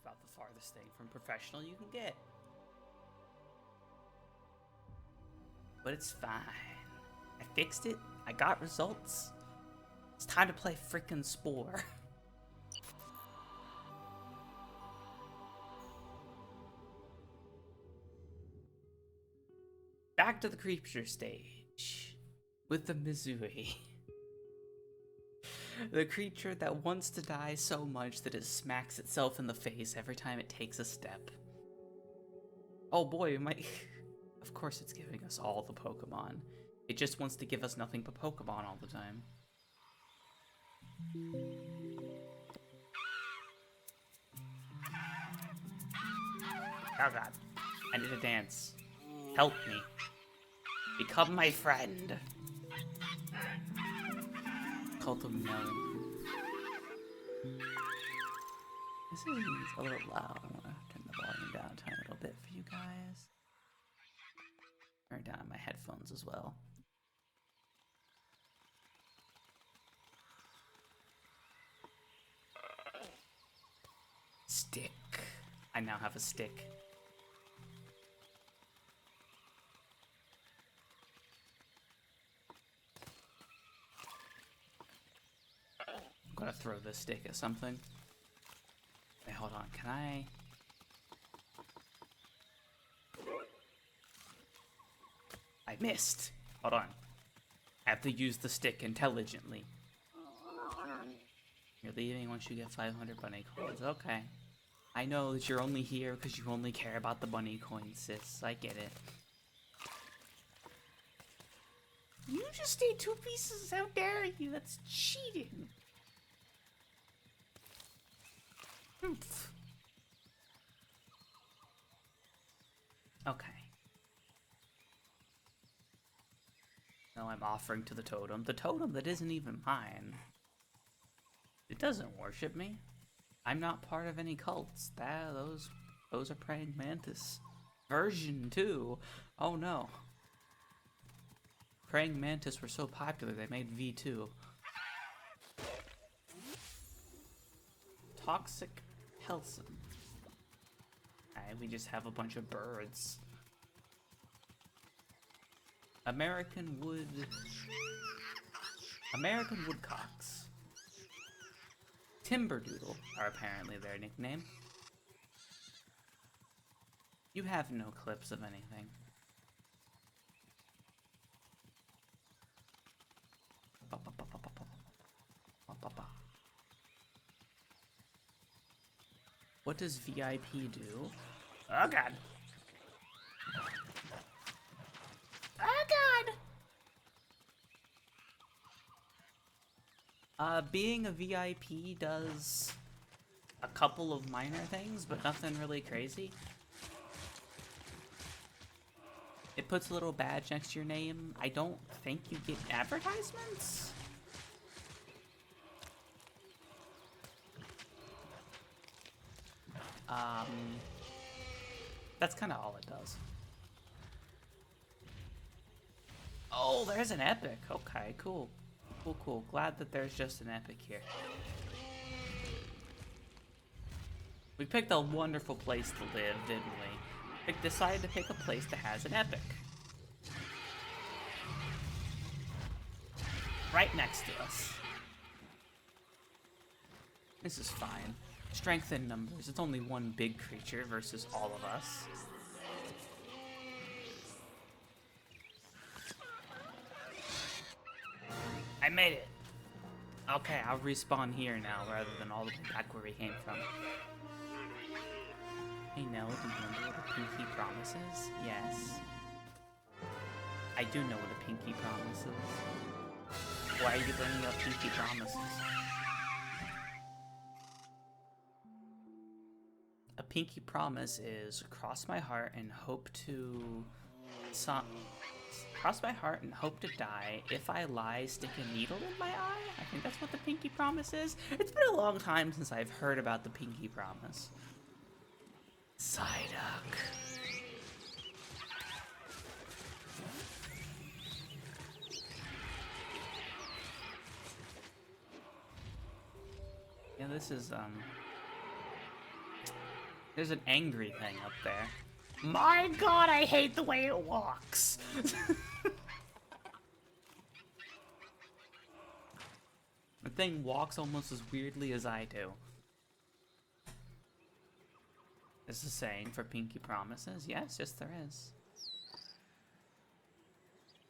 about the farthest thing from professional you can get. But it's fine. I fixed it. I got results. It's time to play frickin' Spore. Back to the creature stage with the Mizui. The creature that wants to die so much that it smacks itself in the face every time it takes a step. Oh boy, of course it's giving us all the Pokemon. It just wants to give us nothing but Pokemon all the time. Oh god. I need a dance. Help me. Become my friend. Cult of Melon. This is a little loud. I want to turn the volume down a tiny little bit for you guys. Turn down my headphones as well. Stick. I now have a stick. I'm gonna throw this stick at something. Wait, hold on. Can I? I missed. Hold on. I have to use the stick intelligently. You're leaving once you get 500 bunny coins. Okay. I know that you're only here because you only care about the bunny coins, sis. I get it. You just ate 2 pieces. How dare you? That's cheating. Humph. Okay. Now I'm offering to the totem. The totem that isn't even mine. It doesn't worship me. I'm not part of any cults. Those are praying mantis. Version 2. Oh no. Praying mantis were so popular they made V2. Toxic Helsum. Alright, we just have a bunch of birds. American woodcocks. Timberdoodle are apparently their nickname. You have no clips of anything. What does VIP do? Oh god! Oh god! Being a VIP does a couple of minor things, but nothing really crazy. It puts a little badge next to your name. I don't think you get advertisements. That's kind of all it does. Oh, there's an epic. Okay, cool. Cool. Glad that there's just an epic here. We picked a wonderful place to live, didn't we? We decided to pick a place that has an epic. Right next to us. This is fine. Strength in numbers. It's only one big creature versus all of us. I made it. Okay, I'll respawn here now rather than all the way back where we came from. Hey Nell, do you remember what a pinky promise is? Yes. I do know what a pinky promise is. Why are you bringing up pinky promises? A pinky promise is cross my heart and hope to die. If I lie, stick a needle in my eye. I think that's what the pinky promise is. It's been a long time since I've heard about the pinky promise. Psyduck. Yeah, this is There's an angry thing up there. My god, I hate the way it walks! The thing walks almost as weirdly as I do. Is a saying for pinky promises? Yes, there is.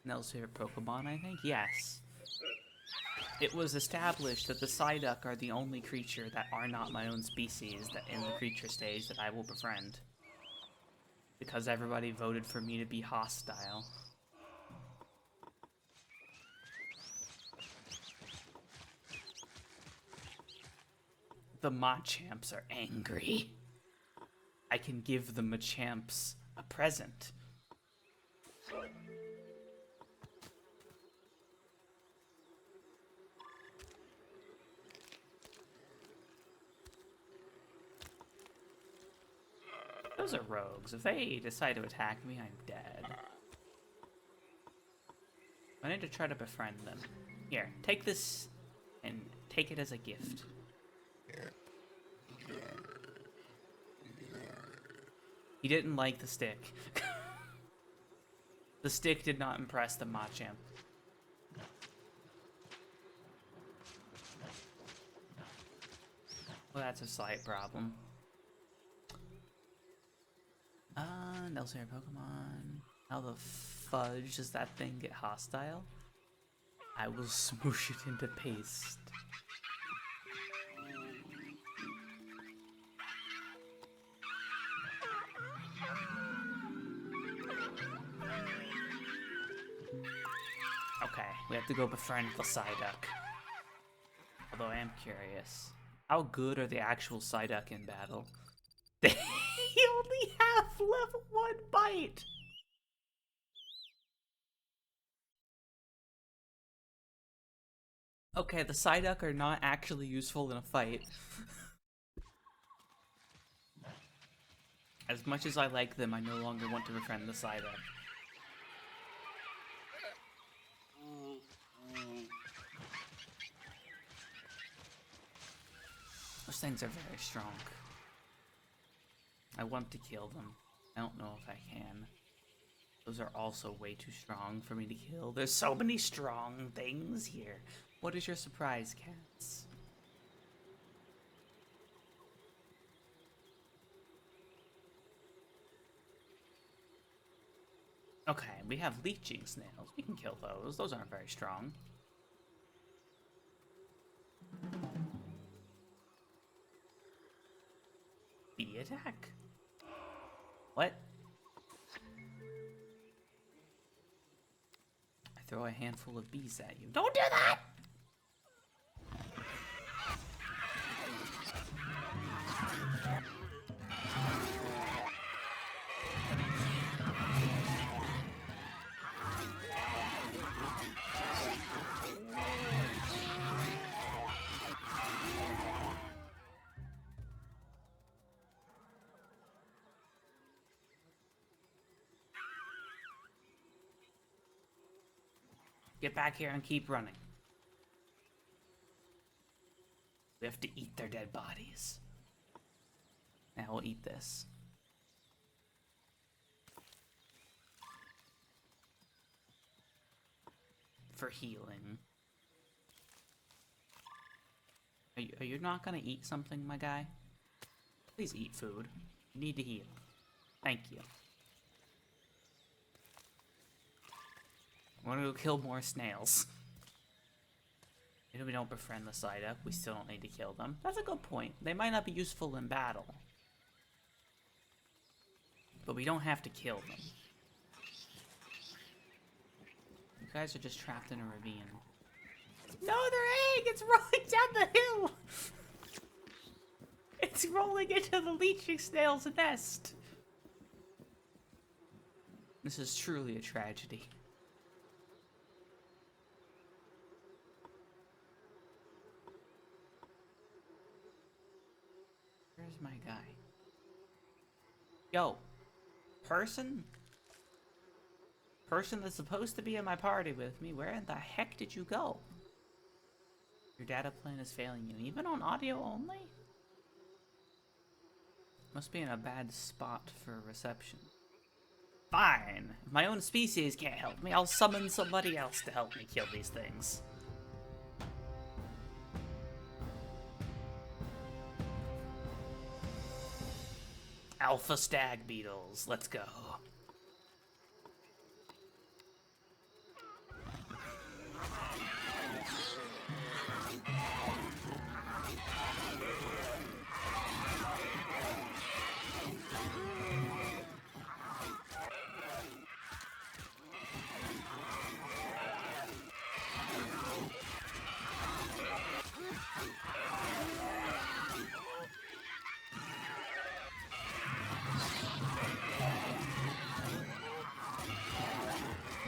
Nell's favorite Pokemon, I think? Yes. It was established that the Psyduck are the only creature that are not my own species that in the creature stage that I will befriend. Because everybody voted for me to be hostile. The Machamps are angry. I can give the Machamps a present. Those are rogues. If they decide to attack me, I'm dead. I need to try to befriend them. Here, take this and take it as a gift. He didn't like the stick. The stick did not impress the Machamp. Well, that's a slight problem. Nelson Pokemon. How the fudge does that thing get hostile? I will smoosh it into paste. Okay, we have to go befriend the Psyduck. Although I am curious. How good are the actual Psyduck in battle? They only have level 1 bite! Okay, the Psyduck are not actually useful in a fight. As much as I like them, I no longer want to befriend the Psyduck. Those things are very strong. I want to kill them. I don't know if I can. Those are also way too strong for me to kill. There's so many strong things here. What is your surprise, cats? Okay, we have leeching snails. We can kill those. Those aren't very strong. Bee attack. What? I throw a handful of bees at you. Don't do that! Get back here and keep running. We have to eat their dead bodies. Now we'll eat this. For healing. Are you not gonna eat something, my guy? Please eat food. You need to heal. Thank you. I want to go kill more snails. Maybe we don't befriend the Psyduck. We still don't need to kill them. That's a good point. They might not be useful in battle. But we don't have to kill them. You guys are just trapped in a ravine. No, their egg! It's rolling down the hill! It's rolling into the leeching snail's nest. This is truly a tragedy. Where's my guy? Yo, person that's supposed to be in my party with me, where in the heck did you go? Your data plan is failing you, even on audio only? Must be in a bad spot for reception. Fine. If my own species can't help me, I'll summon somebody else to help me kill these things. Alpha stag beetles. Let's go.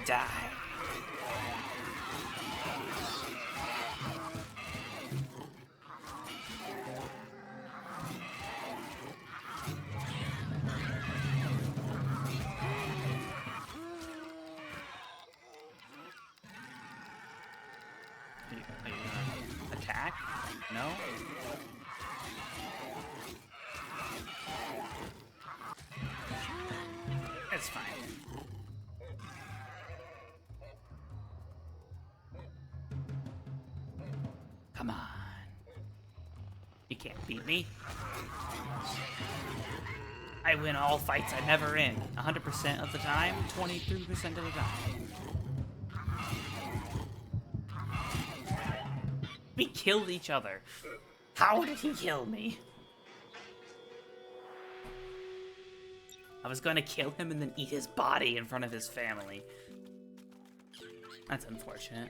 Die. Are you gonna attack? No? It's fine. Come on. You can't beat me. I win all fights I'm ever in. 100% of the time, 23% of the time. We killed each other. How did he kill me? I was gonna kill him and then eat his body in front of his family. That's unfortunate.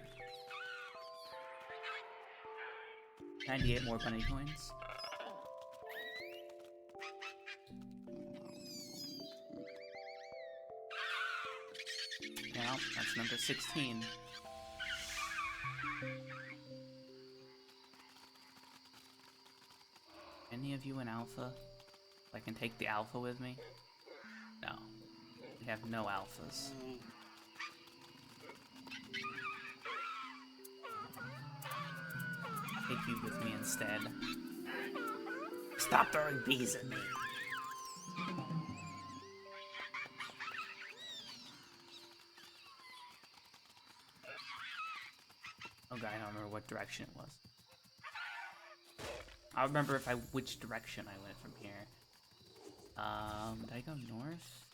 98 more bunny coins. Well, that's number 16. Any of you in alpha? I can take the alpha with me? No. We have no alphas. Take you with me instead. Stop throwing bees at me. Oh god, I don't remember what direction it was. I remember which direction I went from here. Did I go north?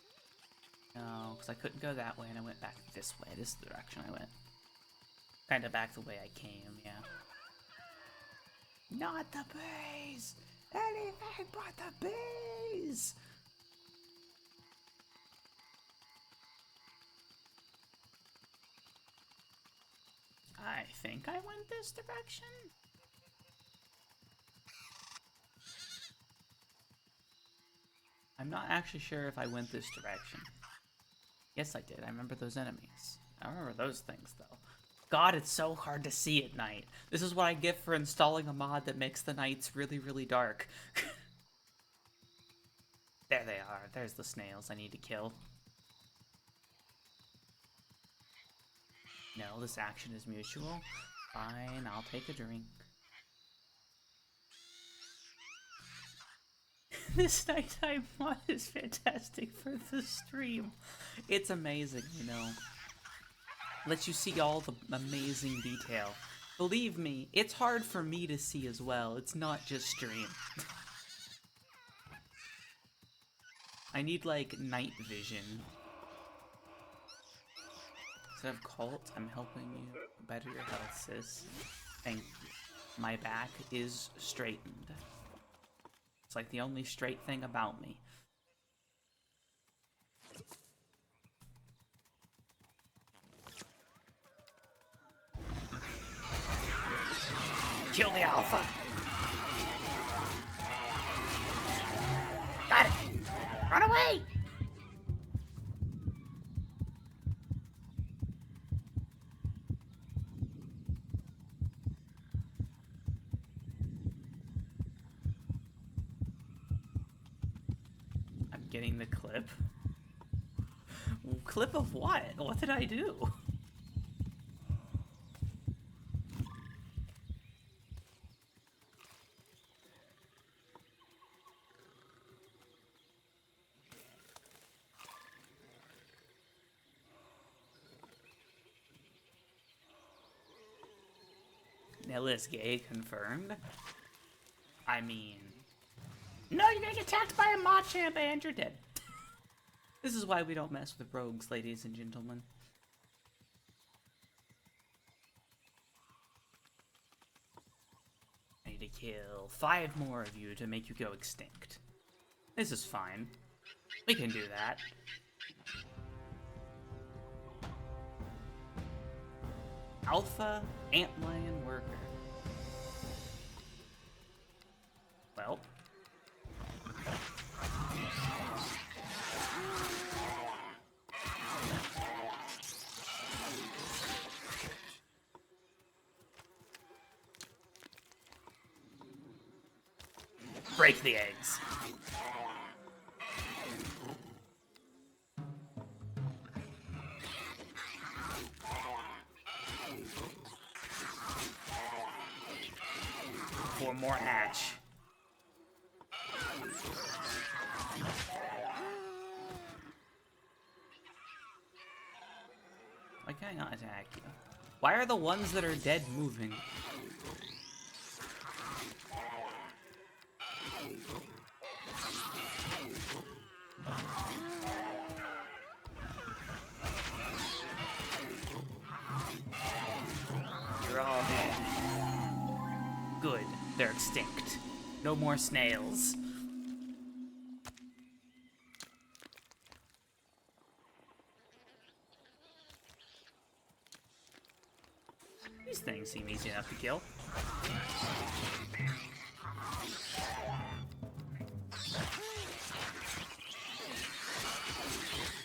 No, because I couldn't go that way and I went back this way. This is the direction I went. Kind of back the way I came, yeah. Not the bees! Anything but the bees! I think I went this direction? I'm not actually sure if I went this direction. Yes, I did. I remember those enemies. I remember those things, though. God, it's so hard to see at night. This is what I get for installing a mod that makes the nights really, really dark. There they are. There's the snails I need to kill. No, this action is mutual. Fine, I'll take a drink. This nighttime mod is fantastic for the stream. It's amazing, you know. Lets you see all the amazing detail. Believe me, it's hard for me to see as well. It's not just stream. I need, like, night vision. Instead of cult, I'm helping you better your health, sis. Thank you. My back is straightened. It's like the only straight thing about me. Kill the alpha! Got it! Run away! I'm getting the clip. Clip of what? What did I do? hell is gay confirmed? I mean... No, you're gonna get attacked by a Machamp and you're dead. This is why we don't mess with rogues, ladies and gentlemen. I need to kill 5 more of you to make you go extinct. This is fine. We can do that. Alpha Antlion Worker. Well. Break the eggs. Four more hatch. Why can I not attack you? Why are the ones that are dead moving? You're all dead. Good, they're extinct. No more snails. These things seem easy enough to kill.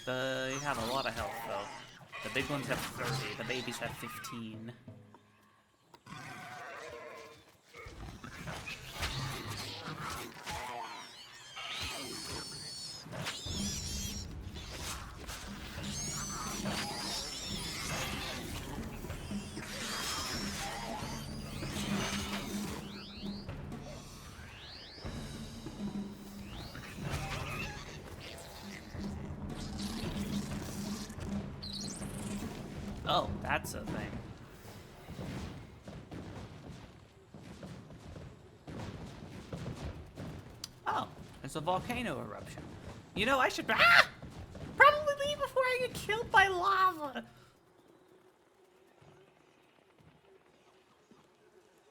They have a lot of health, though. The big ones have 30, the babies have 15. Oh, that's a thing. Oh, it's a volcano eruption. You know, I should probably leave before I get killed by lava.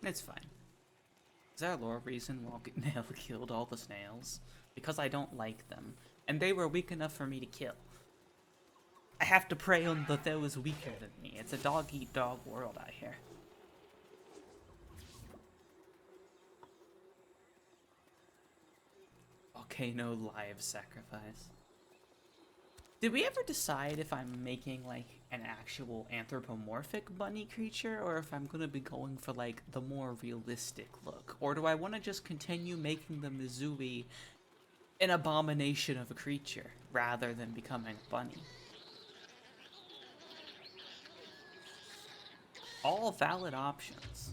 It's fine. Is there a lore reason Nail killed all the snails? Because I don't like them, and they were weak enough for me to kill. I have to prey on those weaker than me. It's a dog-eat-dog world out here. Volcano live sacrifice. Did we ever decide if I'm making, like, an actual anthropomorphic bunny creature, or if I'm gonna be going for, like, the more realistic look? Or do I want to just continue making the Mizui an abomination of a creature, rather than becoming a bunny? All valid options.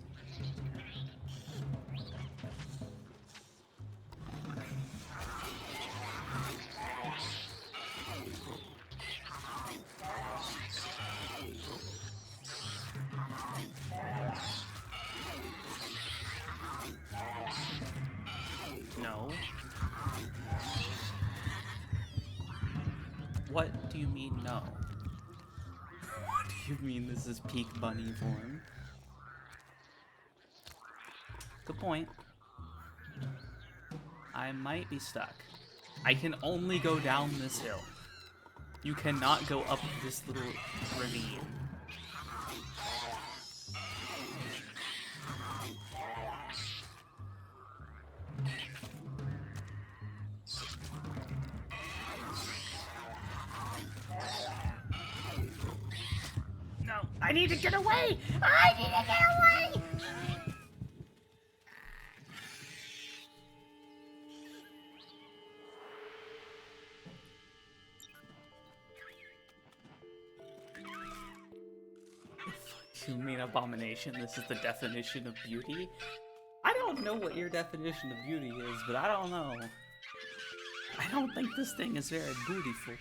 No. What do you mean no? What do you mean this is peak bunny form? Good point. I might be stuck. I can only go down this hill. You cannot go up this little ravine. No, I need to get away! I need to get away! You mean abomination? This is the definition of beauty? I don't know what your definition of beauty is, but I don't know. I don't think this thing is very beautiful.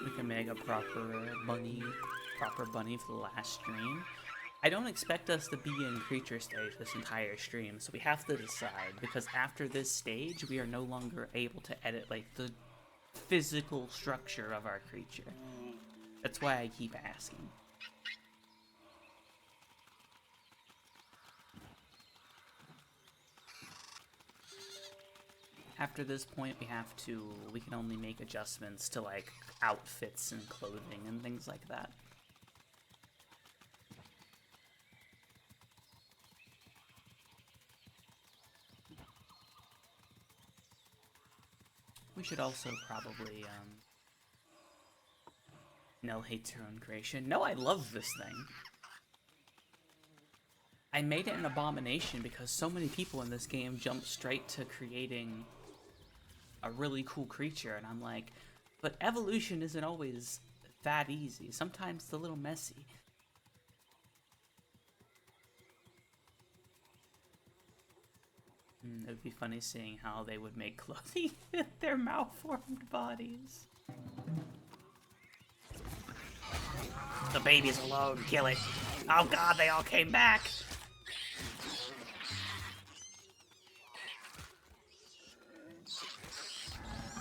We can make a proper bunny for the last stream. I don't expect us to be in creature stage this entire stream, so we have to decide, because after this stage, we are no longer able to edit, like, the physical structure of our creature. That's why I keep asking. After this point, we can only make adjustments to, like, outfits and clothing and things like that. We should also probably, Nell hates her own creation. No, I love this thing. I made it an abomination because so many people in this game jump straight to creating a really cool creature, and I'm like, but evolution isn't always that easy. Sometimes it's a little messy. It would be funny seeing how they would make clothing fit their malformed bodies. The baby's alone, kill it. Oh god, they all came back!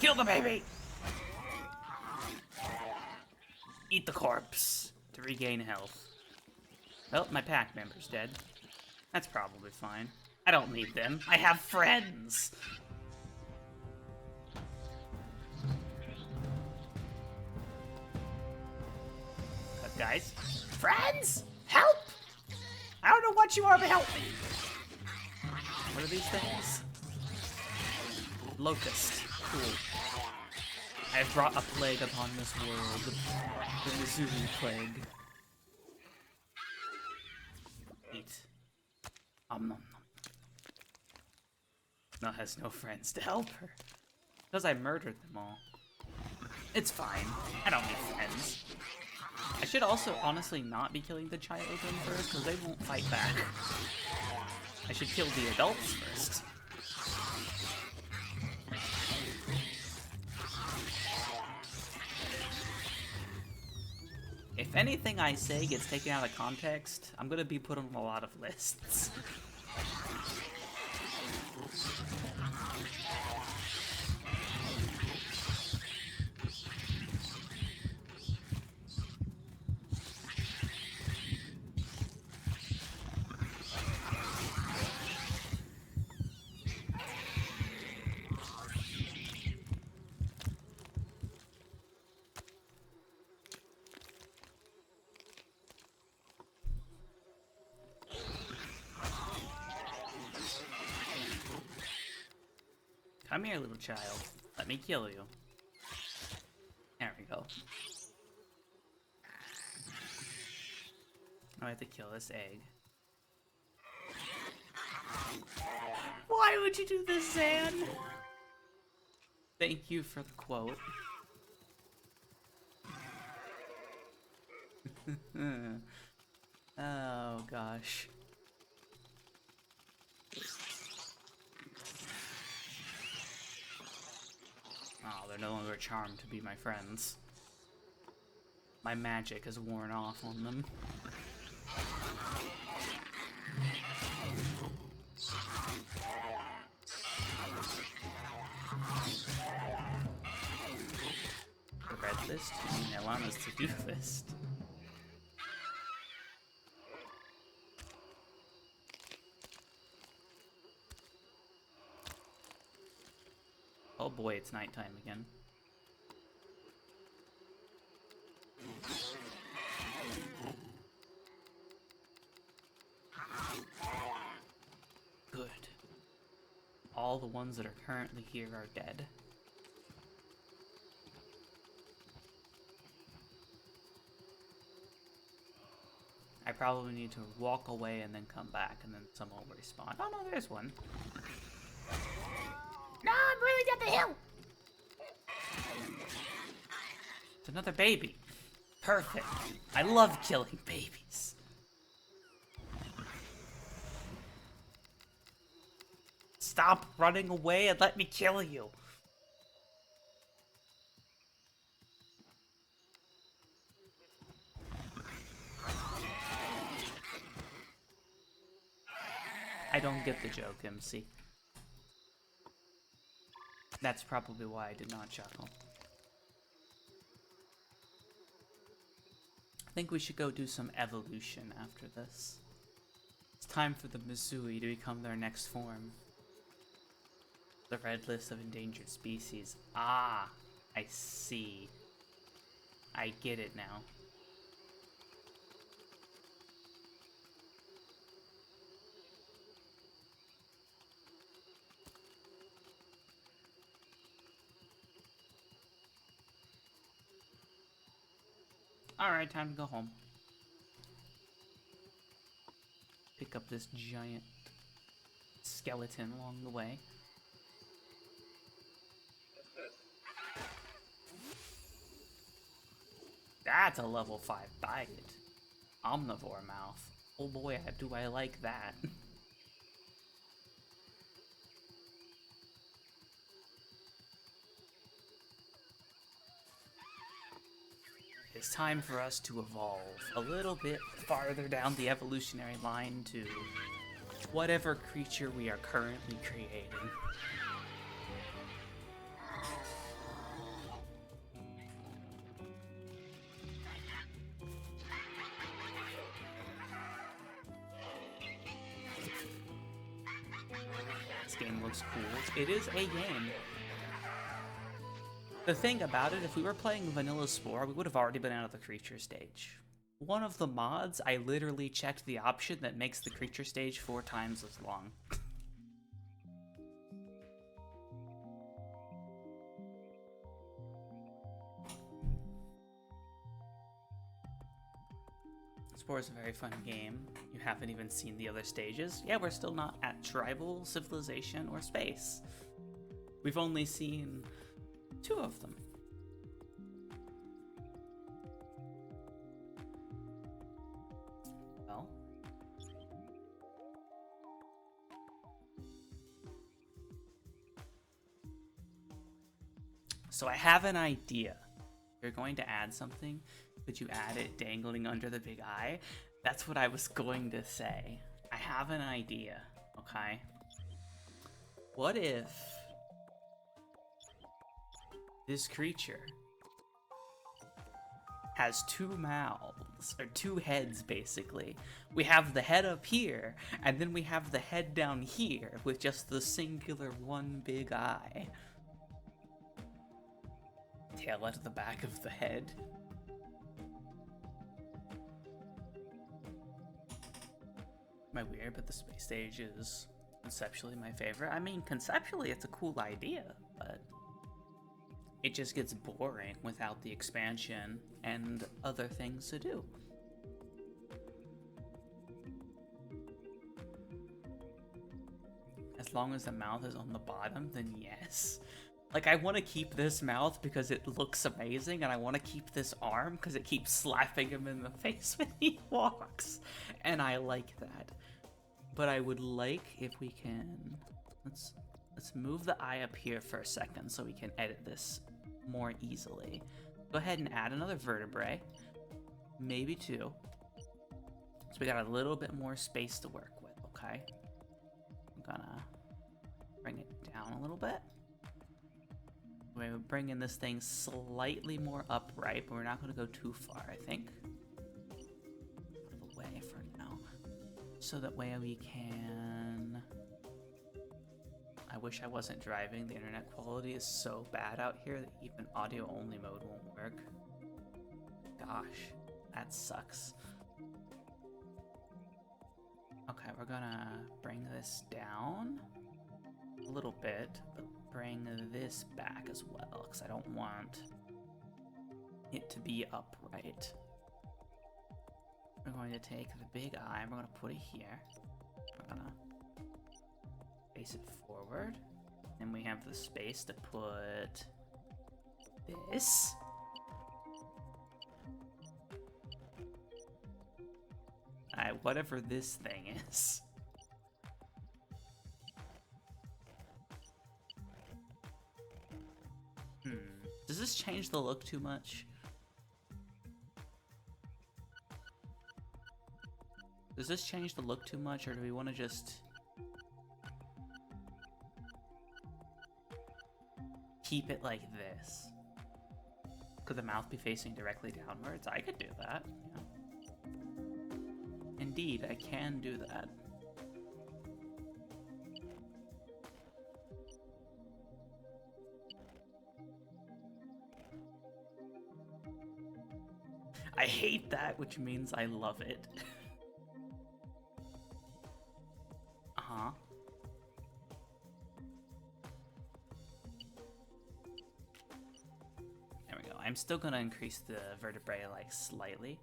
Kill the baby! Eat the corpse to regain health. Well, my pack member's dead. That's probably fine. I don't need them. I have friends! Guys? Friends? Help! I don't know what you are, but help me! What are these things? Locust. Cool. I have brought a plague upon this world. The Missouri plague. Eat. Nom nom. Nell has no friends to help her. Because I murdered them all. It's fine. I don't need friends. I should also honestly not be killing the children first, because they won't fight back. I should kill the adults first. If anything I say gets taken out of context, I'm gonna be put on a lot of lists. Come here, little child. Let me kill you. There we go. I have to kill this egg. Why would you do this, Zan? Thank you for the quote. Oh, gosh. Oh, they're no longer charmed to be my friends. My magic has worn off on them. The red list? You mean Alana's to-do list? Oh boy, it's nighttime again. Good. All the ones that are currently here are dead. I probably need to walk away and then come back, and then someone will respawn. Oh no, there's one. No, I'm really up the hill! It's another baby. Perfect. I love killing babies. Stop running away and let me kill you. I don't get the joke, MC. That's probably why I did not chuckle. I think we should go do some evolution after this. It's time for the Missouri to become their next form. The red list of endangered species. Ah, I see. I get it now. Alright, time to go home. Pick up this giant skeleton along the way. That's a level 5 bite. Omnivore mouth. Oh boy, do I like that. It's time for us to evolve a little bit farther down the evolutionary line to whatever creature we are currently creating. This game looks cool. It is a game. The thing about it, if we were playing Vanilla Spore, we would have already been out of the creature stage. One of the mods, I literally checked the option that makes the creature stage 4 times as long. Spore is a very fun game. You haven't even seen the other stages. Yeah, we're still not at tribal, civilization, or space. We've only seen 2 of them. Well. So I have an idea. You're going to add something, but you add it dangling under the big eye. That's what I was going to say. I have an idea, okay? What if this creature has 2 mouths, or 2 heads basically? We have the head up here, and then we have the head down here with just the singular one big eye. Tail at the back of the head. Am I weird, but the space stage is conceptually my favorite? I mean, conceptually it's a cool idea, but it just gets boring without the expansion and other things to do. As long as the mouth is on the bottom, then yes. Like, I want to keep this mouth because it looks amazing, and I want to keep this arm because it keeps slapping him in the face when he walks, and I like that. But I would like if we can... Let's move the eye up here for a second so we can edit this more easily. Go ahead and add another vertebrae, maybe 2. So we got a little bit more space to work with, okay? I'm gonna bring it down a little bit. We're bringing this thing slightly more upright, but we're not going to go too far, I think. Out of the way for now. So that way we can... I wish I wasn't driving. The internet quality is so bad out here that even audio-only mode won't work. Gosh, that sucks. Okay, we're gonna bring this down a little bit, but bring this back as well, because I don't want it to be upright. We're going to take the big eye, and we're going to put it here. We're going to face it forward. Then we have the space to put this. Whatever this thing is. Does this change the look too much? Does this change the look too much, or do we want to just keep it like this. Could the mouth be facing directly downwards? I could do that. Yeah. Indeed, I can do that. I hate that, which means I love it. Uh-huh. There we go. I'm still gonna increase the vertebrae like slightly.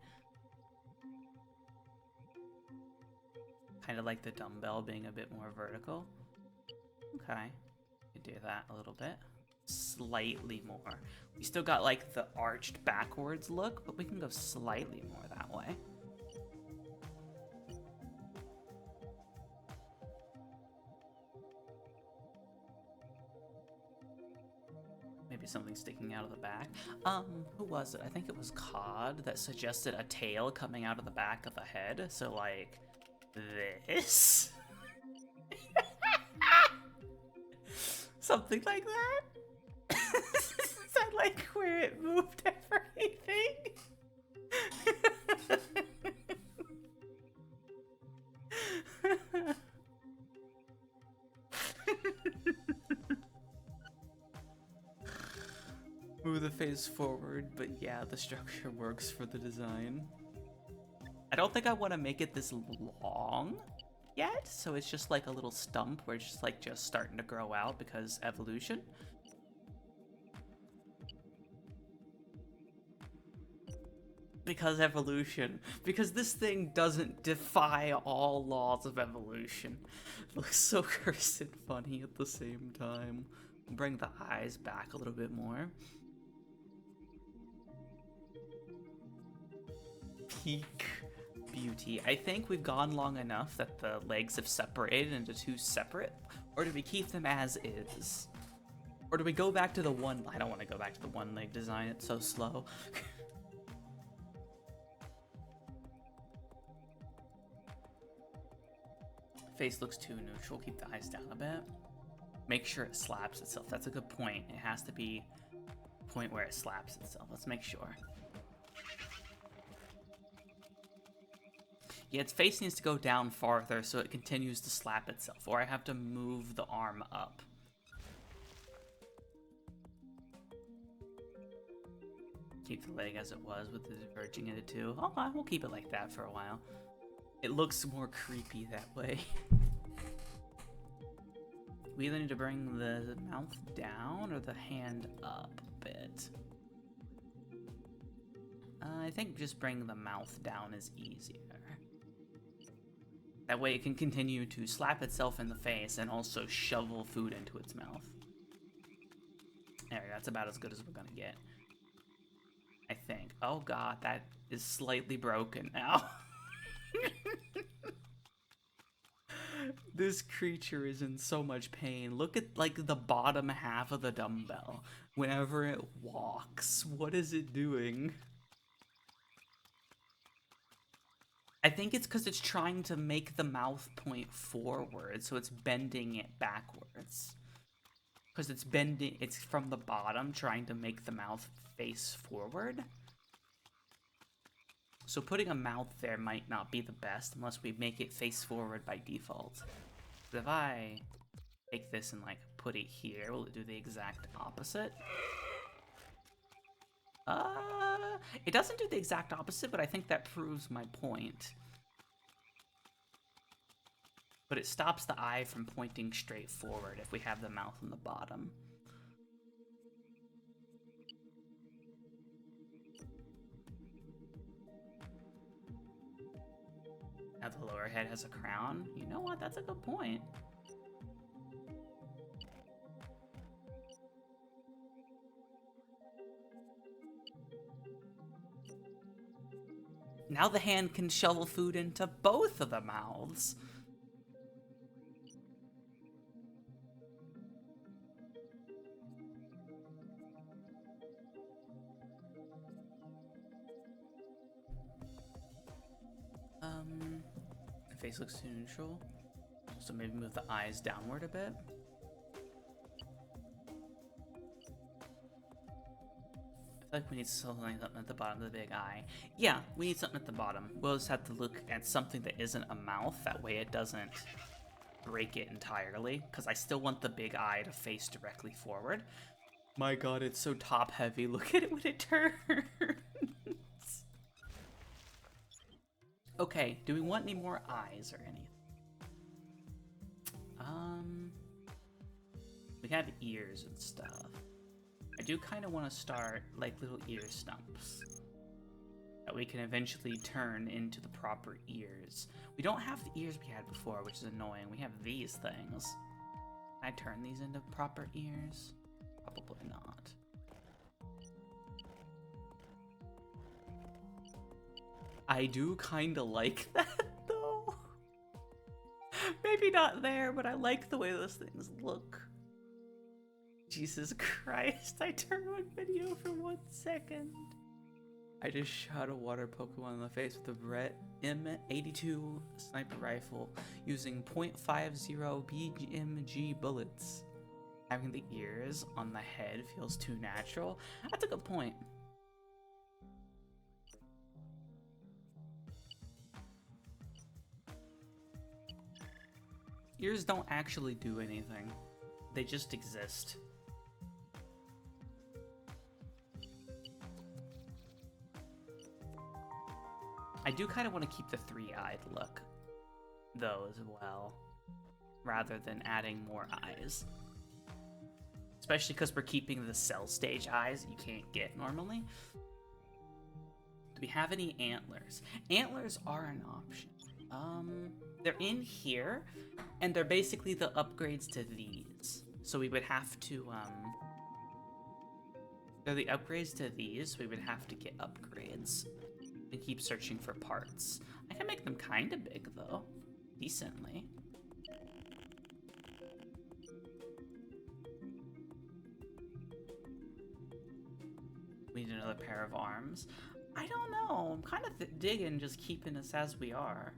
Kind of like the dumbbell being a bit more vertical. Okay. Could do that a little bit. Slightly more. We still got like the arched backwards look, but we can go slightly more that way. Maybe something sticking out of the back. Who was it? I think it was Cod that suggested a tail coming out of the back of the head. So like this. Something like that. Is that like where it moved everything? Move the face forward, but yeah, the structure works for the design. I don't think I want to make it this long yet, so it's just like a little stump where it's just starting to grow out because evolution. Because evolution. Because this thing doesn't defy all laws of evolution. It looks so cursed and funny at the same time. Bring the eyes back a little bit more. Peak beauty. I think we've gone long enough that the legs have separated into two separate, or do we keep them as is? Or do we go back to the one? I don't want to go back to the one leg design, it's so slow. Face looks too neutral, keep the eyes down a bit. Make sure it slaps itself, that's a good point. It has to be a point where it slaps itself, let's make sure. Yeah, its face needs to go down farther so it continues to slap itself, or I have to move the arm up. Keep the leg as it was with the diverging into two. Oh, we'll keep it like that for a while. It looks more creepy that way. We either need to bring the mouth down or the hand up a bit. I think just bring the mouth down is easier. That way it can continue to slap itself in the face and also shovel food into its mouth. There we go, that's about as good as we're gonna get. I think. Oh god, that is slightly broken now. This creature is in so much pain. Look at like the bottom half of the dumbbell. Whenever it walks, what is it doing? I think it's because it's trying to make the mouth point forward, so it's bending it backwards. Because it's from the bottom, trying to make the mouth face forward. So putting a mouth there might not be the best unless we make it face forward by default. But if I take this and like put it here, will it do the exact opposite? It doesn't do the exact opposite, but I think that proves my point. But it stops the eye from pointing straight forward if we have the mouth on the bottom. Now the lower head has a crown. You know what? That's a good point. Now the hand can shovel food into both of the mouths. The face looks too neutral. So maybe move the eyes downward a bit. feel like we need something at the bottom of the big eye. Yeah, we need something at the bottom. We'll just have to look at something that isn't a mouth. That way it doesn't break it entirely. Because I still want the big eye to face directly forward. My god, it's so top heavy. Look at it when it turns. Okay, do we want any more eyes or anything? We have ears and stuff. I do kind of want to start like little ear stumps that we can eventually turn into the proper ears. We don't have the ears we had before, which is annoying. We have these things. Can I turn these into proper ears? Probably not. I do kind of like that, though. Maybe not there, but I like the way those things look. Jesus Christ, I turned on video for 1 second. I just shot a water Pokemon in the face with a Brett M82 sniper rifle using .50 BMG bullets. Having the ears on the head feels too natural. That's a good point. Ears don't actually do anything. They just exist. I do kind of want to keep the three-eyed look, though, as well, rather than adding more eyes. Especially because we're keeping the cell stage eyes that you can't get normally. Do we have any antlers? Antlers are an option. They're in here, and they're basically the upgrades to these. So we would have to, they're the upgrades to these, we would have to get upgrades. And keep searching for parts. I can make them kind of big, though. Decently. We need another pair of arms. I don't know. I'm kind of digging just keeping us as we are.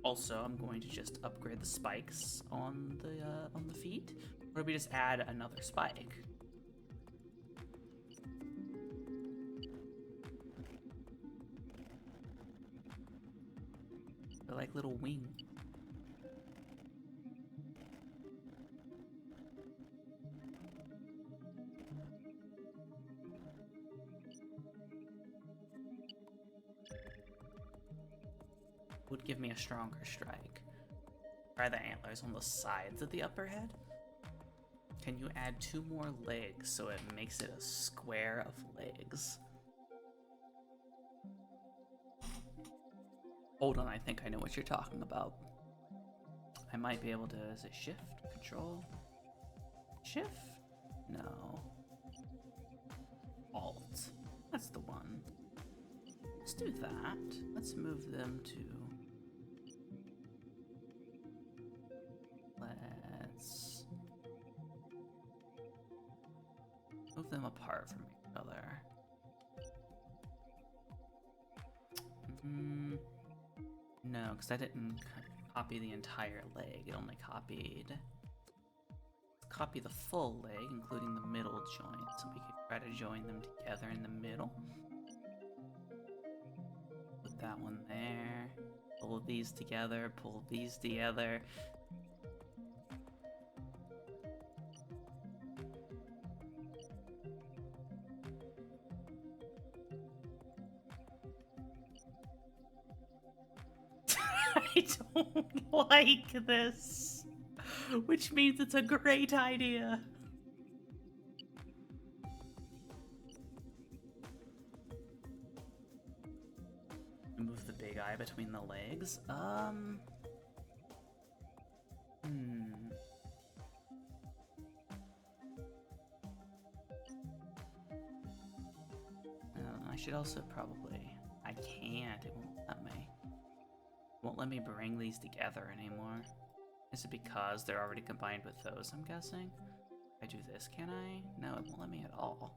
Also, I'm going to just upgrade the spikes on the feet. Or do we just add another spike? They're like little wings. Would give me a stronger strike. Try the antlers on the sides of the upper head. Can you add 2 more legs so it makes it a square of legs? Hold on, I think I know what you're talking about. I might be able to, is it shift? Control? Shift? No. Alt. That's the one. Let's do that. Let's move them to... Let's... move them apart from each other. No, because I didn't copy the entire leg. It only copied... Let's copy the full leg, including the middle joint, so we could try to join them together in the middle. Put that one there. Pull these together, pull these together. I don't like this, which means it's a great idea. Move the big eye between the legs. I should also probably... I can't. It won't let me. Won't let me bring these together anymore. Is it because they're already combined with those, I'm guessing? If I do this, can I? No, it won't let me at all.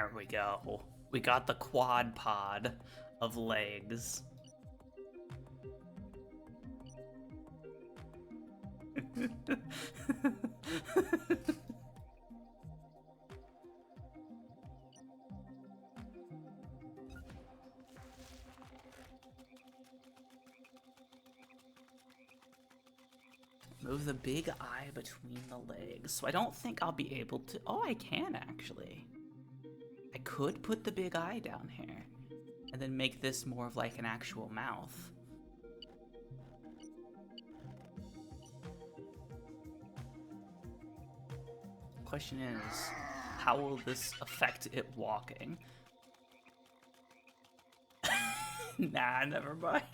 There we go. We got the quad pod of legs. Move the big eye between the legs. So I don't think I'll be able to... Oh, I can actually. I could put the big eye down here and then make this more of like an actual mouth. Question is, how will this affect it walking? Nah, never mind.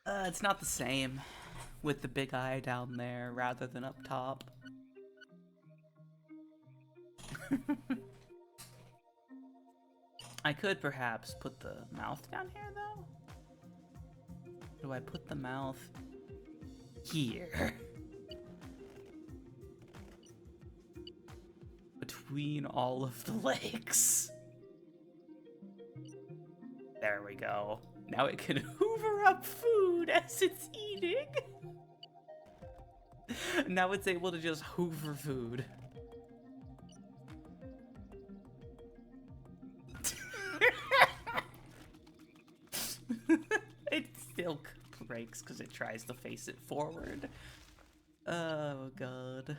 It's not the same with the big eye down there rather than up top. I could perhaps put the mouth down here, though? Do I put the mouth here? Between all of the legs. There we go. Now it can hoover up food as it's eating. Now it's able to just hoover food. It still breaks because it tries to face it forward. Oh god.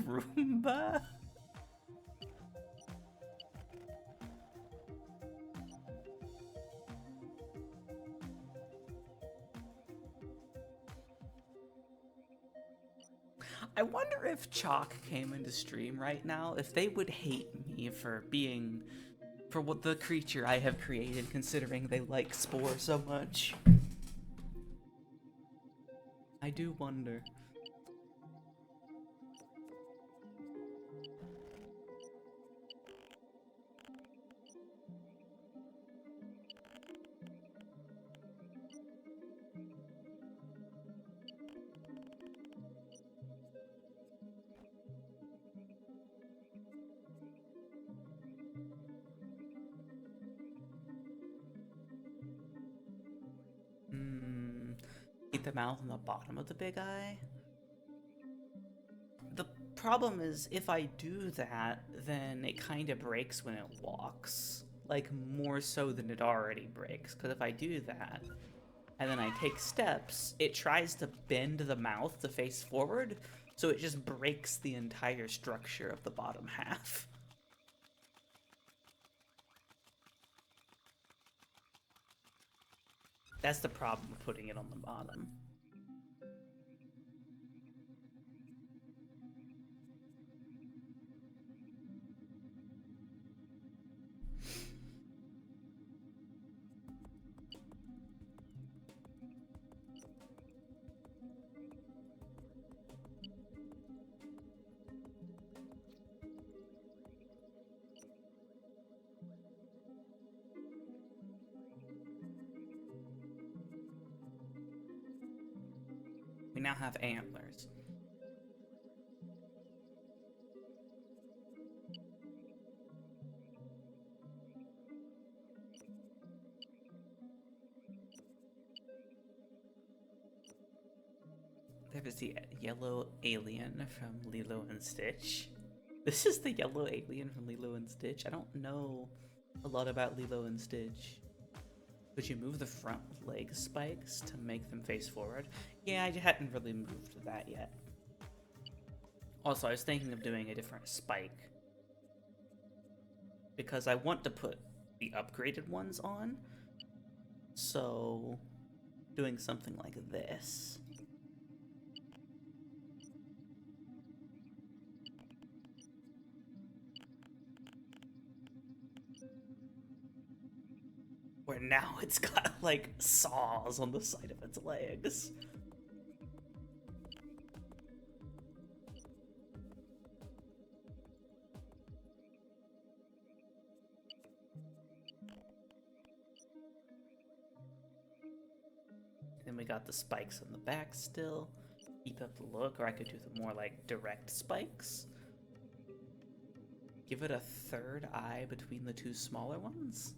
Roomba? I wonder if Chalk came into stream right now, if they would hate me for what the creature I have created, considering they like Spore so much. I do wonder. Eat the mouth on the bottom of the big eye. The problem is, if I do that, then it kind of breaks when it walks. Like, more so than it already breaks. Because if I do that, and then I take steps, it tries to bend the mouth to face forward, so it just breaks the entire structure of the bottom half. That's the problem with putting it on the bottom. We now have antlers. There is the yellow alien from Lilo and Stitch. This is the yellow alien from Lilo and Stitch. I don't know a lot about Lilo and Stitch. Could you move the front leg spikes to make them face forward? Yeah, I hadn't really moved that yet. Also, I was thinking of doing a different spike, because I want to put the upgraded ones on. So, doing something like this. Where now it's got, like, saws on the side of its legs. Then we got the spikes on the back still. keep up the look, or I could do the more like direct spikes. Give it a third eye between the two smaller ones.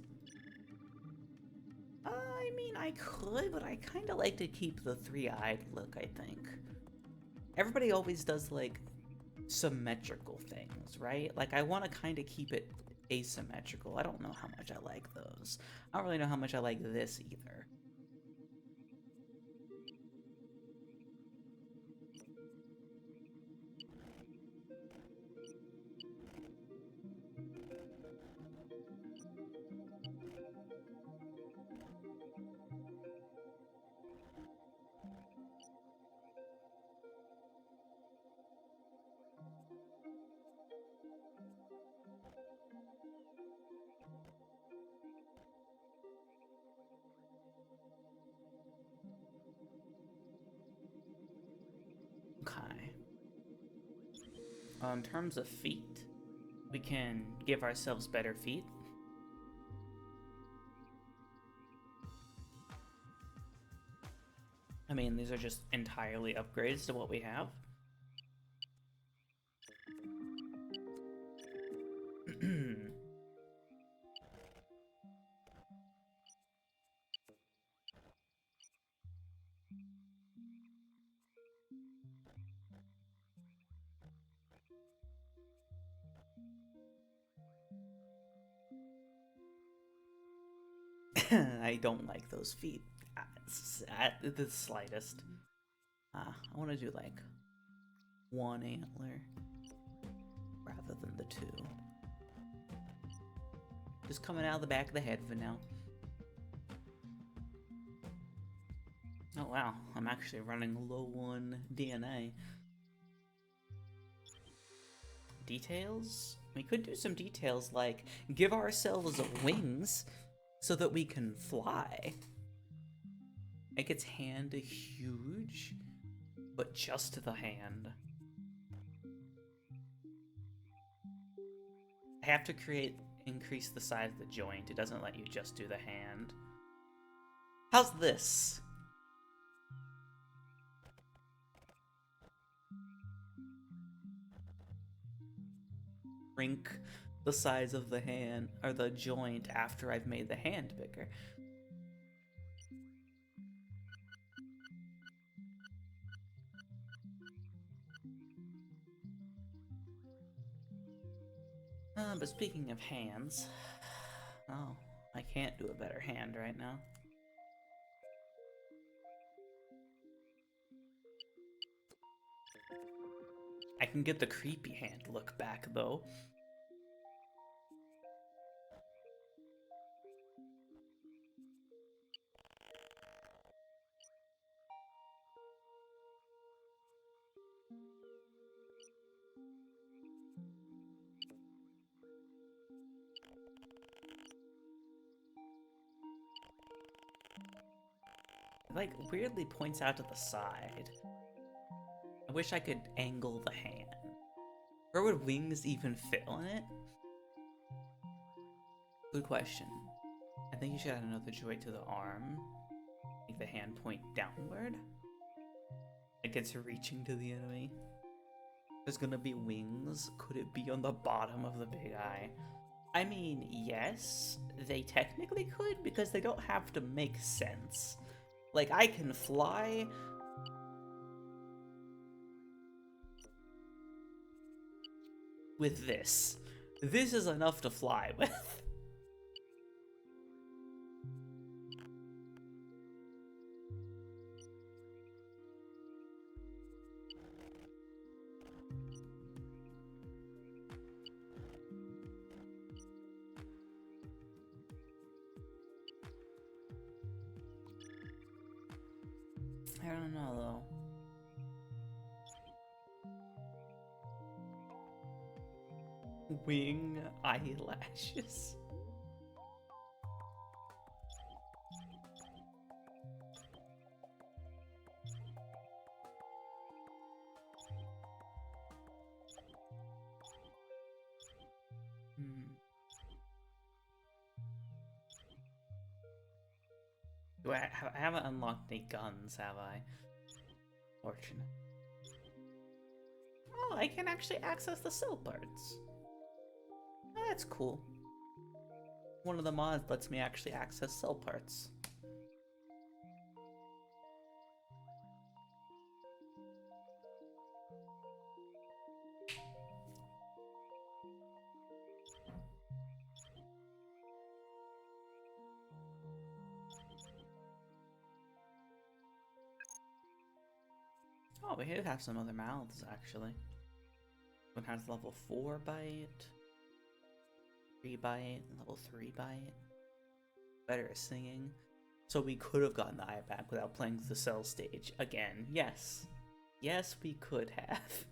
I mean, I could, but I kind of like to keep the three-eyed look, I think. Everybody always does, like, symmetrical things, right? Like, I want to kind of keep it asymmetrical. I don't know how much I like those. I don't really know how much I like this either. Okay. In terms of feet, we can give ourselves better feet. I mean, these are just entirely upgrades to what we have. I don't like those feet at the slightest. I want to do like one antler rather than the two. Just coming out of the back of the head for now. Oh wow, I'm actually running low on DNA. Details? We could do some details like give ourselves wings so that we can fly. Make its hand huge, but just the hand. I have to increase the size of the joint. It doesn't let you just do the hand. How's this? Shrink the size of the hand, or the joint, after I've made the hand bigger. But speaking of hands, oh, I can't do a better hand right now. I can get the creepy hand look back, though. It, like, weirdly points out to the side. I wish I could angle the hand. Where would wings even fit on it? Good question. I think you should add another joint to the arm. Make the hand point downward. Like it's reaching to the enemy. There's gonna be wings. Could it be on the bottom of the big eye? I mean, yes, they technically could, because they don't have to make sense. Like, I can fly. With this. This is enough to fly with. I don't know, though. Wing eyelashes. I haven't unlocked any guns, have I? Fortunate. Oh, I can actually access the cell parts. Oh, that's cool. One of the mods lets me actually access cell parts. Oh, we did have some other mouths, actually. One has level 4 bite, 3 bite, level 3 bite. Better at singing. So we could have gotten the eye back without playing the cell stage again. Yes. Yes, we could have.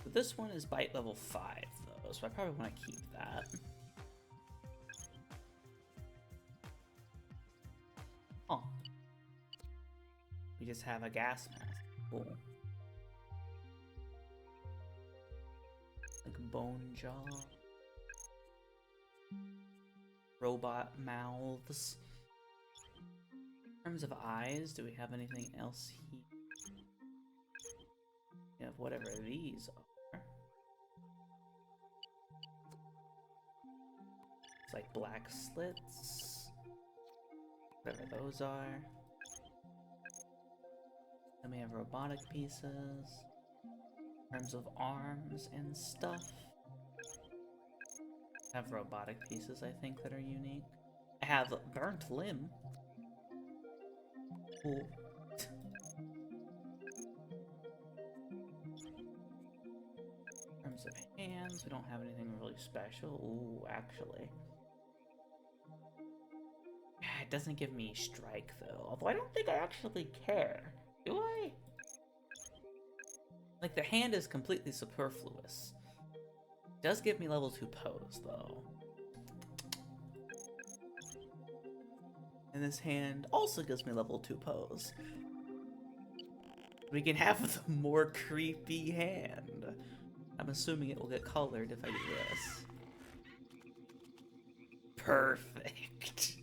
But this one is bite level 5, though, so I probably want to keep that. Oh. We just have a gas mask. Cool. Like bone jaw. Robot mouths. In terms of eyes, do we have anything else here? We have whatever these are. It's like black slits. Whatever those are. Then we have robotic pieces. In terms of arms and stuff. I have robotic pieces, I think, that are unique. I have burnt limb. Cool. In terms of hands, we don't have anything really special. Ooh, actually. It doesn't give me strike, though. Although I don't think I actually care. Do I? Like, the hand is completely superfluous. It does give me level 2 pose, though. And this hand also gives me level 2 pose. We can have the more creepy hand. I'm assuming it will get colored if I do this. Perfect.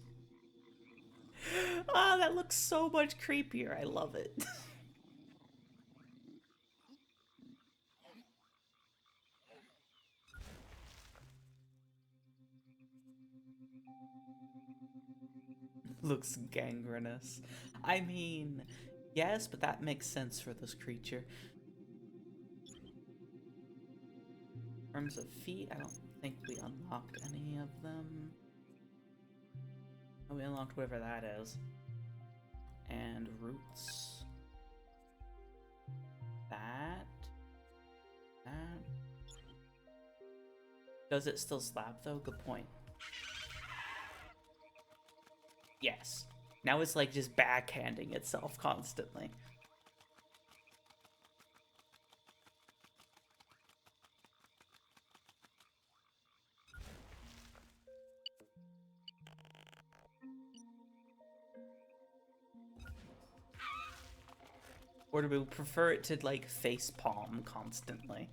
Ah, that looks so much creepier. I love it. Looks gangrenous. I mean, yes, but that makes sense for this creature. In terms of feet, I don't think we unlocked any of them. Oh, we unlocked whatever that is. And roots. That. Does it still slap, though? Good point. Yes. Now it's like just backhanding itself constantly. Or do we prefer it to like face palm constantly?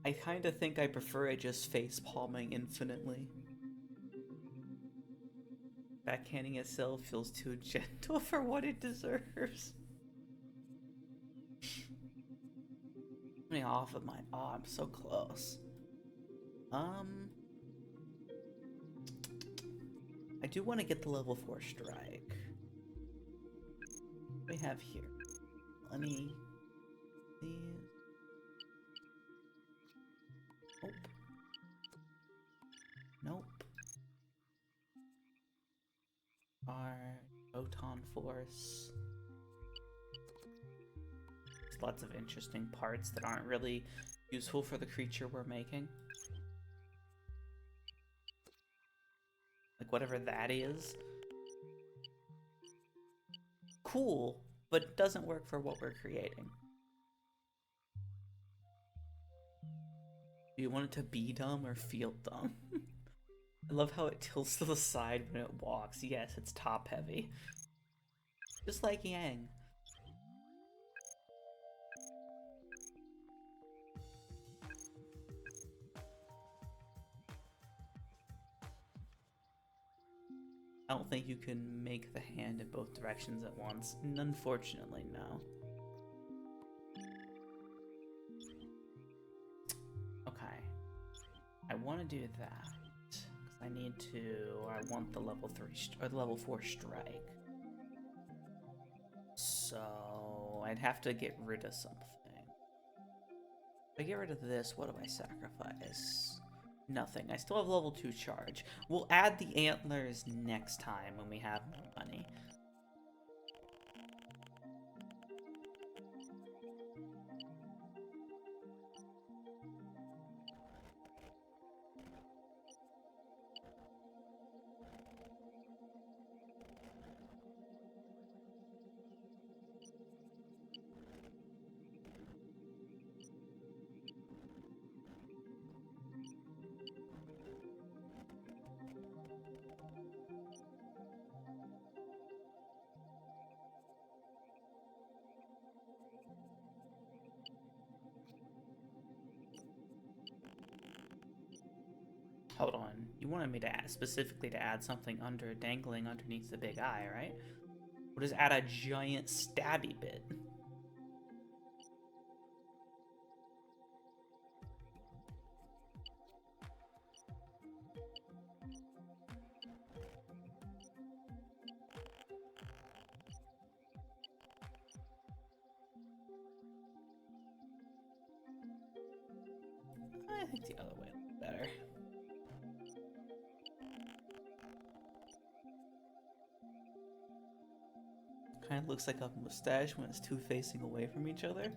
I kind of think I prefer it just face palming infinitely. Backhanding itself feels too gentle for what it deserves. Me off of my. Oh, I'm so close. I do want to get the level 4 strike. What do we have here? Let me. These. Nope. Nope. Our photon force. There's lots of interesting parts that aren't really useful for the creature we're making. Like whatever that is. Cool, but doesn't work for what we're creating. Do you want it to be dumb or feel dumb? I love how it tilts to the side when it walks. Yes, it's top heavy. Just like Yang. I don't think you can make the hand in both directions at once. Unfortunately, no. Okay. I want to do that. Because I need to... I want the level 3... or the level 4 strike. So... I'd have to get rid of something. If I get rid of this, what do I sacrifice? Nothing. I still have level 2 charge. We'll add the antlers next time when we have more money. Hold on. You wanted me to add, specifically to add something dangling underneath the big eye, right? We'll just add a giant stabby bit. I think the other way would be better. Kind of looks like a mustache when it's two facing away from each other.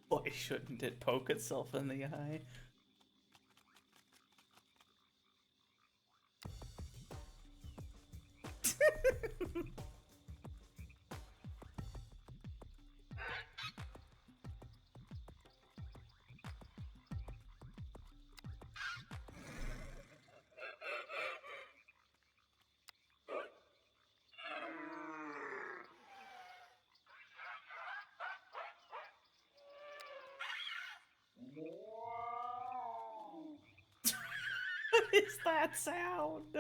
Why shouldn't it poke itself in the eye? What is that sound? Do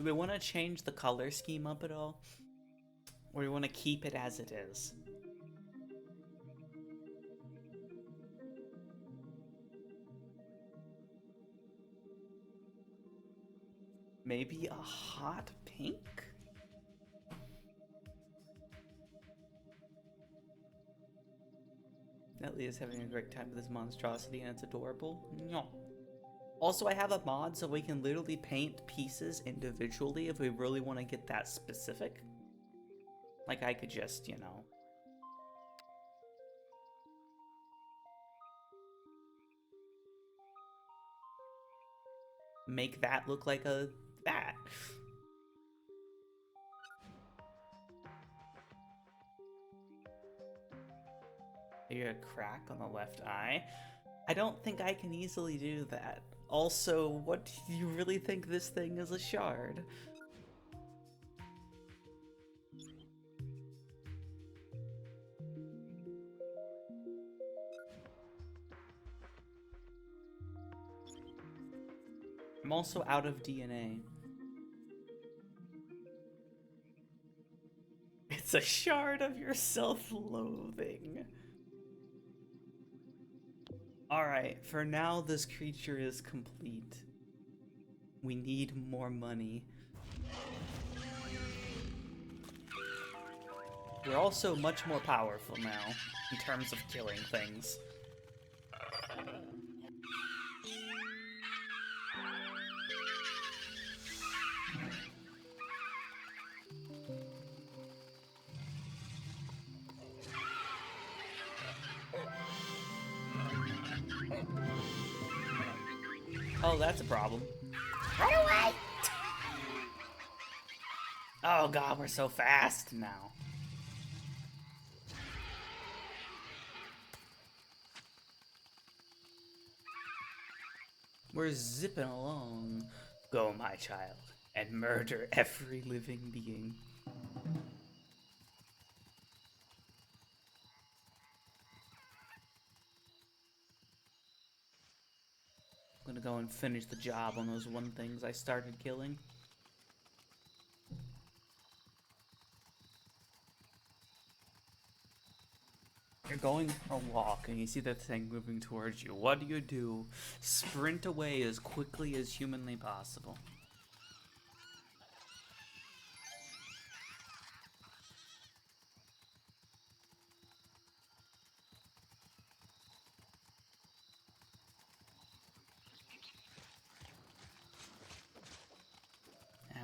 we want to change the color scheme up at all? Or do we want to keep it as it is? Maybe a hot pink? Nelly is having a great time with this monstrosity and it's adorable. No. Also, I have a mod so we can literally paint pieces individually if we really want to get that specific. Like, I could just, you know... make that look like a... that. Maybe a crack on the left eye. I don't think I can easily do that. Also, what do you really think this thing is a shard? I'm also out of DNA. It's a shard of your self-loathing. Alright, for now this creature is complete. We need more money. We're also much more powerful now, in terms of killing things. Oh, that's a problem. Run away! Oh god, we're so fast now. We're zipping along. Go, my child, and murder every living being. I'm gonna go and finish the job on those one things I started killing. You're going for a walk and you see that thing moving towards you. What do? Sprint away as quickly as humanly possible.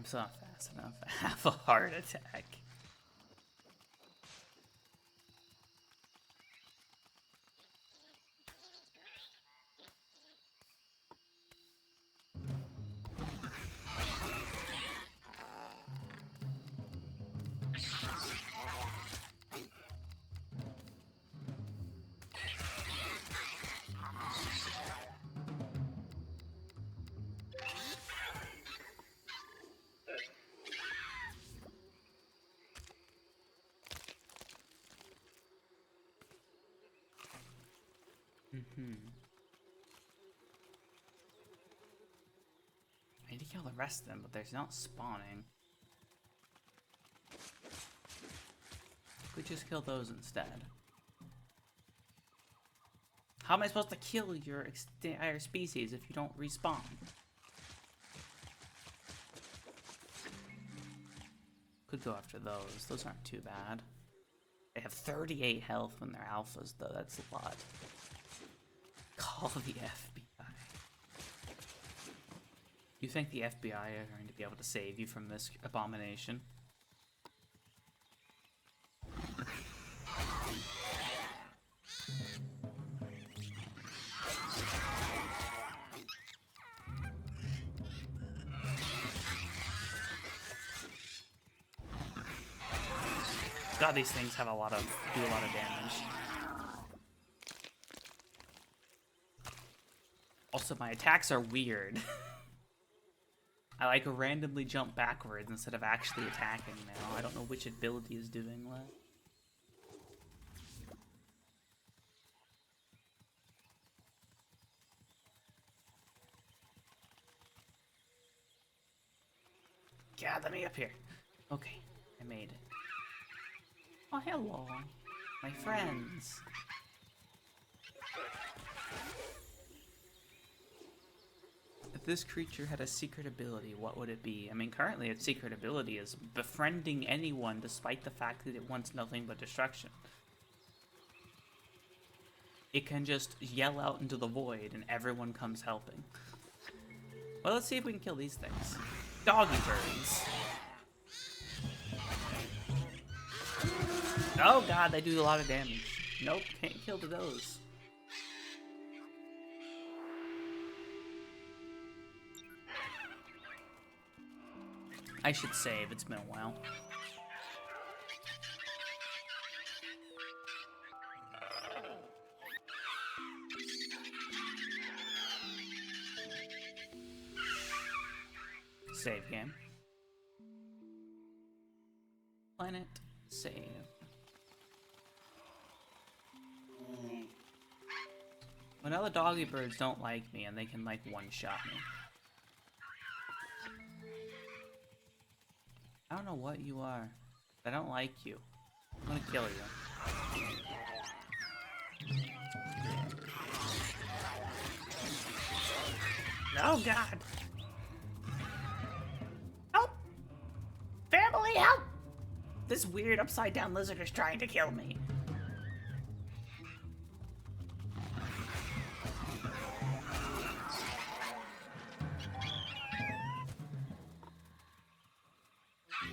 I'm still not fast enough. I have a heart attack. I need to kill the rest of them, but they're not spawning. We just kill those instead. How am I supposed to kill your entire species if you don't respawn? Could go after those. Those aren't too bad. They have 38 health when they're alphas, though. That's a lot. Call the FBI. You think the FBI are going to be able to save you from this abomination? God, these things have do a lot of damage. Also, my attacks are weird. I like randomly jump backwards instead of actually attacking now. I don't know which ability is doing what. Gather me up here. Okay, I made it. Oh, hello, my friends. If this creature had a secret ability, what would it be? I mean, currently its secret ability is befriending anyone despite the fact that it wants nothing but destruction. It can just yell out into the void and everyone comes helping. Well, let's see if we can kill these things. Doggy birds. Oh god, they do a lot of damage. Nope, can't kill those. I should save, it's been a while. Save game. Planet, save. Well, now the doggy birds don't like me and they can like one-shot me. I don't know what you are. I don't like you. I'm gonna kill you. Oh god! Help! Family, help! This weird upside down lizard is trying to kill me.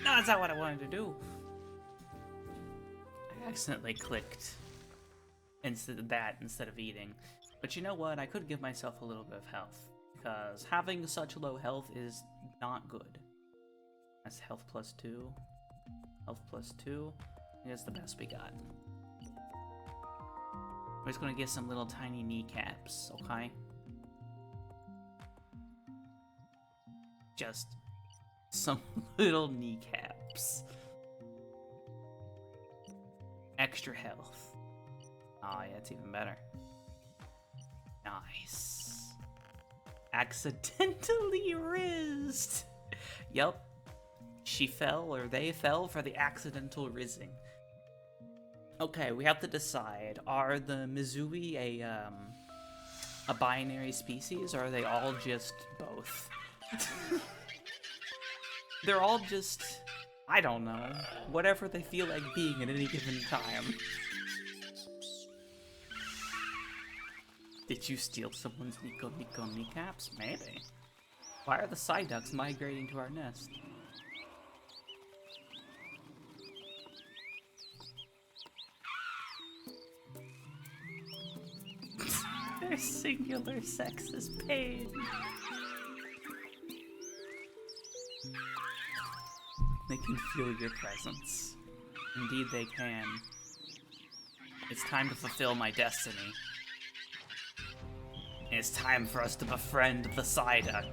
No, that's not what I wanted to do. I accidentally clicked instead of eating. But you know what? I could give myself a little bit of health, because having such low health is not good. That's health plus 2. Health plus 2. I think that's the best we got. We're just gonna get some little tiny kneecaps, okay? Just some little kneecaps. Extra health. Oh yeah, it's even better. Nice. Accidentally rizzed. Yup. She fell, or they fell, for the accidental rizzing. Okay, we have to decide, are the Mizui a binary species, or are they all just both? They're all just, I don't know, whatever they feel like being at any given time. Did you steal someone's Nico kneecaps? Maybe. Why are the Psyducks migrating to our nest? Their singular sex is pain. They can feel your presence. Indeed they can. It's time to fulfill my destiny. It's time for us to befriend the Psyduck.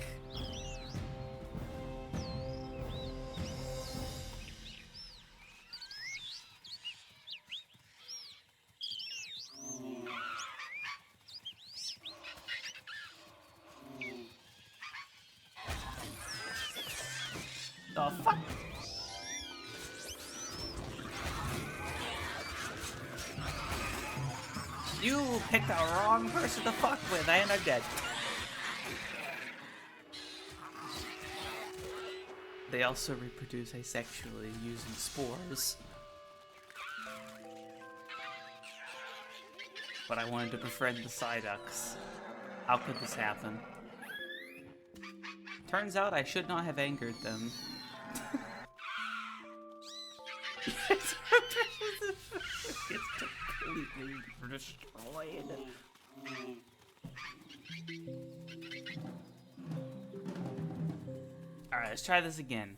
The fuck? You picked the wrong person to fuck with, and I'm dead. They also reproduce asexually using spores. But I wanted to befriend the Psyducks. How could this happen? Turns out I should not have angered them. It's completely destroyed. Alright, let's try this again.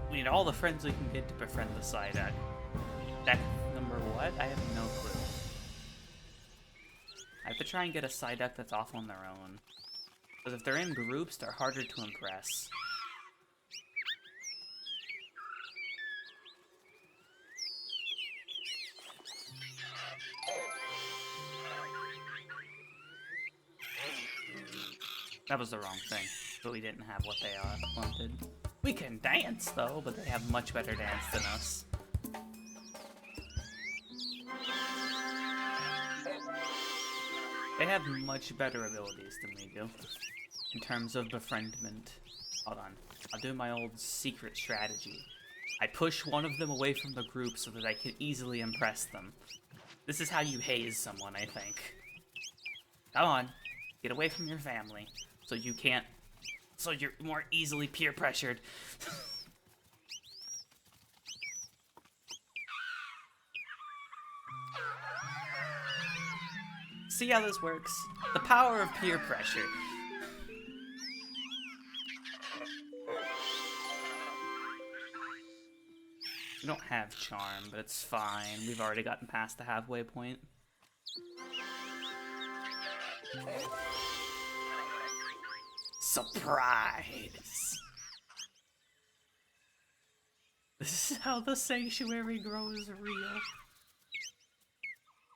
We need all the friends we can get to befriend the Psyduck. Deck number what? I have no clue. I have to try and get a Psyduck that's off on their own. Because if they're in groups, they're harder to impress. That was the wrong thing, but we didn't have what they wanted. We can dance, though, but they have much better dance than us. They have much better abilities than we do, in terms of befriendment. Hold on, I'll do my old secret strategy. I push one of them away from the group so that I can easily impress them. This is how you haze someone, I think. Come on, get away from your family, so you can't, so you're more easily peer pressured. See how this works? The power of peer pressure. We don't have charm, but it's fine. We've already gotten past the halfway point. Surprise! This is how the sanctuary grows real.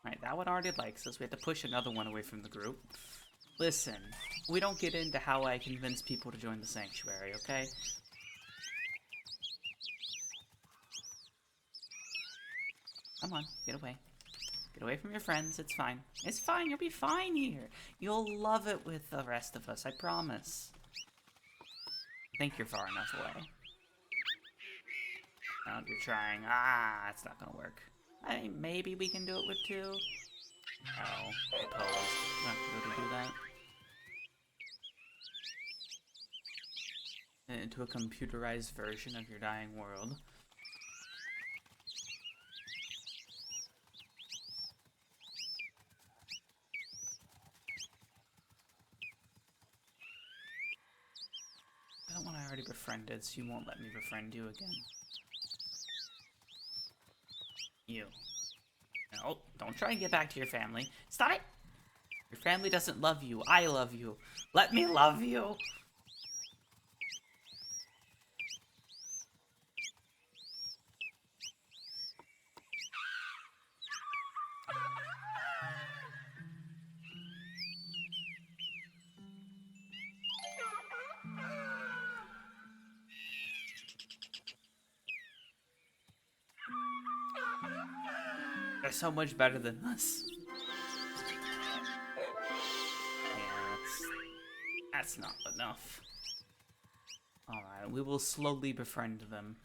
Alright, that one already likes us. We have to push another one away from the group. Listen, we don't get into how I convince people to join the sanctuary, okay? Come on, get away. Get away from your friends, it's fine. It's fine, you'll be fine here. You'll love it with the rest of us, I promise. I think you're far enough away. Oh, you're trying. Ah, it's not gonna work. I mean, maybe we can do it with 2. Oh, opposed. We're not gonna be able to do that. Into a computerized version of your dying world. That one I already befriended, so you won't let me befriend you again. You. No, don't try and get back to your family. Stop it! Your family doesn't love you. I love you. Let me love you! They're so much better than us. Yeah, that's not enough. Alright, we will slowly befriend them.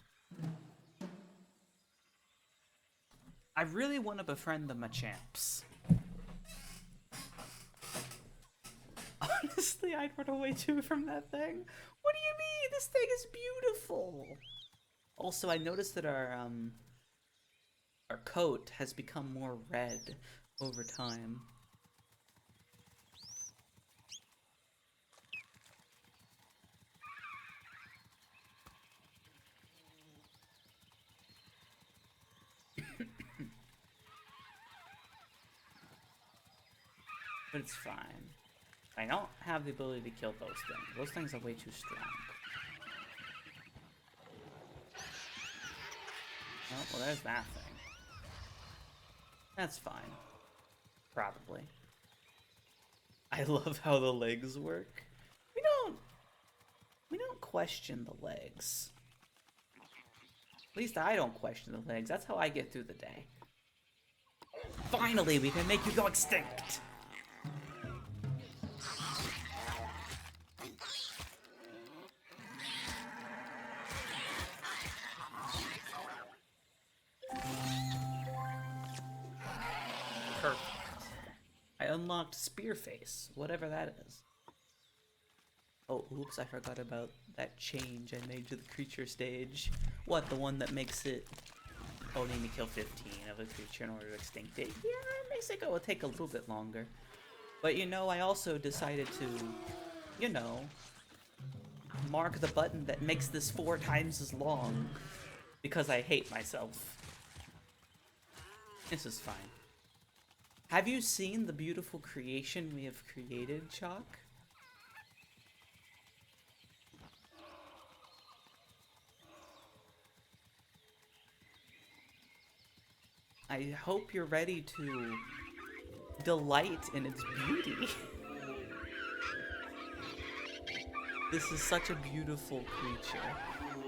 I really want to befriend the Machamps. Honestly, I'd run away too from that thing. What do you mean? This thing is beautiful. Also, I noticed that our coat has become more red over time. But it's fine. I don't have the ability to kill those things. Those things are way too strong. Oh, well, there's that thing. That's fine. Probably. I love how the legs work. We don't question the legs. At least I don't question the legs. That's how I get through the day. Finally, we can make you go extinct! Perfect. I unlocked Spearface, whatever that is. Oh, oops, I forgot about that change I made to the creature stage. What, the one that makes it... Oh, need to kill 15 of a creature in order to extinct it? Yeah, it makes it take a little bit longer. But you know, I also decided to, you know, mark the button that makes this 4 times as long. Because I hate myself. This is fine. Have you seen the beautiful creation we have created, Chalk? I hope you're ready to delight in its beauty. This is such a beautiful creature,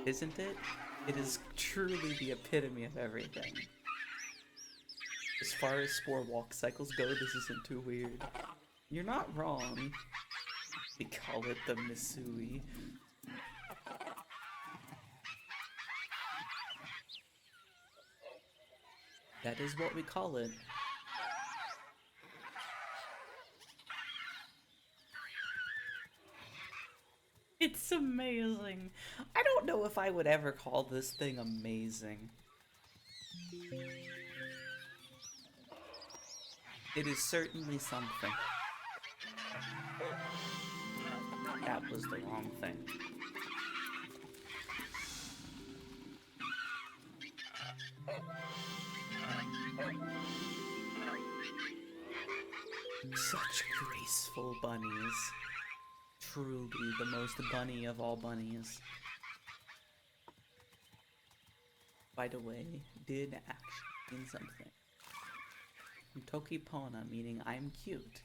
isn't it? It is truly the epitome of everything. As far as Spore walk cycles go, this isn't too weird. You're not wrong. We call it the Misui. That is what we call it. It's amazing. I don't know if I would ever call this thing amazing. It is certainly something. That was the wrong thing. Such graceful bunnies. Truly the most bunny of all bunnies. By the way, did actually mean something. from Tokipona, meaning I'm cute.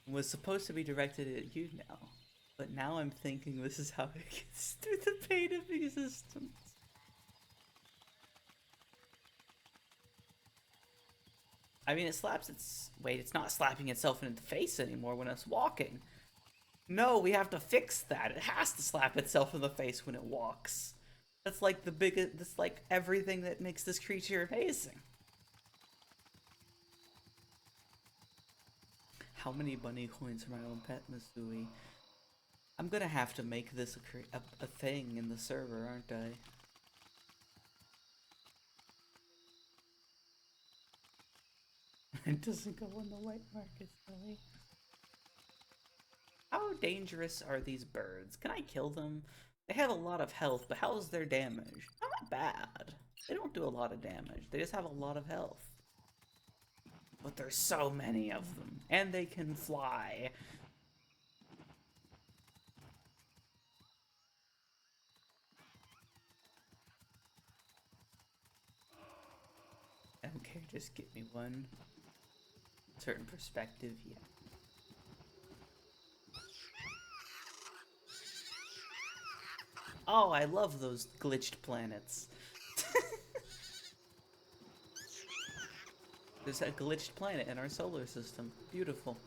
It was supposed to be directed at you now. But now I'm thinking this is how it gets through the pain of existence. I mean, it slaps its... Wait, it's not slapping itself in the face anymore when it's walking. No, we have to fix that. It has to slap itself in the face when it walks. That's like the biggest... That's like everything that makes this creature amazing. How many bunny coins for my own pet, Misui? I'm gonna have to make this a thing in the server, aren't I? It doesn't go on the white market, silly. How dangerous are these birds? Can I kill them? They have a lot of health, but how's their damage? Not bad. They don't do a lot of damage. They just have a lot of health. But there's so many of them. And they can fly. Okay, just get me one certain perspective, yeah. Oh, I love those glitched planets. There's a glitched planet in our solar system. Beautiful.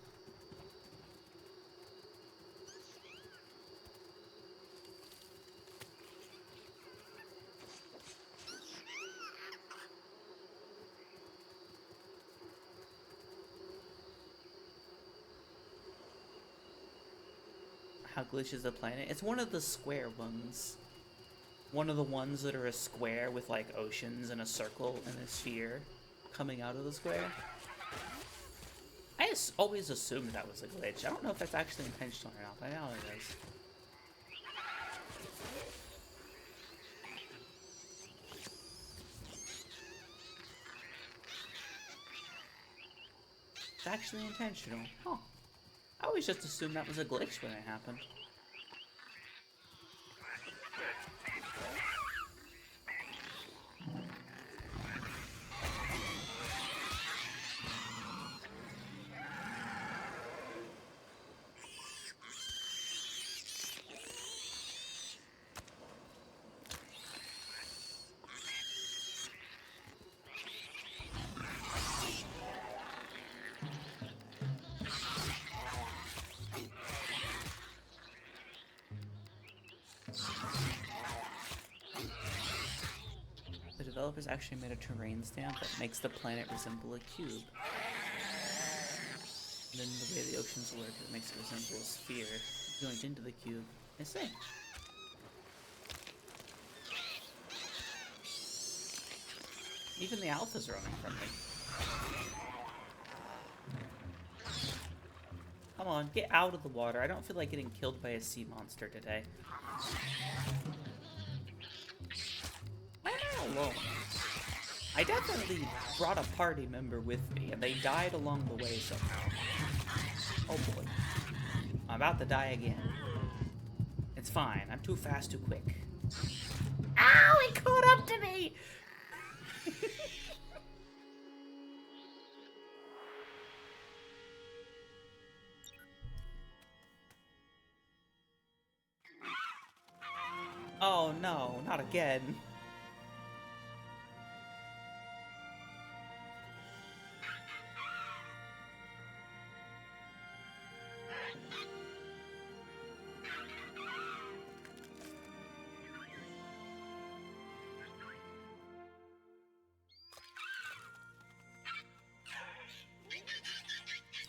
How glitched is the planet? It's one of the square ones. One of the ones that are a square with like oceans and a circle and a sphere coming out of the square. I always assumed that was a glitch. I don't know if that's actually intentional or not, but I know it is. It's actually intentional. Huh. I always just assumed that was a glitch when it happened. The developers actually made a terrain stamp that makes the planet resemble a cube. And then the way the oceans work, it makes it resemble a sphere joined into the cube. I see. Even the alphas are running from me. Come on, get out of the water. I don't feel like getting killed by a sea monster today. Alone. I definitely brought a party member with me, and they died along the way somehow. Oh boy. I'm about to die again. It's fine. I'm too fast, too quick. Ow! He caught up to me! Oh no, not again.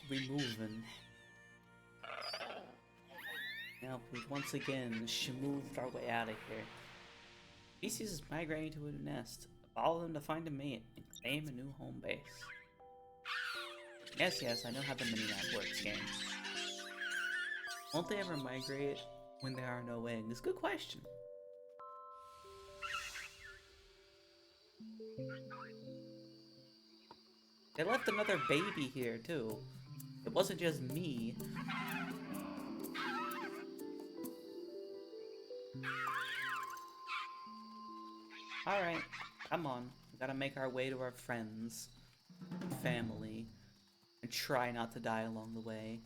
We moving. Now we've once again moved our way out of here. Species is migrating to a new nest. Follow them to find a mate and claim a new home base. Yes, I know how the mini-map works, game. Won't they ever migrate when there are no wings? Good question. They left another baby here, too. It wasn't just me. Alright, come on. We gotta make our way to our friends. family, and try not to die along the way.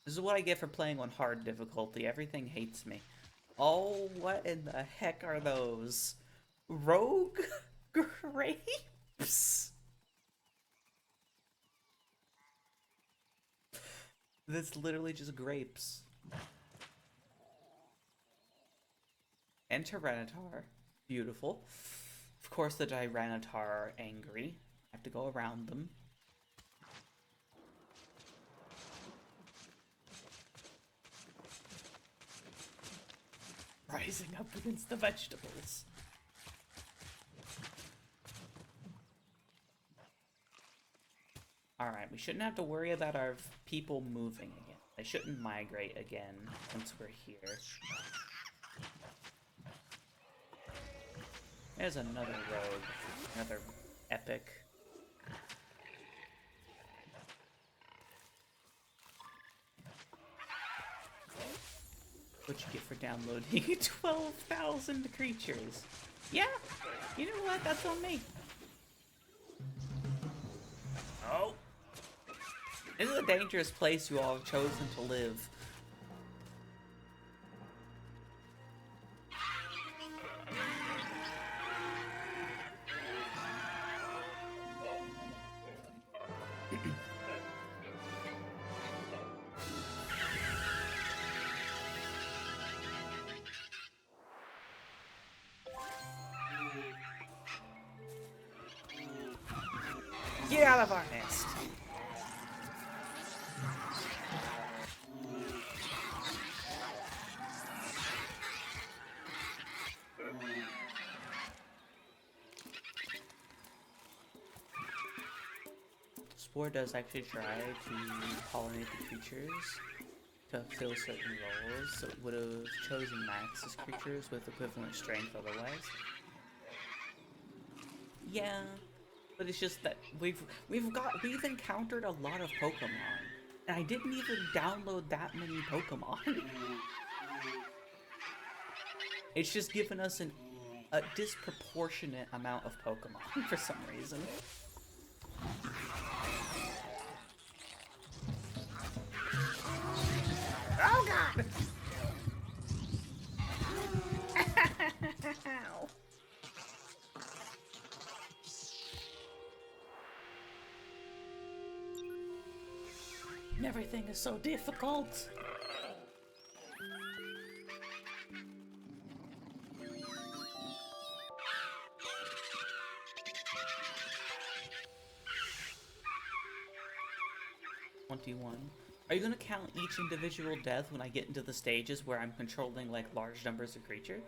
This is what I get for playing on hard difficulty. Everything hates me. Oh, what in the heck are those? Rogue grapes? That's literally just grapes. And Tyranitar. Beautiful. Of course the Tyranitar are angry. I have to go around them. Rising up against the vegetables. Alright, we shouldn't have to worry about our people moving again. They shouldn't migrate again once we're here. There's another rogue. Another epic. What'd you get for downloading 12,000 creatures? Yeah, you know what? That's on me. Oh. This is a dangerous place you all have chosen to live. Get out of our nest! Spore does actually try to pollinate the creatures to fill certain roles, so it would have chosen Max's creatures with equivalent strength otherwise. Yeah. But it's just that we've encountered a lot of Pokemon, and I didn't even download that many Pokemon. It's just given us a disproportionate amount of Pokemon for some reason. Oh god! Ow. Everything is so difficult. Are you gonna count each individual death when I get into the stages where I'm controlling like large numbers of creatures?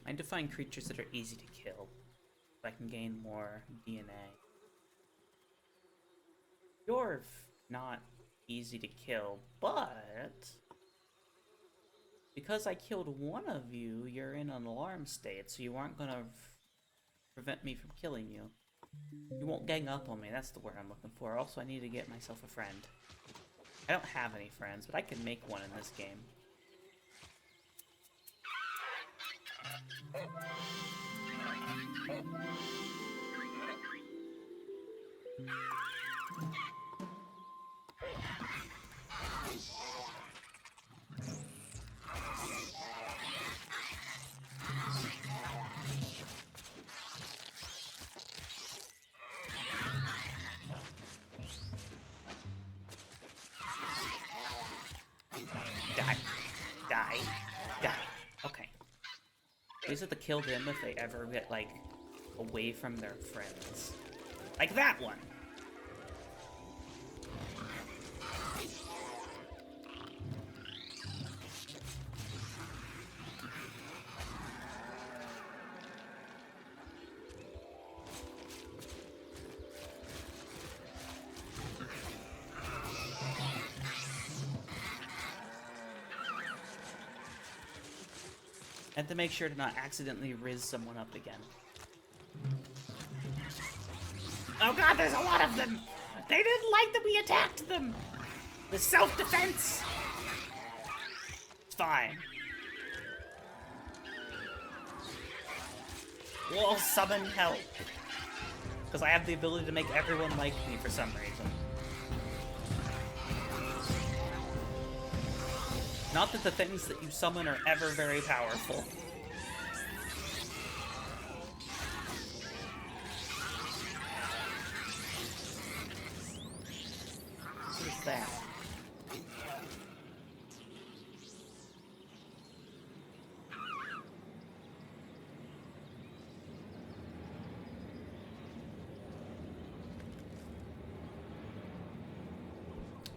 I need to find creatures that are easy to kill, so I can gain more DNA. You're not easy to kill, but because I killed one of you, you're in an alarm state, so you aren't gonna prevent me from killing you. You won't gang up on me, that's the word I'm looking for. Also, I need to get myself a friend. I don't have any friends, but I can make one in this game. Die. Okay. I just have to kill them if they ever get, like, away from their friends. Like that one! I have to make sure to not accidentally riz someone up again. Oh god, there's a lot of them! They didn't like that we attacked them! The self-defense! It's fine. We'll summon help. Because I have the ability to make everyone like me for some reason. Not that the things that you summon are ever very powerful. What is that?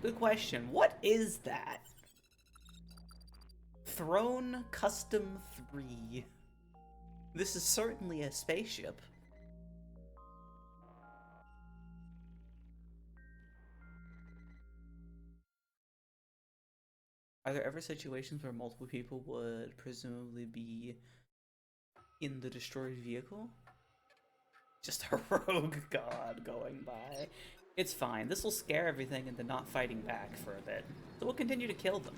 Good question. What is that? Throne Custom 3. This is certainly a spaceship. Are there ever situations where multiple people would presumably be in the destroyed vehicle? Just a rogue god going by. It's fine. This will scare everything into not fighting back for a bit. So we'll continue to kill them.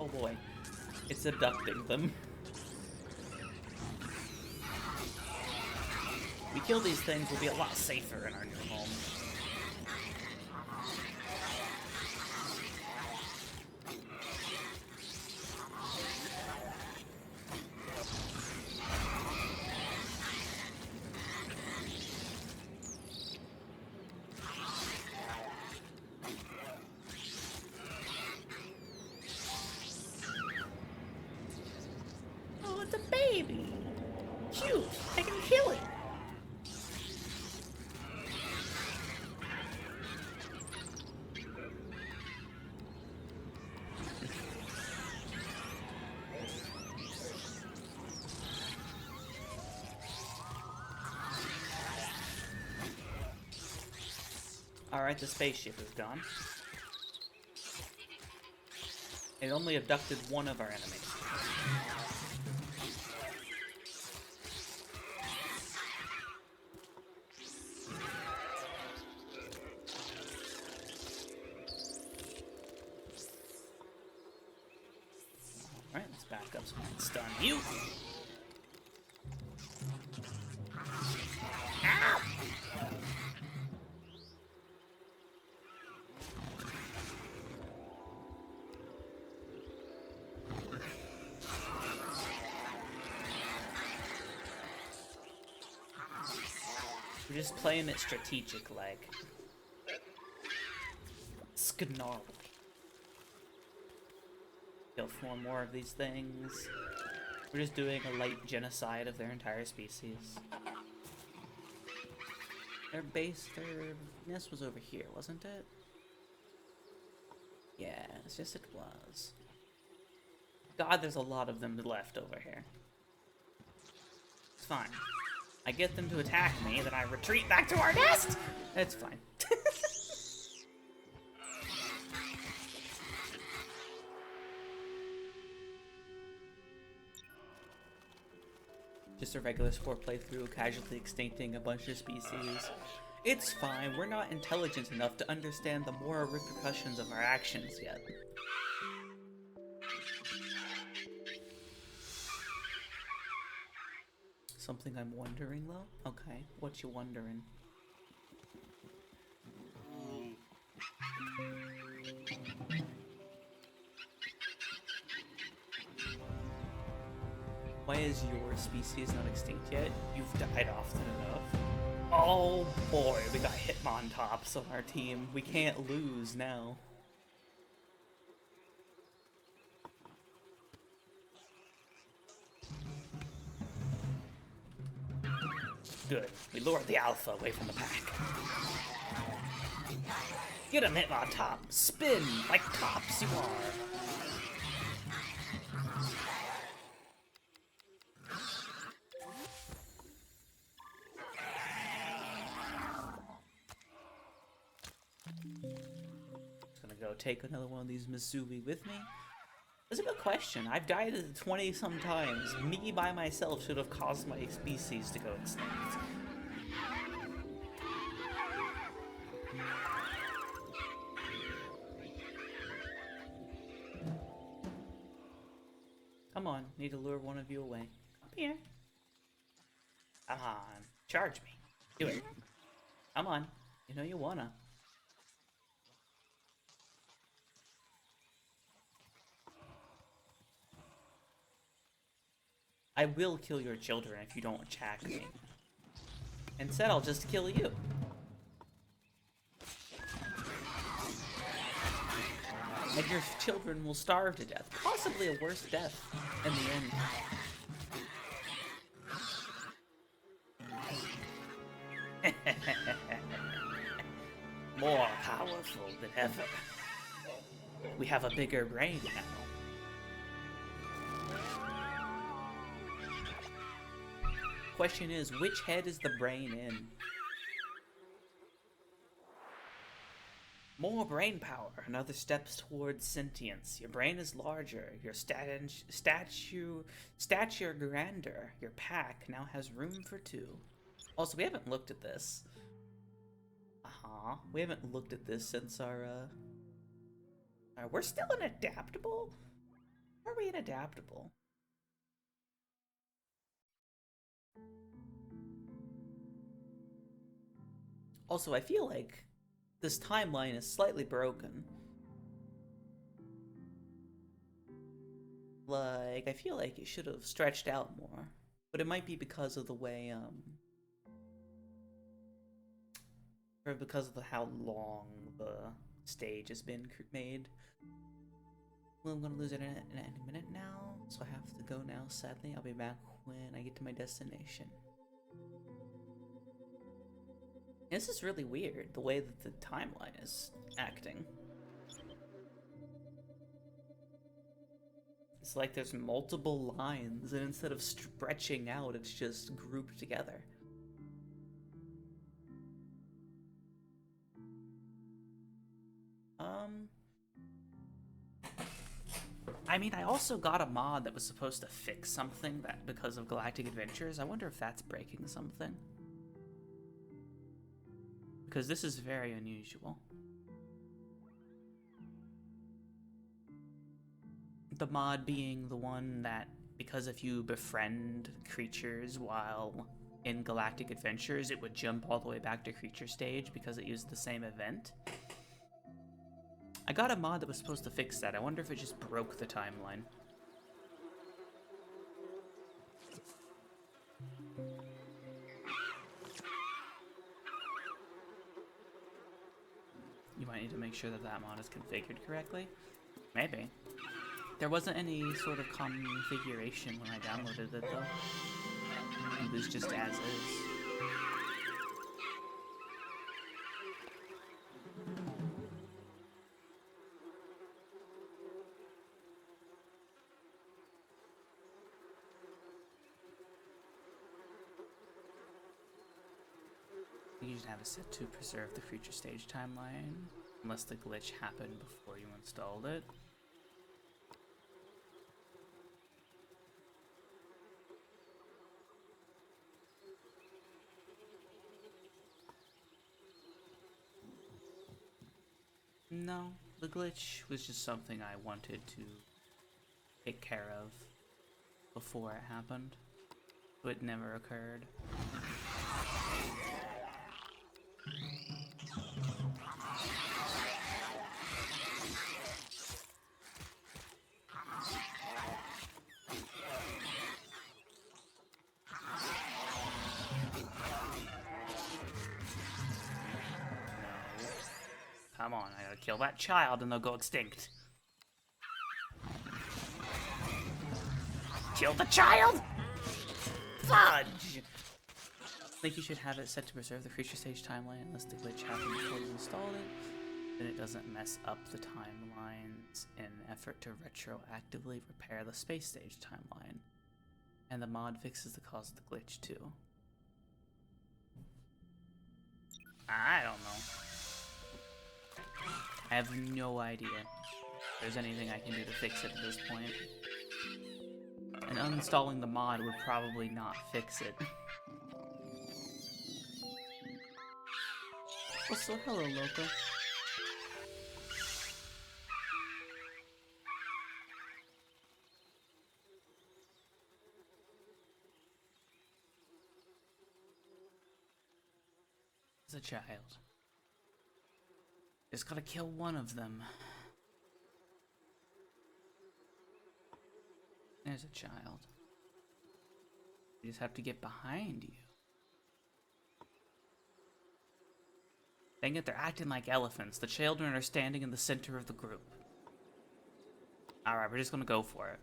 Oh boy. It's abducting them. We kill these things, we'll be a lot safer in our new home. Oh, it's a baby! Cute! I can kill it! Alright, the spaceship is gone. It only abducted one of our enemies. Alright, let's back up so we can stun you. Ow! We're just playing it strategic, like. Snarl. Kill 4 more of these things. We're just doing a light genocide of their entire species. Their nest was over here, wasn't it? Yeah, it's just it was. God, there's a lot of them left over here. It's fine. I get them to attack me, then I retreat back to our nest! It's fine. Just a regular Spore playthrough, casually extincting a bunch of species. It's fine, we're not intelligent enough to understand the moral repercussions of our actions yet. Something I'm wondering, though? Okay, what you wondering? Why is your species not extinct yet? You've died often enough. Oh boy, we got Hitmontops on our team. We can't lose now. Good. We lured the alpha away from the pack. Get him, Hitmontop. Spin like tops you are. Just gonna go take another one of these Missouri with me. That's a good question. I've died 20-some times. Me by myself should have caused my species to go extinct. Come on, need to lure one of you away. Come here. Come on, charge me. Do it. Come on, you know you wanna. I will kill your children if you don't attack me. Instead, I'll just kill you. And your children will starve to death. Possibly a worse death in the end. More powerful than ever. We have a bigger brain now. Question is, which head is the brain in? More brain power, another steps towards sentience. Your brain is larger, your stature grander. Your pack now has room for two. Also, we haven't looked at this. We haven't looked at this since our we're still an adaptable? Are we an adaptable? Also, I feel like this timeline is slightly broken. Like, I feel like it should have stretched out more. But it might be because of the way, or because of how long the stage has been made. Well, I'm gonna lose it in any minute now, so I have to go now, sadly. I'll be back when I get to my destination. This is really weird, the way that the timeline is acting. It's like there's multiple lines, and instead of stretching out, it's just grouped together. I mean, I also got a mod that was supposed to fix something that because of Galactic Adventures. I wonder if that's breaking something. Because this is very unusual. The mod being the one that, because if you befriend creatures while in Galactic Adventures, it would jump all the way back to creature stage because it used the same event. I got a mod that was supposed to fix that. I wonder if it just broke the timeline. You might need to make sure that that mod is configured correctly. Maybe. There wasn't any sort of configuration when I downloaded it, though. It was just as is. You should have it set to preserve the creature stage timeline, unless the glitch happened before you installed it. No, the glitch was just something I wanted to take care of before it happened, but it never occurred. Come on, I gotta kill that child and they'll go extinct. Kill the child! Fudge! I think you should have it set to preserve the creature stage timeline unless the glitch happened before you installed it. Then it doesn't mess up the timelines in an effort to retroactively repair the space stage timeline. And the mod fixes the cause of the glitch too. I don't know. I have no idea. there's anything I can do to fix it at this point. And uninstalling the mod would probably not fix it. Oh, so hello, Loco. As a child. Just gotta kill one of them. There's a child. You just have to get behind you. Dang it, they're acting like elephants. The children are standing in the center of the group. Alright, we're just gonna go for it.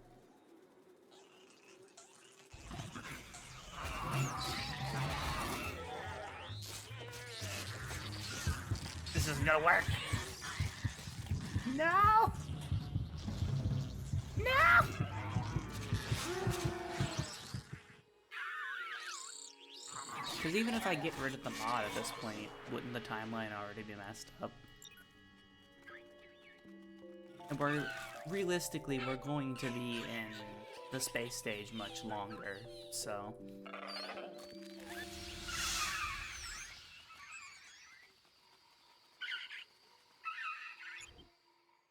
This isn't gonna work. No! No! Because even if I get rid of the mod at this point, wouldn't the timeline already be messed up? And realistically, we're going to be in the space stage much longer, so...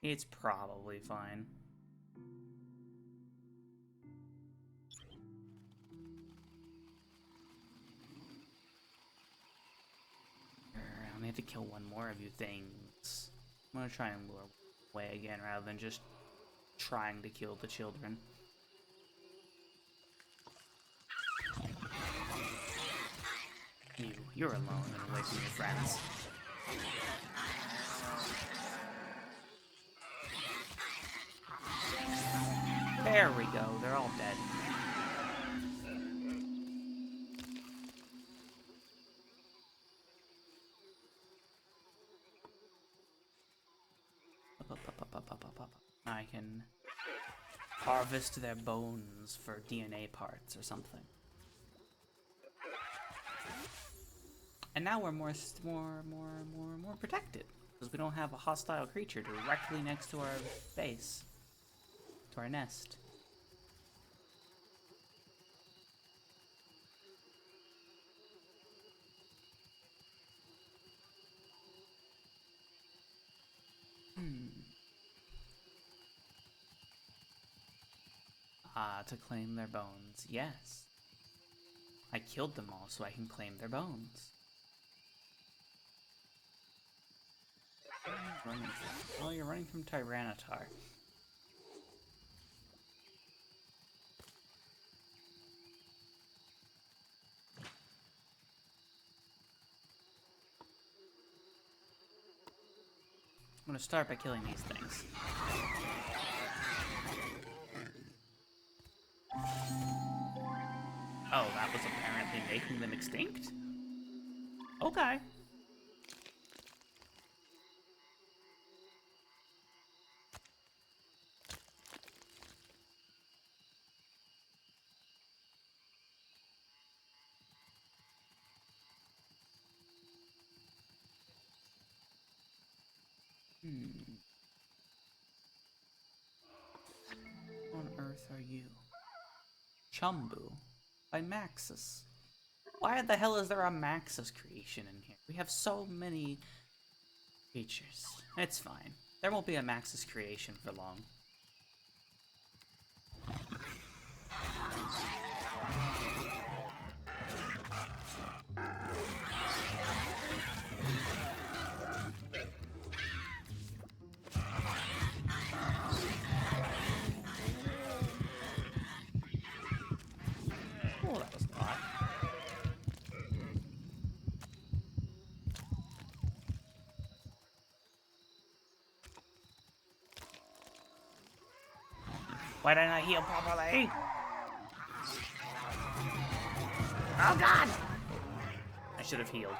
It's probably fine. I only have to kill one more of you things. I'm gonna try and lure away again rather than just trying to kill the children. You're alone and away from your friends. There we go, they're all dead. I can harvest their bones for DNA parts or something. And now we're more protected because we don't have a hostile creature directly next to our base, to our nest. To claim their bones, yes. I killed them all so I can claim their bones. Oh, you're running from Tyranitar. I'm gonna start by killing these things. Oh, that was apparently making them extinct? Okay. What on earth are you? Chumbu by Maxis. Why the hell is there a Maxis creation in here? We have so many creatures. It's fine. There won't be a Maxis creation for long. Oh, that was a lot. Why didn't I heal properly? Oh god! I should have healed.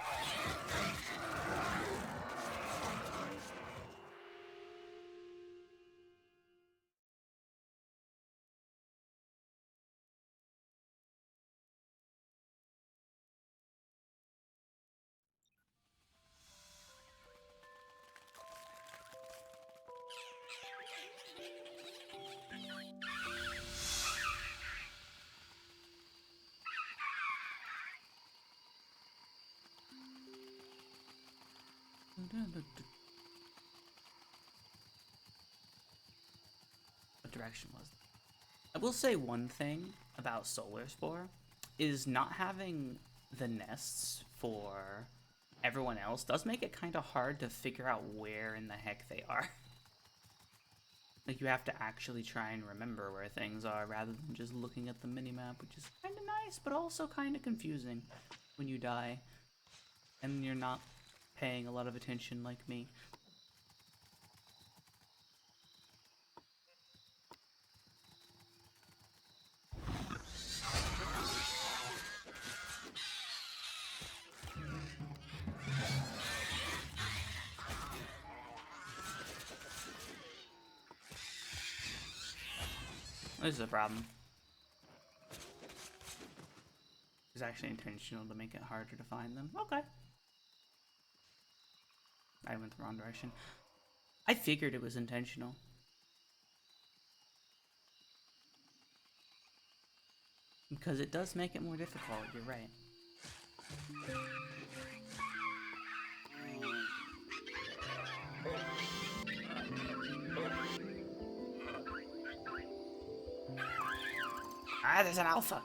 What direction was it? I will say one thing about Solar Spore is not having the nests for everyone else does make it kind of hard to figure out where in the heck they are. Like, you have to actually try and remember where things are rather than just looking at the minimap, which is kind of nice, but also kind of confusing when you die and you're not paying a lot of attention like me. This is a problem. It's actually intentional to make it harder to find them. Okay. I went the wrong direction. I figured it was intentional. Because it does make it more difficult, you're right. Ah, there's an alpha.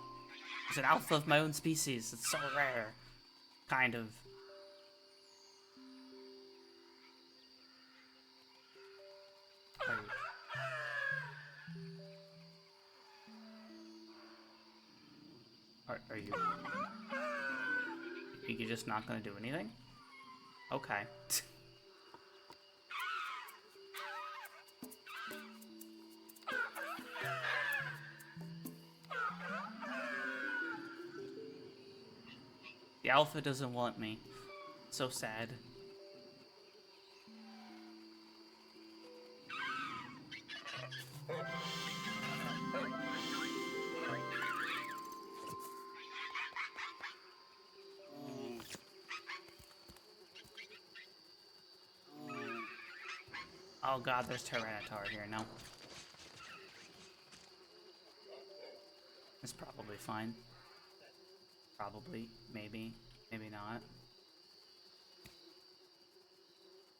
There's an alpha of my own species. It's so rare. Kind of. Are you? You're just not gonna do anything? Okay. The alpha doesn't want me. So sad. Oh god, there's Tyranitar here now. It's probably fine. Probably, maybe, maybe not.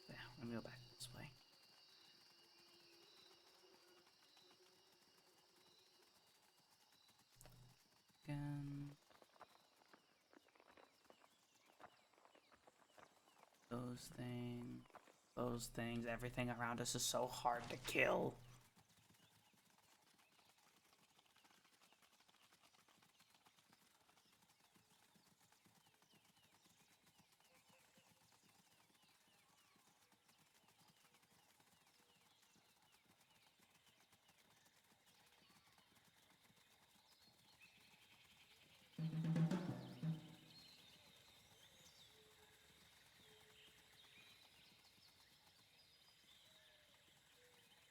Yeah, let me go back this way. Again. Those things, everything around us is so hard to kill.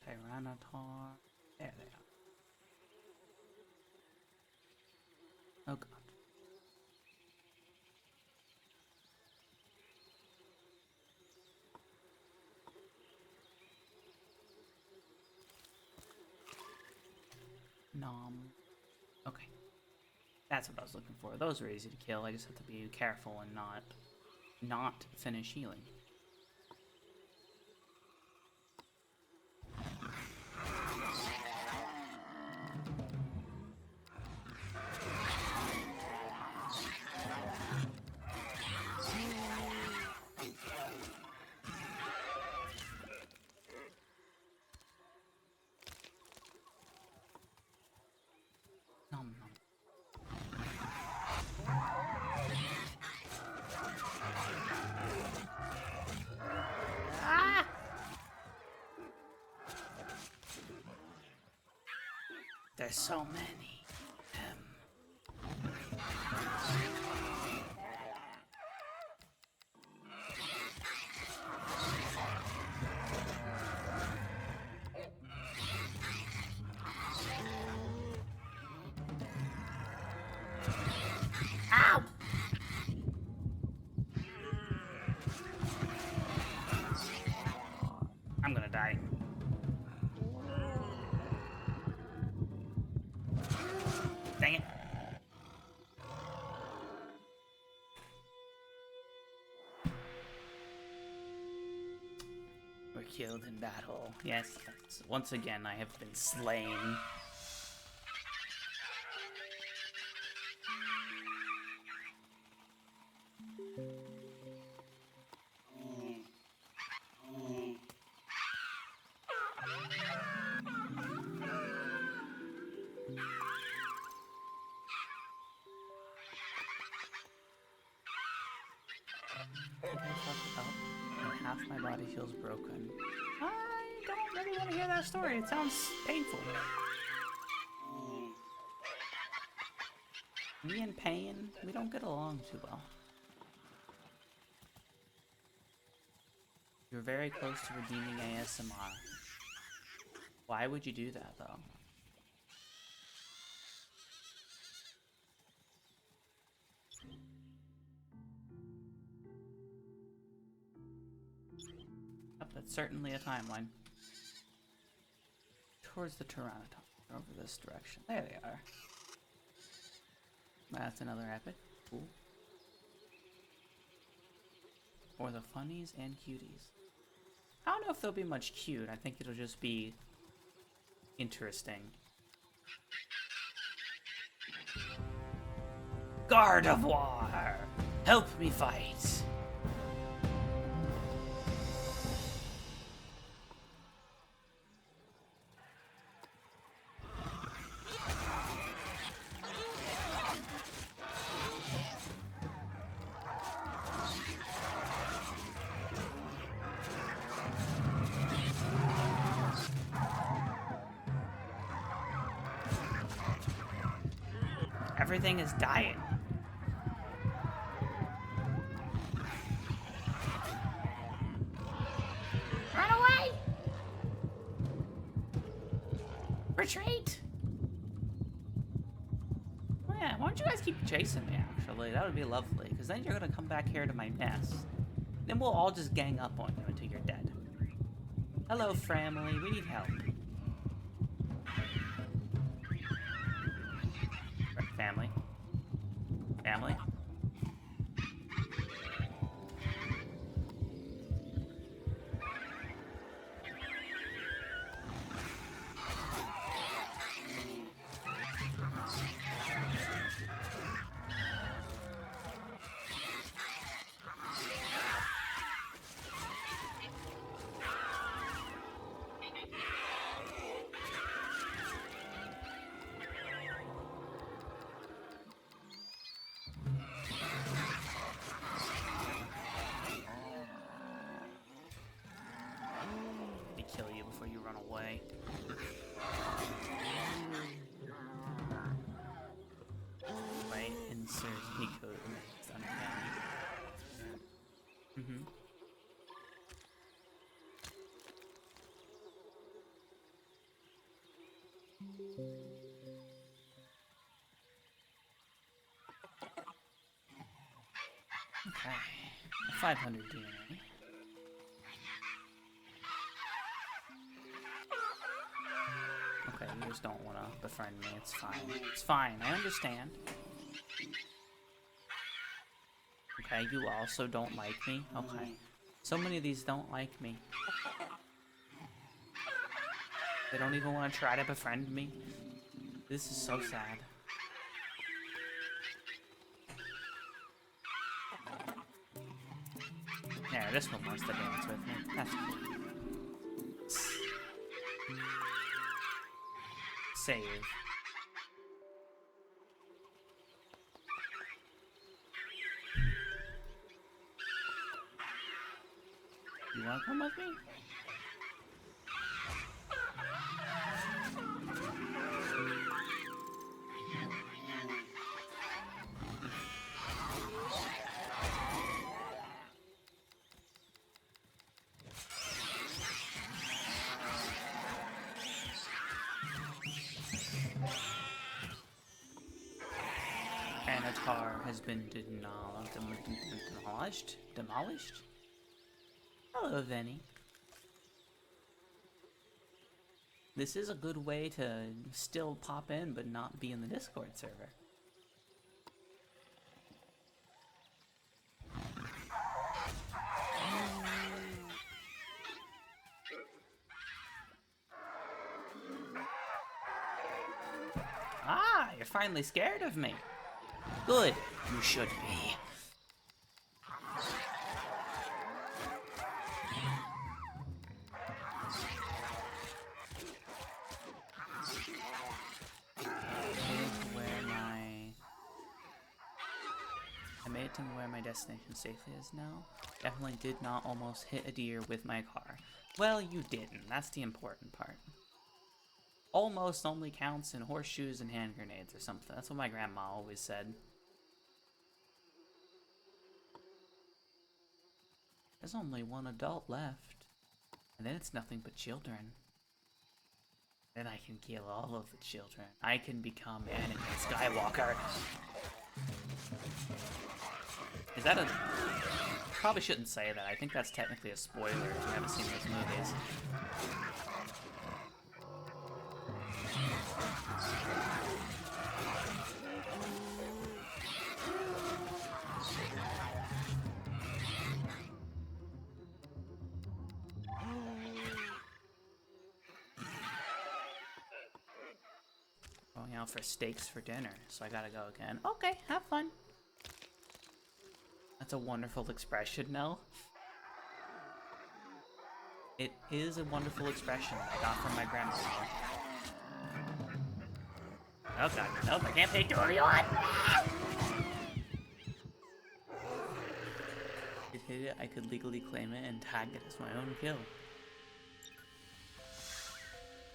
Tyranitar. There they are. Oh god. Nom. Okay. That's what I was looking for. Those are easy to kill. I just have to be careful and not finish healing. Nom nom. Ah! There's so many. Ow! I'm gonna die. killed in battle. Yes, yes. Once again, I have been slain. And half my body feels broken. I don't really want to hear that story. It sounds painful. Me and pain, we don't get along too well. You're very close to redeeming ASMR. Why would you do that, though? That's certainly a timeline. Towards the Pteranodon. Over this direction. There they are. That's another epic. Cool. Or the funnies and cuties. I don't know if there'll be much cute. I think it'll just be interesting. Gardevoir! Help me fight! Everything is dying. Run away! Retreat! Oh yeah, why don't you guys keep chasing me, actually? That would be lovely, because then you're gonna come back here to my nest. Then we'll all just gang up on you until you're dead. Hello, family. We need help. Family. Family. Kill you before you run away. Right, insert Nico next on again. Okay. 500 DNA. Okay, you just don't want to befriend me. It's fine. It's fine. I understand. Okay, you also don't like me? Okay. So many of these don't like me. They don't even want to try to befriend me. This is so sad. Yeah, this one wants to dance with me. That's cool. Save. You wanna come with me? Anatar has been demolished? Hello, Venny. This is a good way to still pop in but not be in the Discord server. finally scared of me. Good. You should be. I made it to where my destination safely is now. Definitely did not almost hit a deer with my car. Well, you didn't. That's the important part. Almost only counts in horseshoes and hand grenades or something. That's what my grandma always said. There's only one adult left. And then it's nothing but children. Then I can kill all of the children. I can become Anakin Skywalker. Is that a... Probably shouldn't say that. I think that's technically a spoiler if you haven't seen those movies. Going out for steaks for dinner, so I gotta go again. Okay, have fun. That's a wonderful expression, no? It is a wonderful expression I got from my grandmother. Oh god, nope, I can't take 2 of you on! If it hit it, I could legally claim it and tag it as my own kill.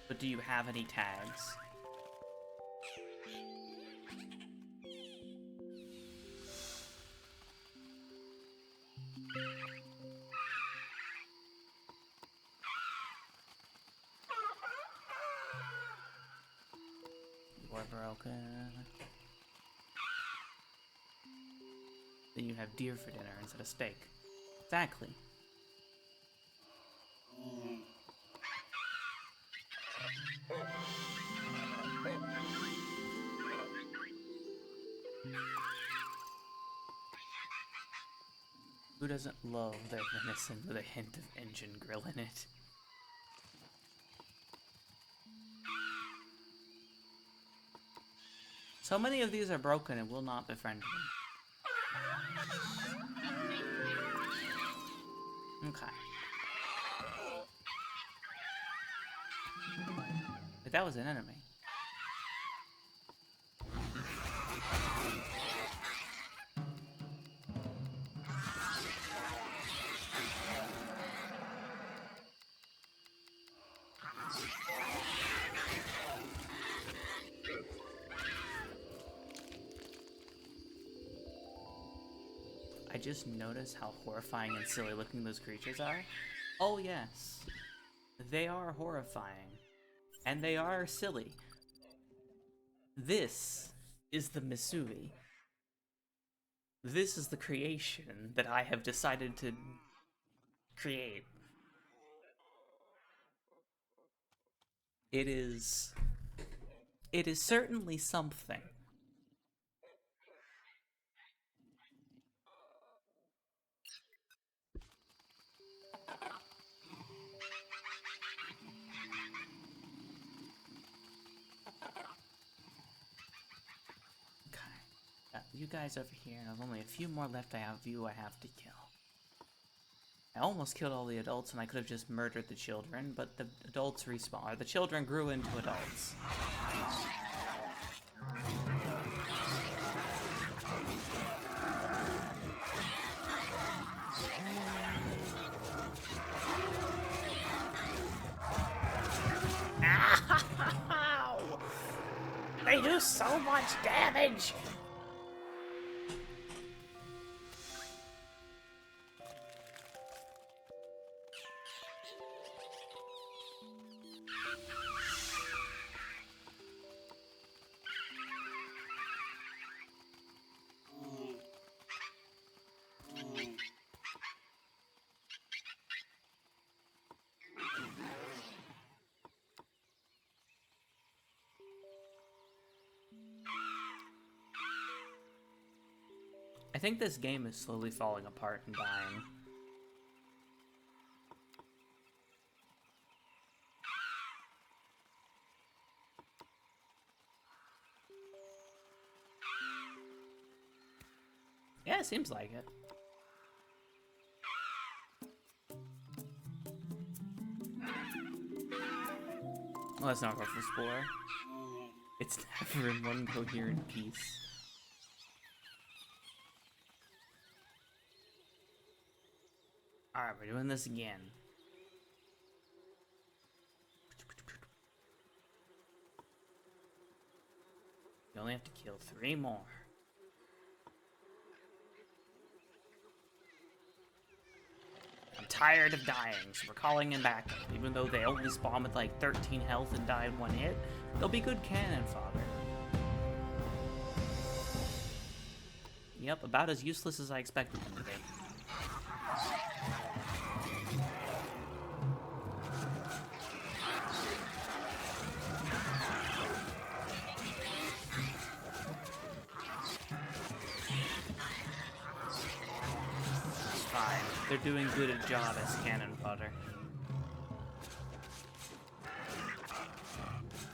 But do you have any tags? Broken. Then you have deer for dinner instead of steak. Exactly. Who doesn't love their venison with a hint of engine grill in it? So many of these are broken and will not befriend me. Okay. But that was an enemy. I just noticed how horrifying and silly looking those creatures are. Oh yes, they are horrifying. And they are silly. This is the Misui. This is the creation that I have decided to create. It is certainly something. You guys over here, and there's only a few more left I have to kill. I almost killed all the adults and I could have just murdered the children, but the adults respawned, or the children grew into adults. Ow! They do so much damage! I think this game is slowly falling apart and dying. Yeah, it seems like it. Well, that's not Ruffle Spore. It's never in one coherent piece. Alright, we're doing this again. You only have to kill 3 more. I'm tired of dying, so we're calling in backup. Even though they only spawn with like 13 health and die in 1 hit, they'll be good cannon fodder. Yep, about as useless as I expected them to be. They're doing good a job as cannon fodder.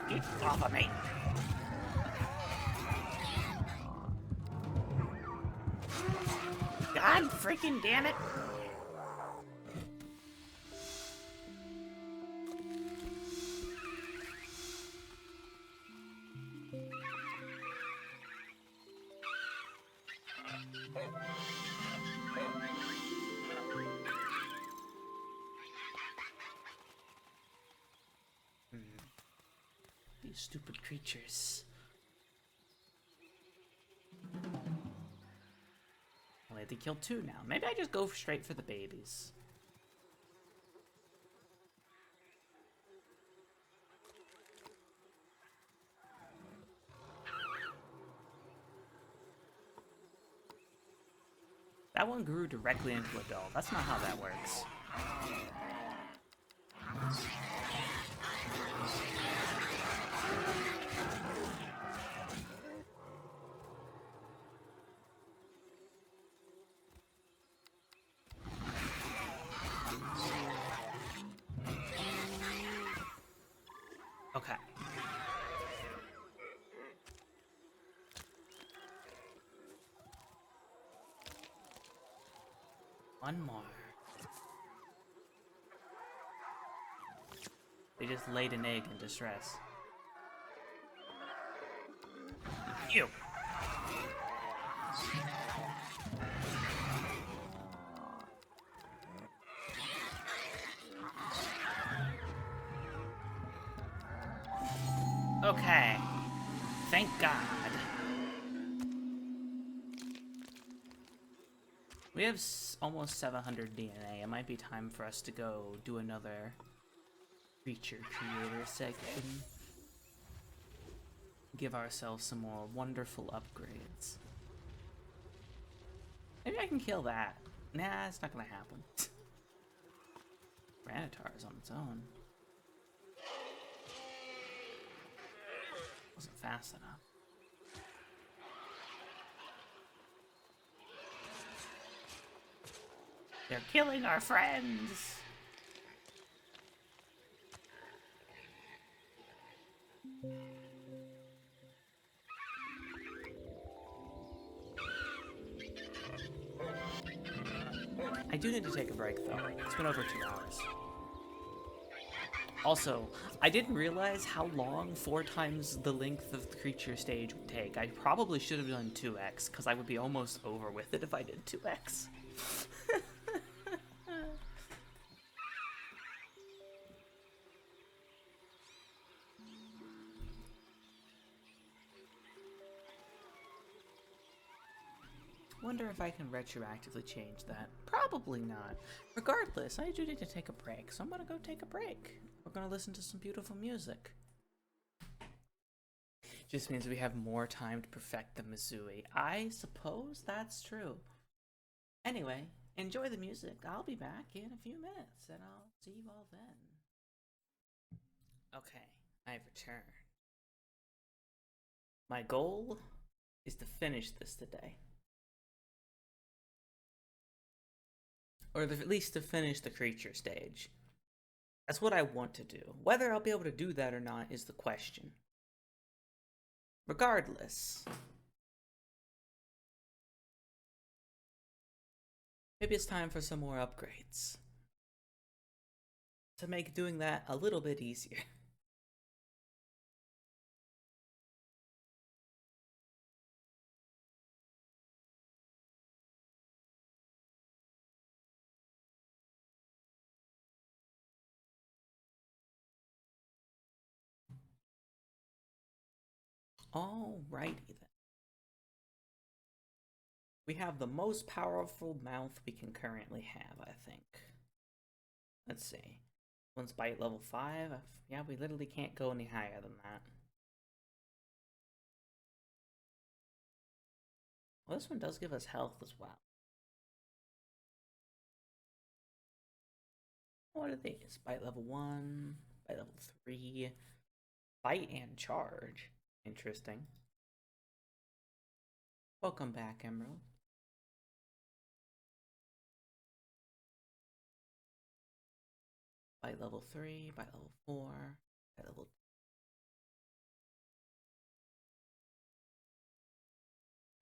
Get off of me! God freaking damn it! These stupid creatures. Only had to kill 2 now. Maybe I just go straight for the babies. That one grew directly into a doll. That's not how that works. Okay. One more. They just laid an egg in distress. You! Okay. Thank God. We have almost 700 DNA. It might be time for us to go do another creature creator section. Give ourselves some more wonderful upgrades. Maybe I can kill that. Nah, it's not gonna happen. Granitar is on its own. Wasn't fast enough. They're killing our friends! I do need to take a break though. It's been over 2 hours. Also, I didn't realize how long 4 times the length of the creature stage would take. I probably should have done 2x, because I would be almost over with it if I did 2x. Wonder if I can retroactively change that. Probably not. Regardless, I do need to take a break, so I'm gonna go take a break. We're gonna listen to some beautiful music. Just means we have more time to perfect the Mizui. I suppose that's true. Anyway, enjoy the music. I'll be back in a few minutes, and I'll see you all then. Okay, I've returned. My goal is to finish this today. Or at least to finish the creature stage. That's what I want to do. Whether I'll be able to do that or not is the question. Regardless, Maybe it's time for some more upgrades to make doing that a little bit easier. Alrighty then. We have the most powerful mouth we can currently have, I think. Let's see. One's bite level 5. Yeah, we literally can't go any higher than that. Well, this one does give us health as well. What are these? Bite level 1, bite level 3, bite and charge. Interesting. Welcome back, Emerald. Bite level 3, bite level 4, bite level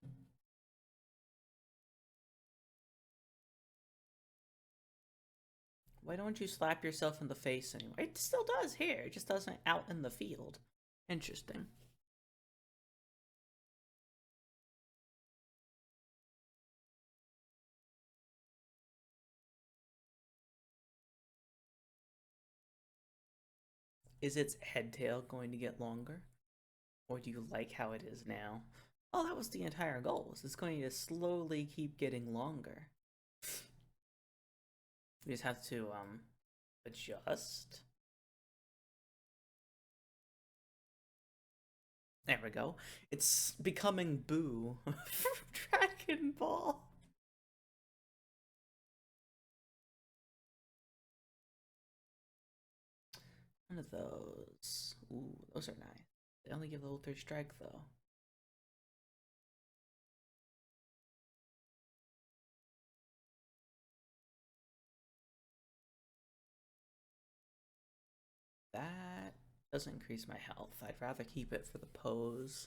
2. Why don't you slap yourself in the face anyway? It still does here, it just doesn't out in the field. Interesting. Is its head tail going to get longer? Or do you like how it is now? Oh, that was the entire goal. It's going to slowly keep getting longer. We just have to, adjust. There we go. It's becoming Boo from Dragon Ball. One of those. Ooh, those are nice. They only give level 3 strike though. That doesn't increase my health. I'd rather keep it for the pose.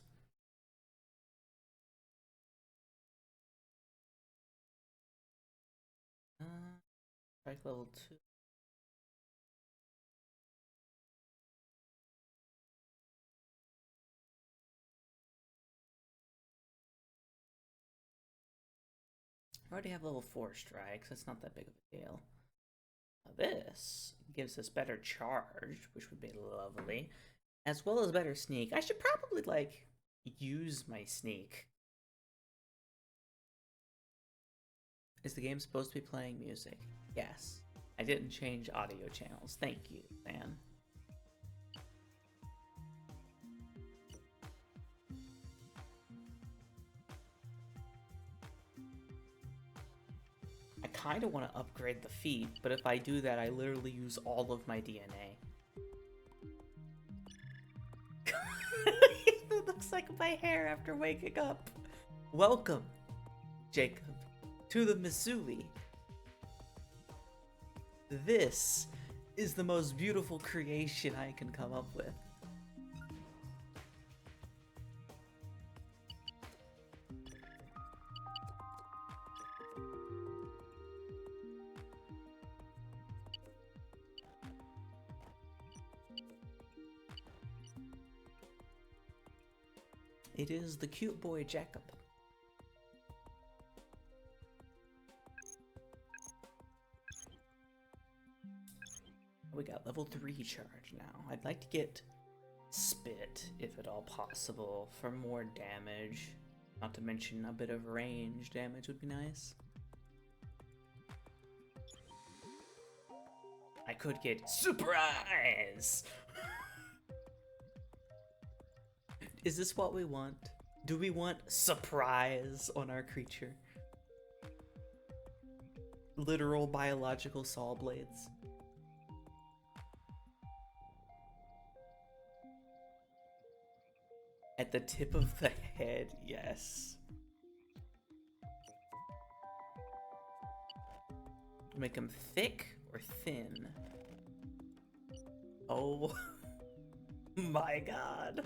Strike level 2. I already have level 4 strikes. That's not that big of a deal. Now this gives us better charge, which would be lovely, as well as better sneak. I should probably, like, use my sneak. Is the game supposed to be playing music? Yes. I didn't change audio channels. Thank you, man. I kind of want to upgrade the feet, but if I do that, I literally use all of my DNA. It looks like my hair after waking up. Welcome, Jacob, to the Missouri. This is the most beautiful creation I can come up with. It is the cute boy Jacob. We got level 3 charge now. I'd like to get Spit, if at all possible, for more damage. Not to mention a bit of range damage would be nice. I could get Surprise! Is this what we want? Do we want surprise on our creature? Literal biological saw blades. At the tip of the head, yes. Make him thick or thin? Oh my god.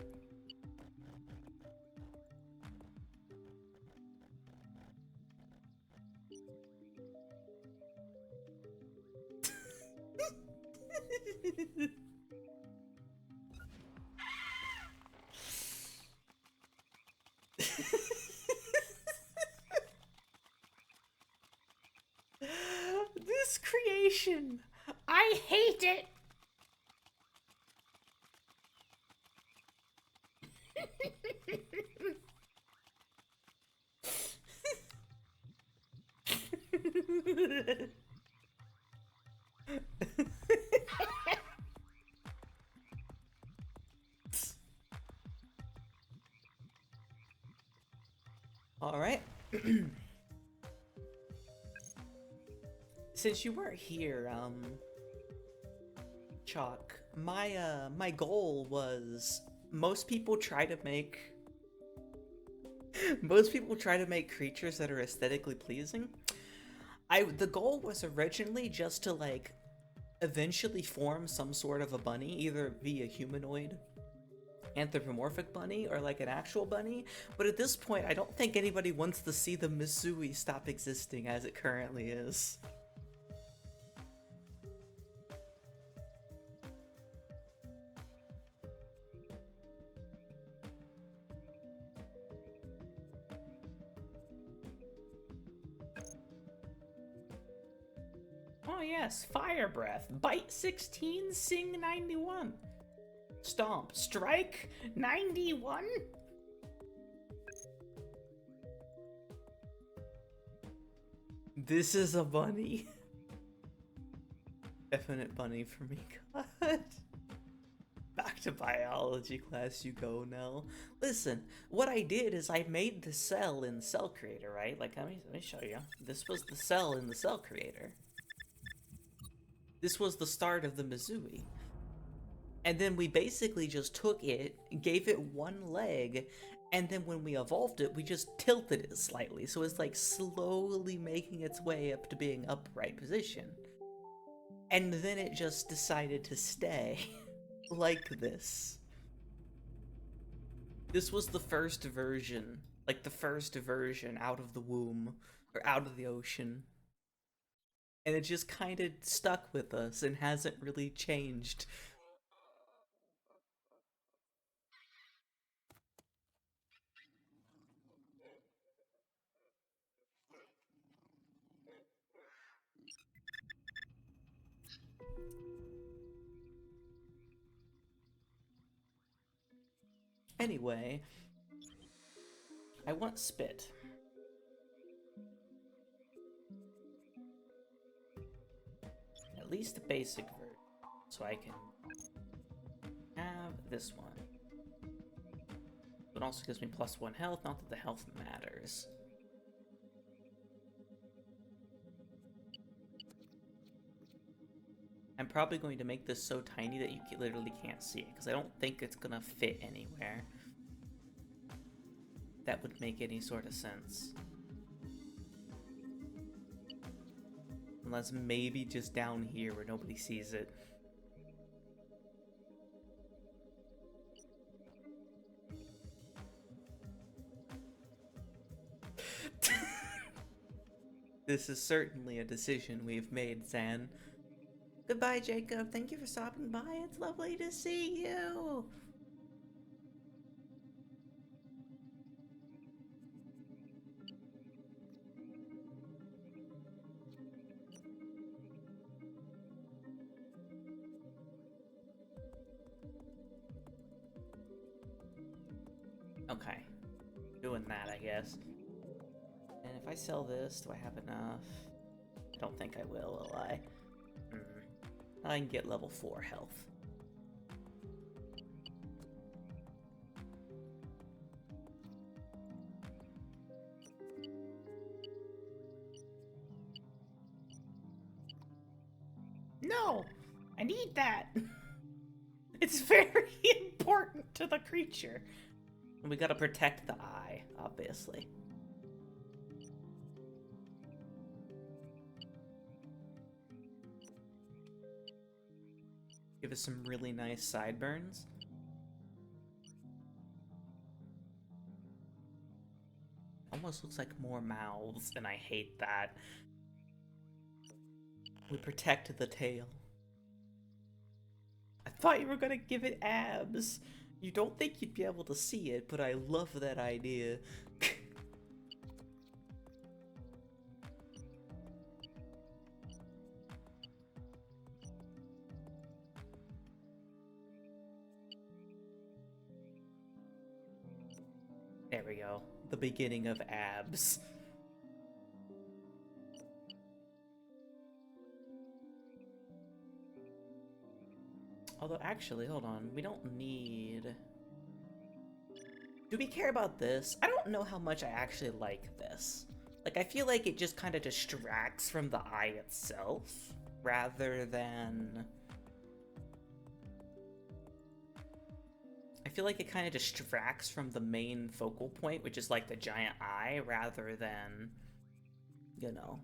This creation, I hate it. All right. Since you weren't here, Chalk, my goal was most people try to make creatures that are aesthetically pleasing. The goal was originally just to like eventually form some sort of a bunny, either be a humanoid anthropomorphic bunny or like an actual bunny, but at this point I don't think anybody wants to see the Missouri stop existing as it currently is. Oh yes, Fire Breath, Bite 16, Sing 91. Stomp, Strike 91? This is a bunny. Definite bunny for me, God. Back to biology class you go, Nell. Listen, what I did is I made the cell in Cell Creator, right? Like, let me show you. This was the cell in the Cell Creator. This was the start of the Missouri. And then we basically just took it, gave it one leg, and then when we evolved it, we just tilted it slightly. So it's like slowly making its way up to being upright position. And then it just decided to stay like this. This was the first version, like the first version out of the womb, or out of the ocean. And it just kind of stuck with us and hasn't really changed. Anyway, I want spit. At least the basic version, so I can have this one. It also gives me +1 health, not that the health matters. I'm probably going to make this so tiny that you literally can't see it, because I don't think it's gonna fit anywhere. That would make any sort of sense. Unless maybe just down here where nobody sees it. This is certainly a decision we've made, Zan. Goodbye, Jacob. Thank you for stopping by. It's lovely to see you. Okay. Doing that, I guess. And if I sell this, do I have enough? I don't think I will I? I can get level 4 health. No! I need that! It's very important to the creature. And we gotta protect the eye, obviously. Give us some really nice sideburns. Almost looks like more mouths, and I hate that. We protect the tail. thought you were gonna give it abs. You don't think you'd be able to see it, but I love that idea. There we go. The beginning of abs. Although, actually, hold on. We don't need... Do we care about this? I don't know how much I actually like this. Like, I feel like it just kind of distracts from the eye itself, rather than... I feel like it kind of distracts from the main focal point, which is like the giant eye, rather than, you know.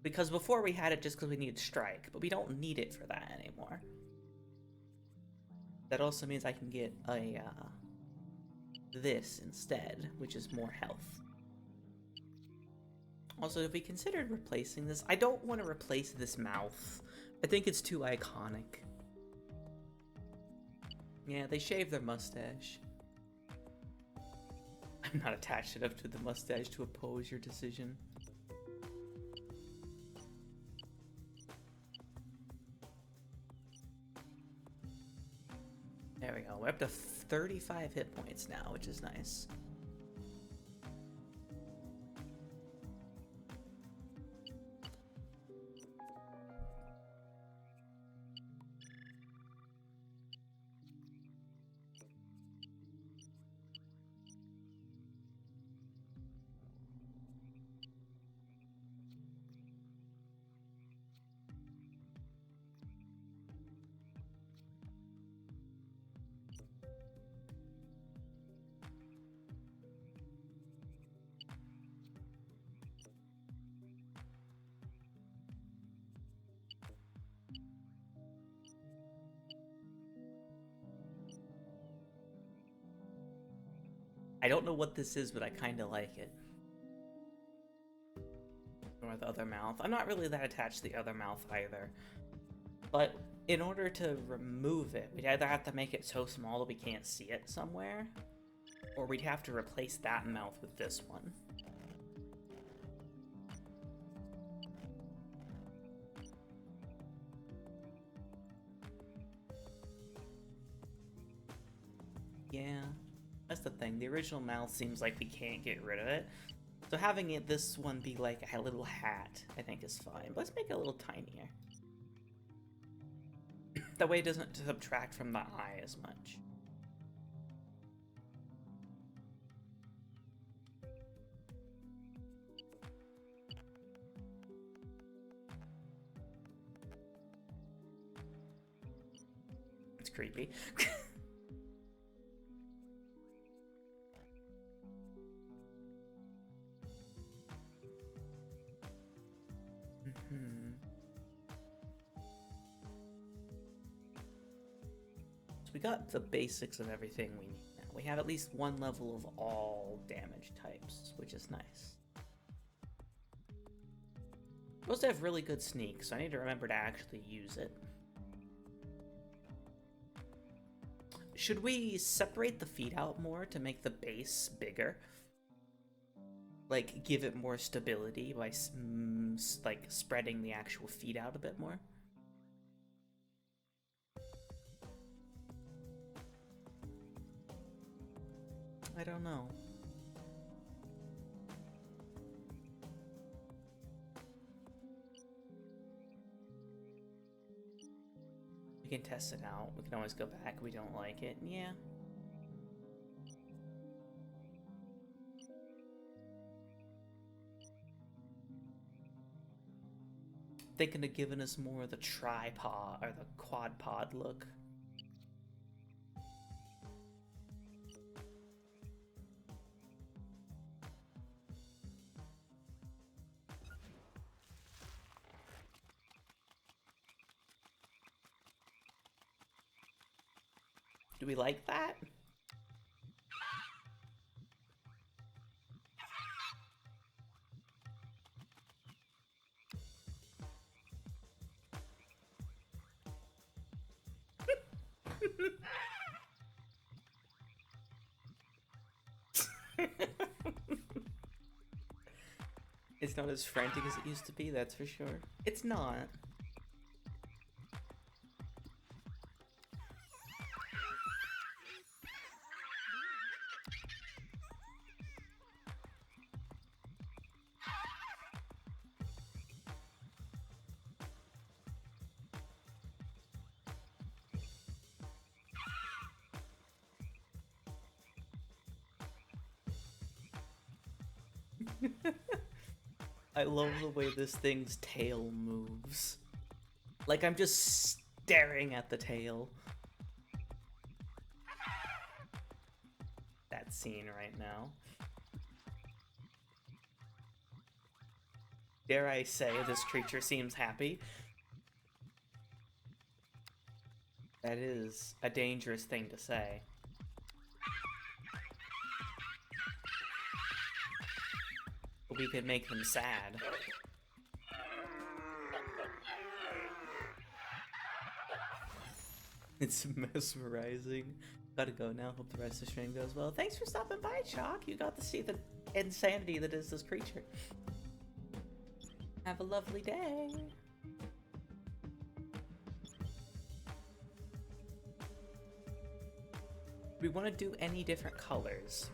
Because before we had it just because we needed strike, but we don't need it for that anymore. That also means I can get a, this instead, which is more health. Also, if we considered replacing this, I don't want to replace this mouth. I think it's too iconic. Yeah, they shaved their mustache. I'm not attached enough to the mustache to oppose your decision. There we go. We're up to 35 hit points now, which is nice. I don't know what this is, but I kind of like it. Or the other mouth. I'm not really that attached to the other mouth either. But in order to remove it, we'd either have to make it so small that we can't see it somewhere, or we'd have to replace that mouth with this one. Yeah. That's the thing, the original mouth seems like we can't get rid of it. So having it, this one be like a little hat, I think is fine. But let's make it a little tinier. That way it doesn't subtract from the eye as much. It's creepy. So we got the basics of everything we need now. We have at least one level of all damage types, which is nice. We're supposed to have really good sneak, so I need to remember to actually use it. Should we separate the feet out more to make the base bigger? Like, give it more stability by, like, spreading the actual feet out a bit more? I don't know. We can test it out. We can always go back if we don't like it. Yeah. Thinking of giving us more of the tripod or the quad pod look. Do we like that? It's not as frantic as it used to be, that's for sure. It's not. I love the way this thing's tail moves. Like I'm just staring at the tail. That scene right now. Dare I say this creature seems happy? That is a dangerous thing to say. We could make them sad. It's mesmerizing. Gotta go now. Hope the rest of the stream goes well. Thanks for stopping by, Chalk. You got to see the insanity that is this creature. Have a lovely day. We want to do any different colors.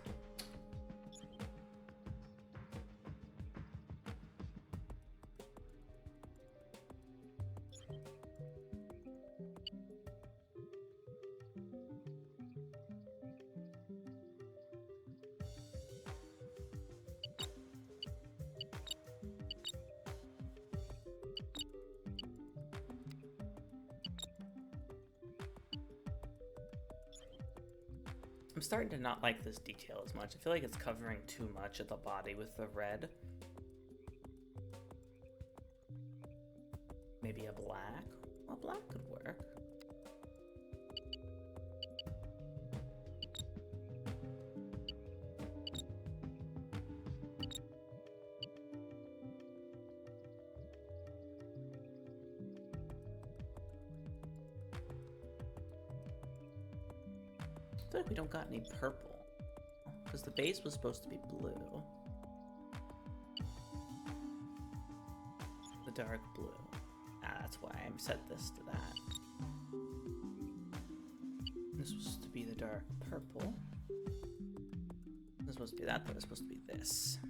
I'm starting to not like this detail as much. I feel like it's covering too much of the body with the red. Maybe a black? Well, black could work. I feel like we don't got any purple, because the base was supposed to be blue. The dark blue. Ah, that's why I set this to that. This was supposed to be the dark purple. This was supposed to be that, but it's supposed to be this.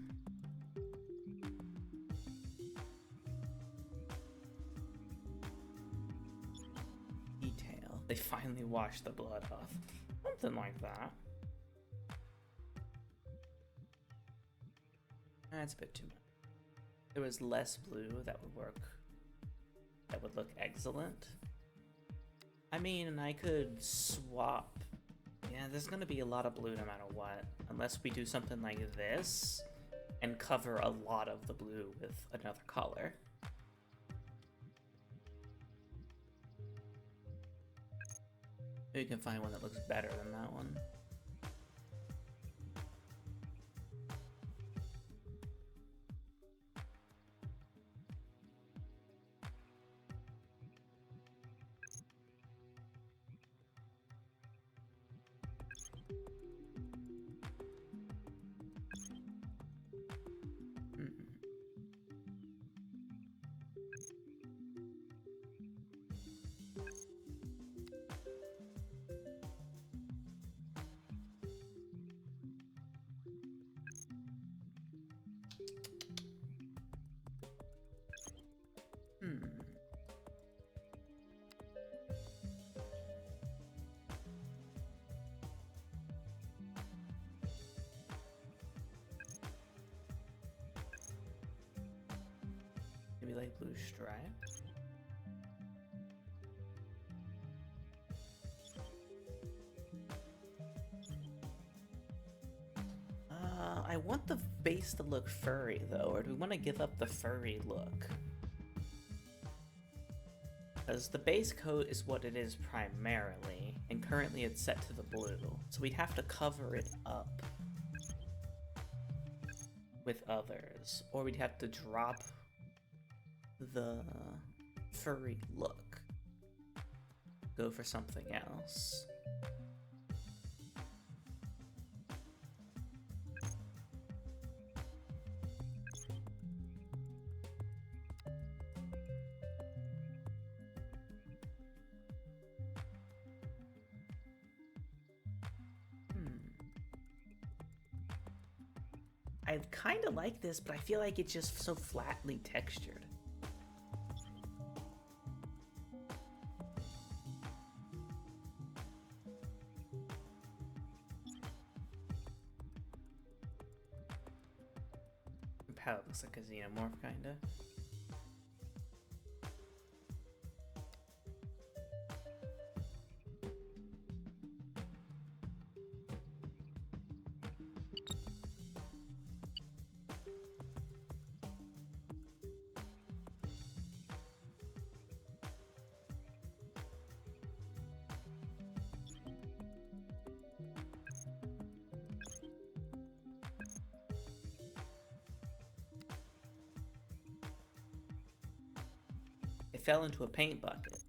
Detail. They finally washed the blood off. Something like that. That's a bit too much. There was less blue that would work. That would look excellent. I mean, I could swap. Yeah, there's gonna be a lot of blue no matter what. Unless we do something like this and cover a lot of the blue with another color. Maybe we can find one that looks better than that one. Maybe like blue stripes. I want the base to look furry though, or do we want to give up the furry look? Because the base coat is what it is primarily, and currently it's set to the blue, so we'd have to cover it up with others, or we'd have to drop the furry look. go for something else. I kind of like this, but I feel like it's just so flatly textured. Palette looks like a xenomorph, kinda. It fell into a paint bucket.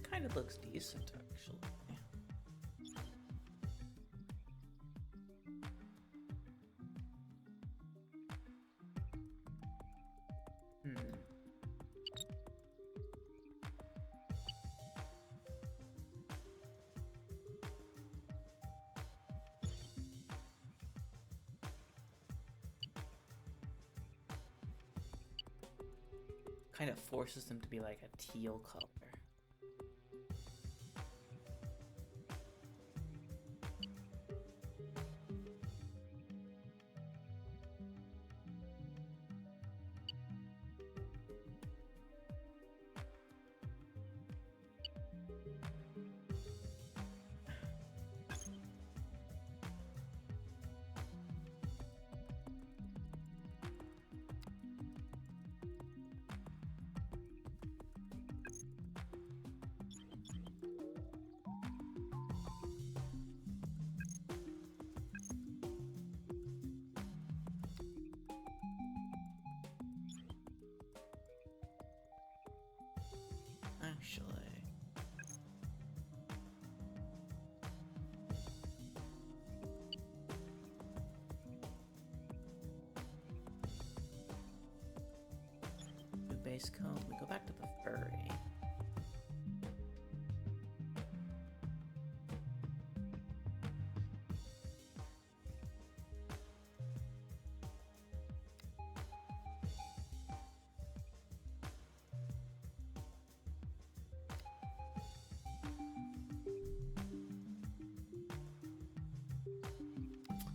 Kind of looks decent, actually. Kind of forces them to be like a teal color. Actually, the base coat, we go back to the furry.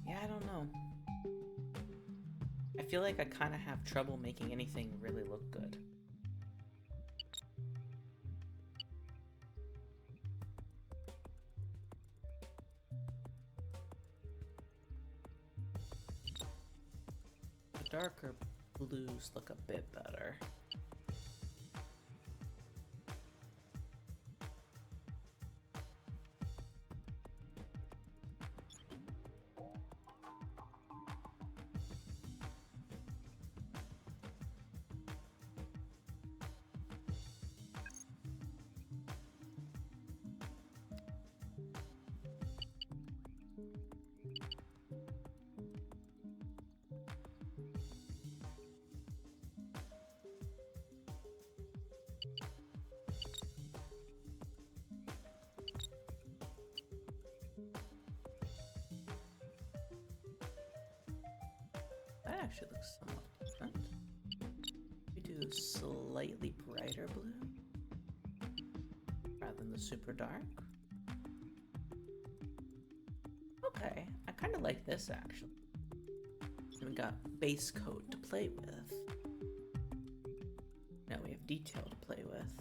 Yeah, I don't know. I feel like I kind of have trouble making anything really look good. The darker blues look a bit better. actually looks somewhat different. We do slightly brighter blue rather than the super dark. Okay, I kind of like this actually. And we got base coat to play with. Now we have detail to play with.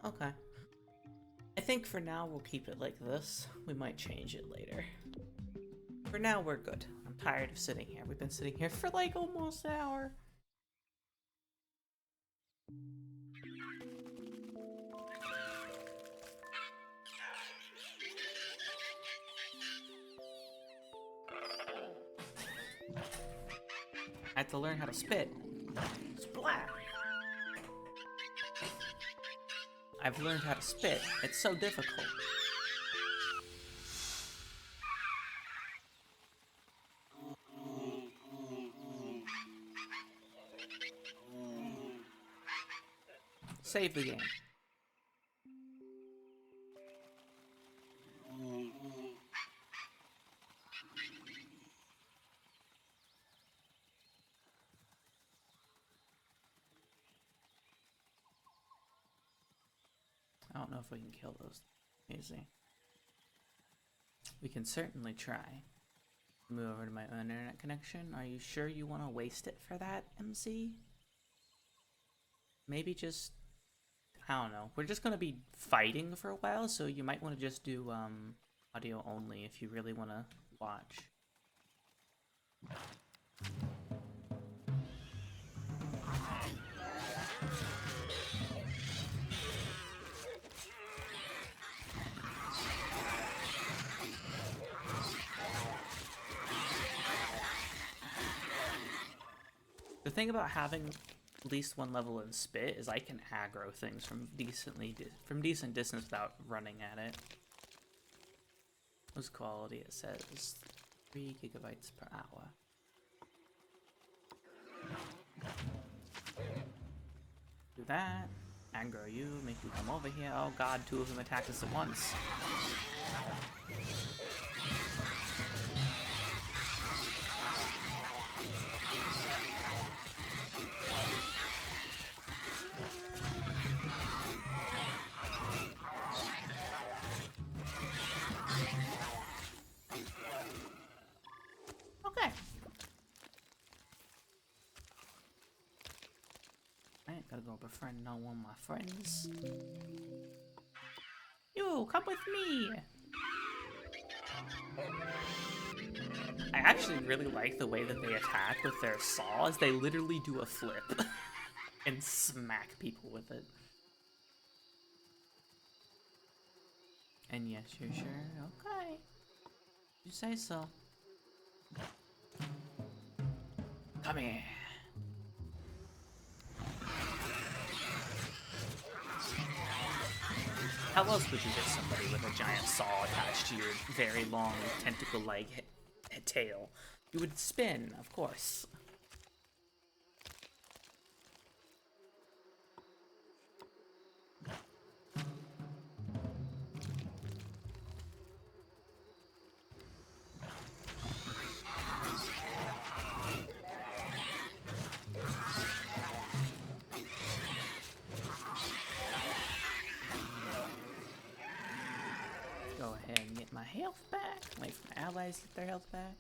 Okay. I think for now we'll keep it like this. We might change it later. For now we're good. I'm tired of sitting here. We've been sitting here for like almost an hour. I had to learn how to spit. Splat! I've learned how to spit. It's so difficult. Save the game. I don't know if we can kill those. Easy. We can certainly try. Move over to my own internet connection. Are you sure you want to waste it for that, MC? Maybe just... I don't know. We're just going to be fighting for a while, so you might want to just do audio only if you really want to watch. The thing about having at least one level in spit is I can aggro things from decent distance without running at it. What's quality? It says 3 gigabytes per hour. Do that. Aggro you, make you come over here. Oh god, 2 of them attack us at once. Okay. I ain't gotta go befriend no one of my friends. You, come with me! I actually really like the way that they attack with their saws. They literally do a flip and smack people with it. And yes, you're sure? Okay. You say so. Come here. How else would you hit somebody with a giant saw attached to your very long tentacle-like tail? You would spin, of course. Go ahead and get my health back. Wait for my allies to get their health back.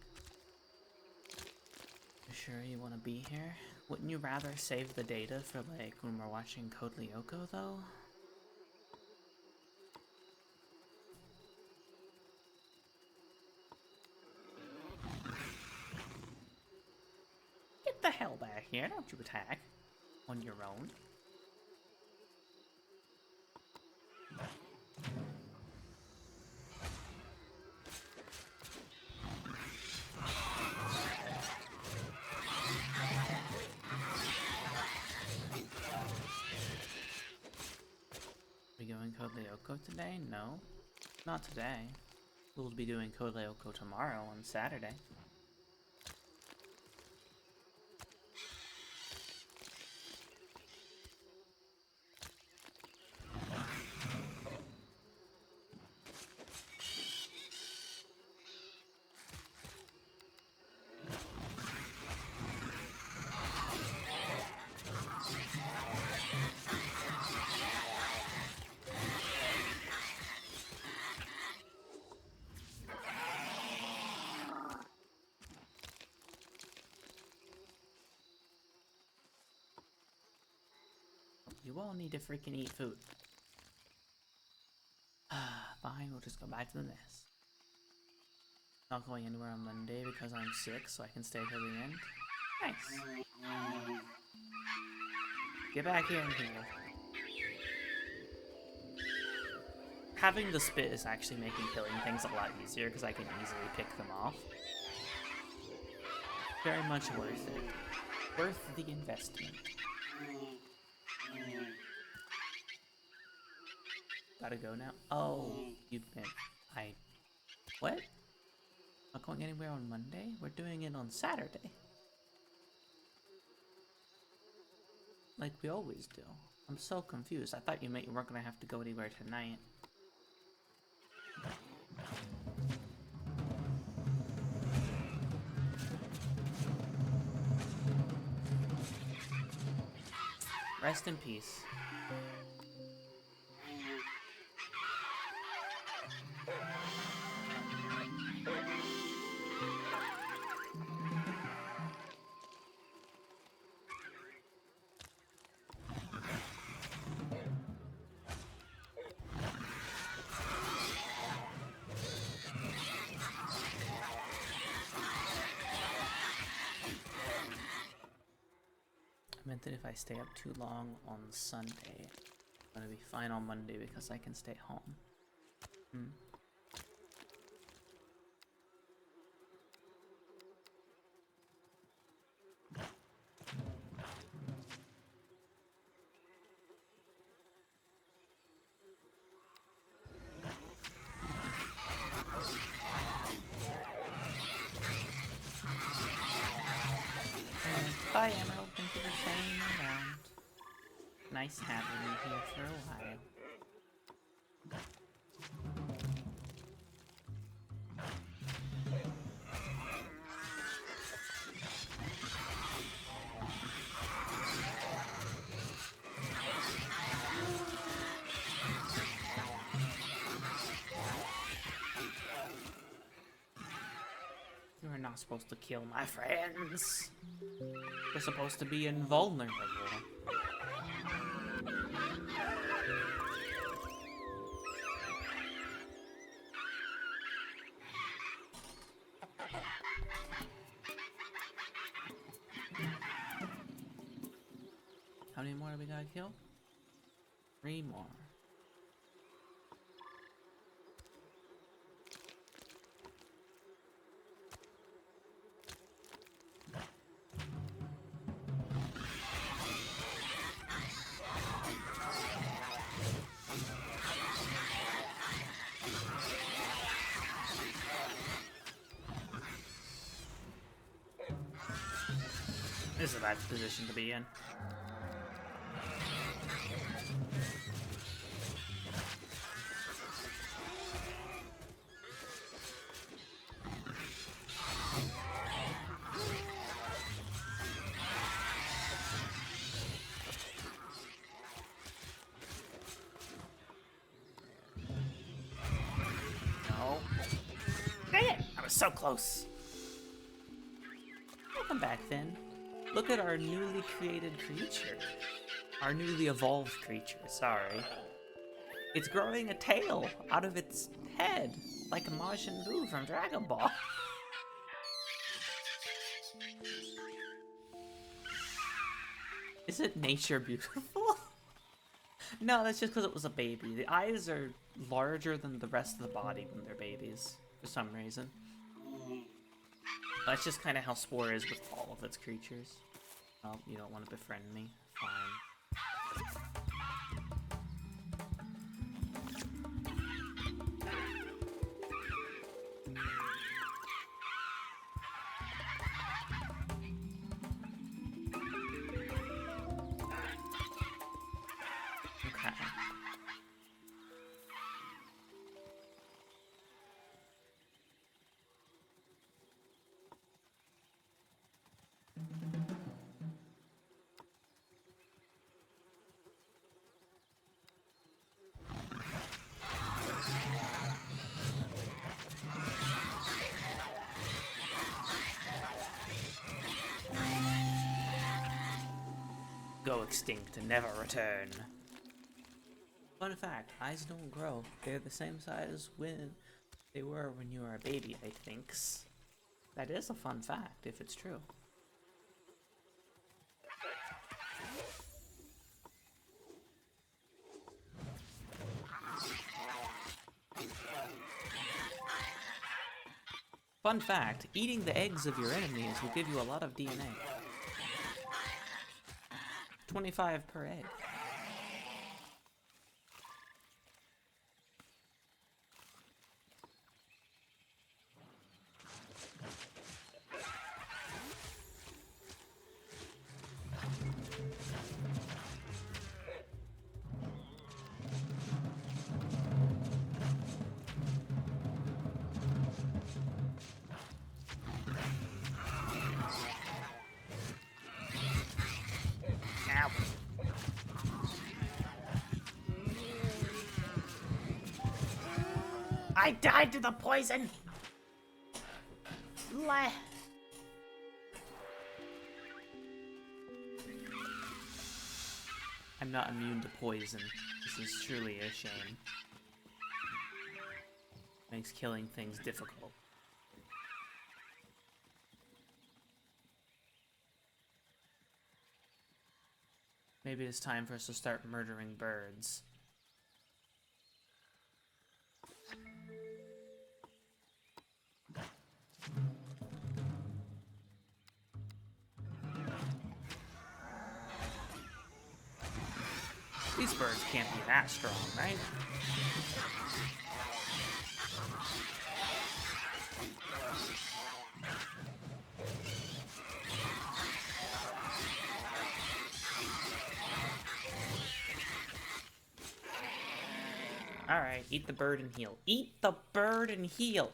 You sure you want to be here? Wouldn't you rather save the data for like when we're watching Code Lyoko though? hell back here. Don't you attack on your own. We going Code Lyoko today? No, not today. We'll be doing Code Lyoko tomorrow on Saturday. You all need to freaking eat food. Fine, we'll just go back to the nest. Not going anywhere on Monday because I'm sick, so I can stay till the end. Nice. Get back here and heal. Having the spit is actually making killing things a lot easier because I can easily pick them off. Very much worth it. Worth the investment. Gotta go now. Oh, what? Not going anywhere on Monday? We're doing it on Saturday. Like we always do. I'm so confused. I thought you weren't gonna have to go anywhere tonight. Rest in peace. I meant that if I stay up too long on Sunday, I'm gonna be fine on Monday because I can stay home. Bye, Emerald. Thank you for staying around. Nice having you here for a while. You are not supposed to kill my friends. They're supposed to be invulnerable. How many more do we gotta kill? 3 more. This is a bad position to be in. No. Dang it! I was so close. Welcome back, then. Look at our newly created creature. Our newly evolved creature, sorry. It's growing a tail out of its head, like Majin Buu from Dragon Ball. Isn't nature beautiful? No, that's just because it was a baby. The eyes are larger than the rest of the body when they're babies, for some reason. That's just kind of how Spore is with all of its creatures. Oh, you don't want to befriend me? Fine. Okay. Go extinct and never return. Fun fact, eyes don't grow. They're the same size when they were when you were a baby, I thinks. That is a fun fact, if it's true. Fun fact, eating the eggs of your enemies will give you a lot of DNA. 25 per egg. Ow. I died to the poison! I'm not immune to poison. This is truly a shame. Makes killing things difficult. Maybe it's time for us to start murdering birds. These birds can't be that strong, right? Alright, eat the bird and heal. Eat the bird and heal!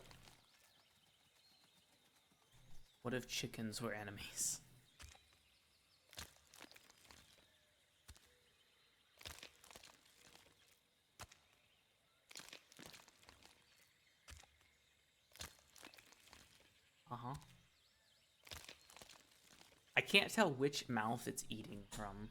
What if chickens were enemies? Uh-huh. I can't tell which mouth it's eating from.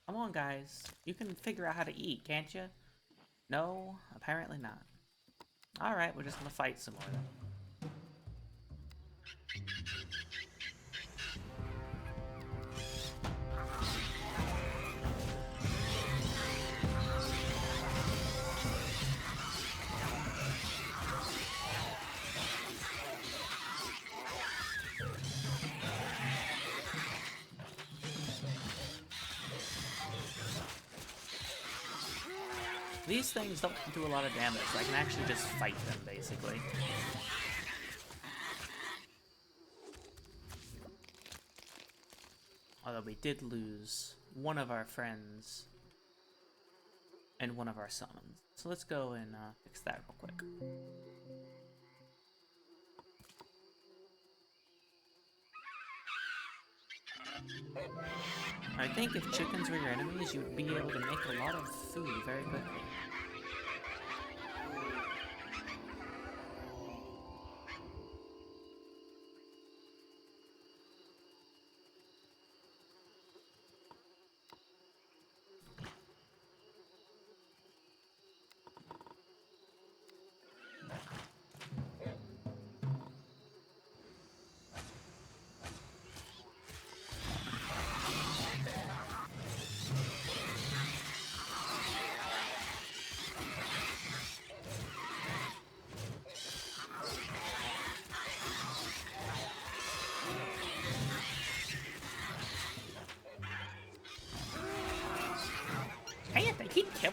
Come on, guys. You can figure out how to eat, can't you? No, apparently not. Alright, we're just gonna fight some more then. These things don't do a lot of damage. I can actually just fight them, basically. Although we did lose one of our friends and one of our summons. So let's go and fix that real quick. I think if chickens were your enemies, you'd be able to make a lot of food very quickly.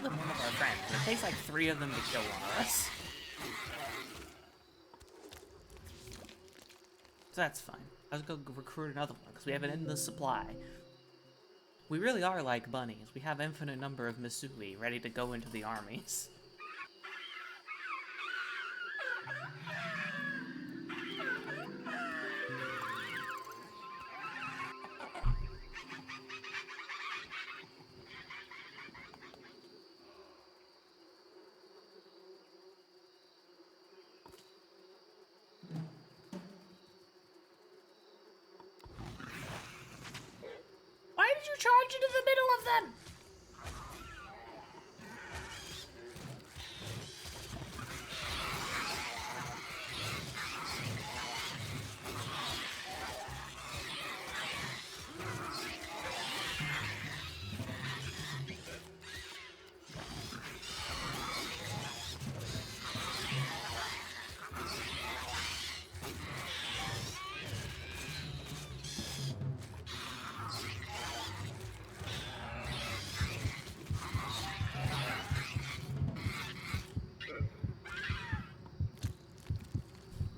them one of our friends. It takes like 3 of them to kill one of us. So that's fine. Let's go recruit another one, because we have an endless supply. We really are like bunnies. We have infinite number of Misui ready to go into the armies. Why did you charge into the middle of them?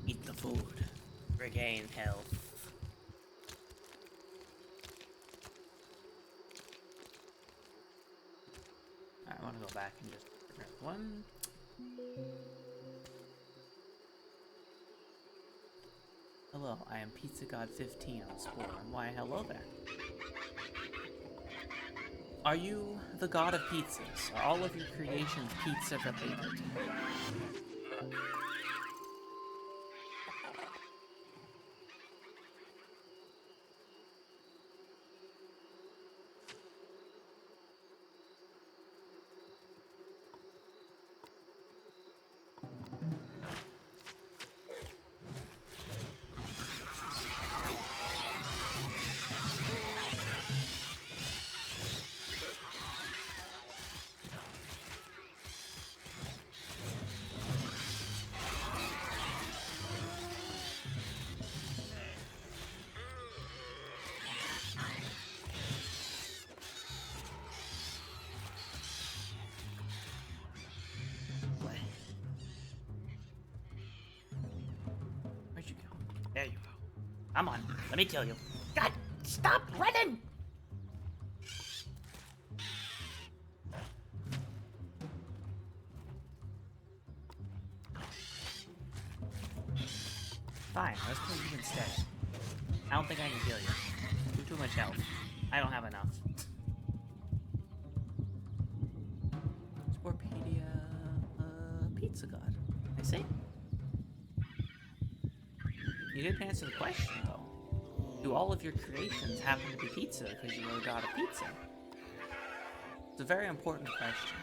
Eat the food. Regain health. Alright, I want to go back and just grab one. Hello, I am Pizza God 15 on Spore, and why hello there. Are you the god of pizzas? Are all of your creations pizza related? Where'd you go? There you go. Come on, let me kill you. God, stop running! Fine, let's kill you instead. I don't think I can kill you. Too much health. I don't have enough. Sporepedia, Pizza God. I see. You didn't answer the question, though. Do all of your creations happen to be pizza because you are a god of pizza? It's a very important question.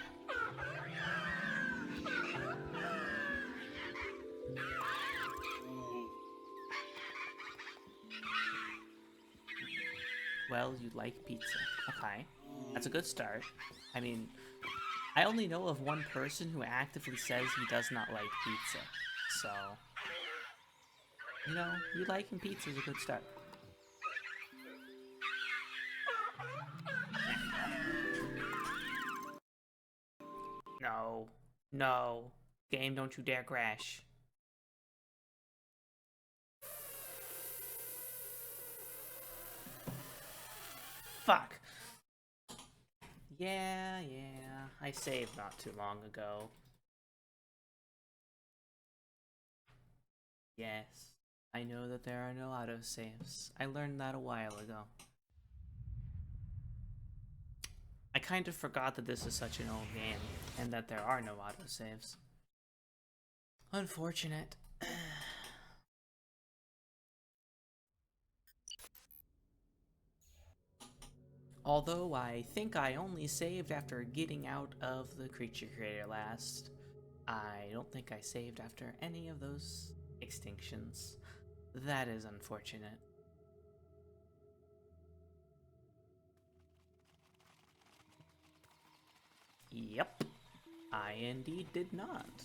Well, you like pizza. Okay. That's a good start. I mean, I only know of one person who actively says he does not like pizza. So, you know, you liking pizza is a good start. No. No. Game, don't you dare crash. Fuck. Yeah. I saved not too long ago. Yes. I know that there are no autosaves. I learned that a while ago. I kind of forgot that this is such an old game, and that there are no autosaves. Unfortunate. Although I think I only saved after getting out of the creature creator last, I don't think I saved after any of those extinctions. That is unfortunate. Yep, I indeed did not.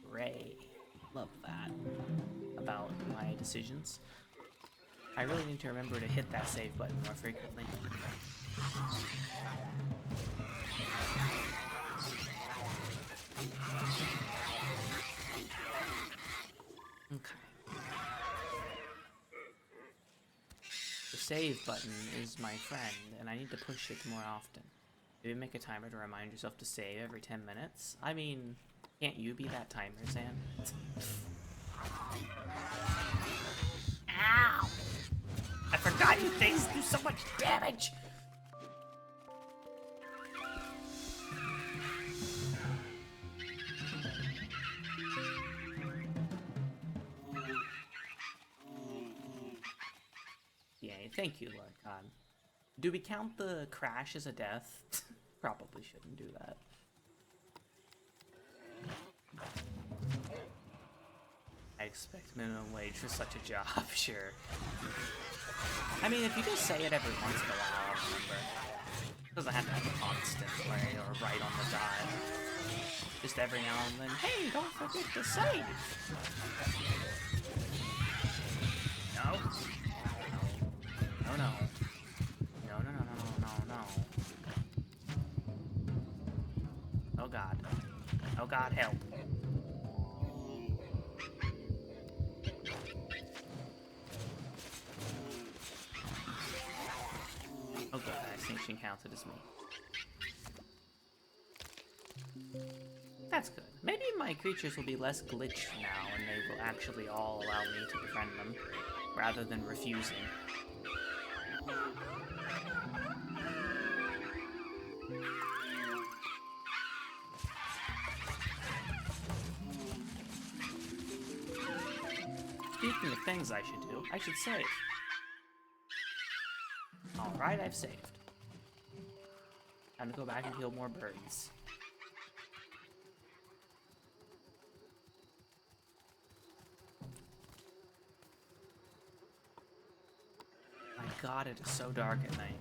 Hooray. Love that about my decisions. I really need to remember to hit that save button more frequently. Okay. The save button is my friend, and I need to push it more often. Maybe make a timer to remind yourself to save every 10 minutes? I mean, can't you be that timer, Sam? Ow! I forgot you things do so much damage! Yay, thank you, Lord God. Do we count the crash as a death? Probably shouldn't do that. I expect minimum wage for such a job, sure. I mean, if you just say it every once in a while, I'll remember. It doesn't have to have a constant way or right on the dot. Just every now and then, hey, don't forget to save! No. No, no. No, no, no, no, no, no. Oh God. Oh God, help. Oh good, that extinction counted as me. That's good. Maybe my creatures will be less glitched now and they will actually all allow me to befriend them, rather than refusing. Speaking of things I should do, I should save. Alright, I've saved. Time to go back and kill more birds. My God, it is so dark at night.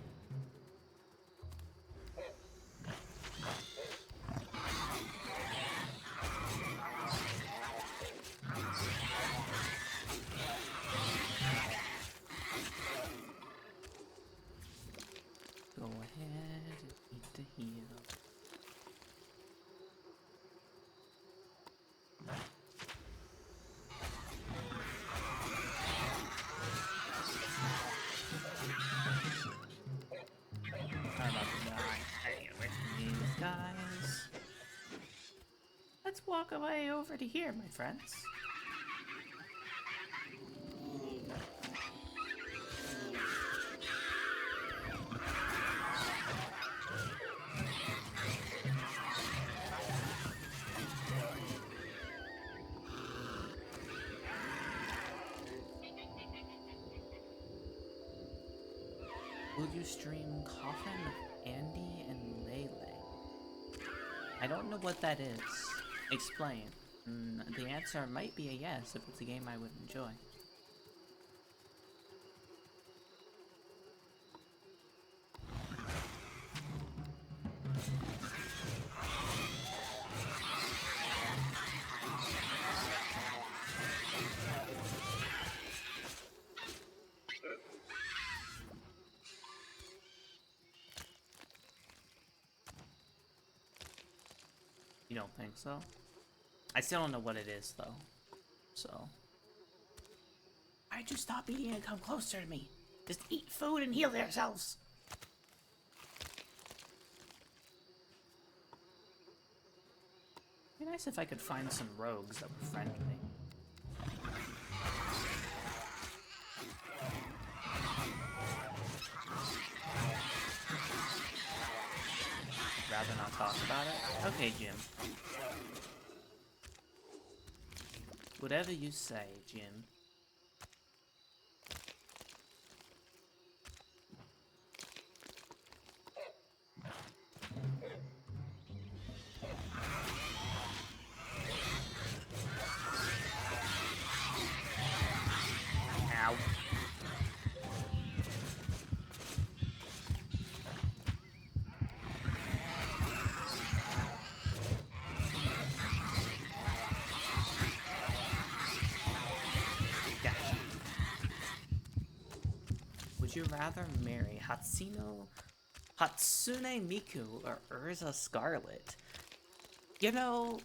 Go ahead and eat the heal. I'm about to die. Hang it with me, guys. Let's walk away over to here, my friends. Will you stream Coffin, Andy, and Lele? I don't know what that is. Explain. The answer might be a yes if it's a game I would enjoy. You don't think so? I still don't know what it is, though. So. Why'd you stop eating and come closer to me? Just eat food and heal yourselves! It'd be nice if I could find some rogues that would friend me. Rather not talk about it? Okay, Jim. Whatever you say, Jim. Ow. Would you rather marry Hatsune Miku or Urza Scarlet? You know,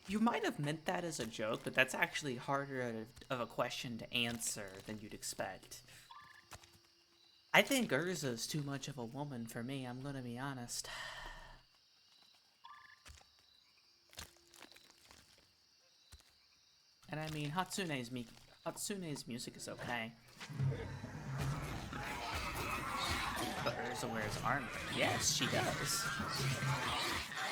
you might have meant that as a joke, but that's actually harder of a question to answer than you'd expect. I think Urza's too much of a woman for me, I'm gonna be honest. And I mean, Hatsune's music is okay. But Urza wears armor. Yes, she does.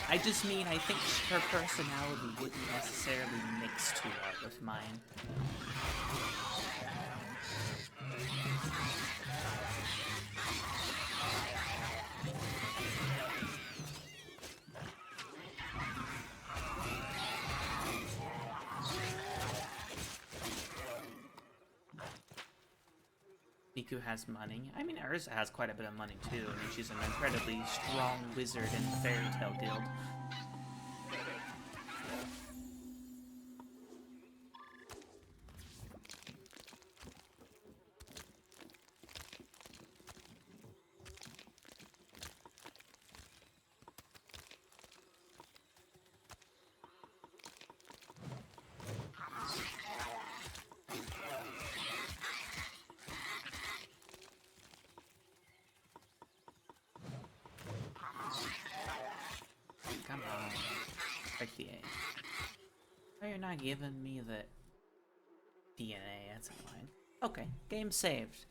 I just mean, I think her personality wouldn't necessarily mix too well with mine. Miku has money. I mean, Urza has quite a bit of money too. I mean, she's an incredibly strong wizard in the Fairy Tail Guild. Come on. Break the A. Oh, you're not giving me the DNA, that's annoying. Okay, game saved.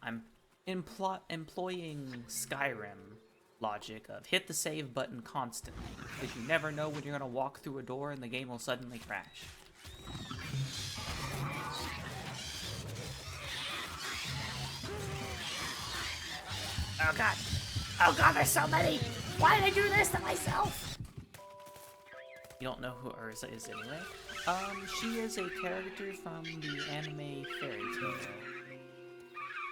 I'm employing Skyrim logic of hit the save button constantly, because you never know when you're gonna walk through a door and the game will suddenly crash. Oh god! Oh god, there's so many! Why did I do this to myself? You don't know who Urza is anyway? She is a character from the anime Fairy Tail,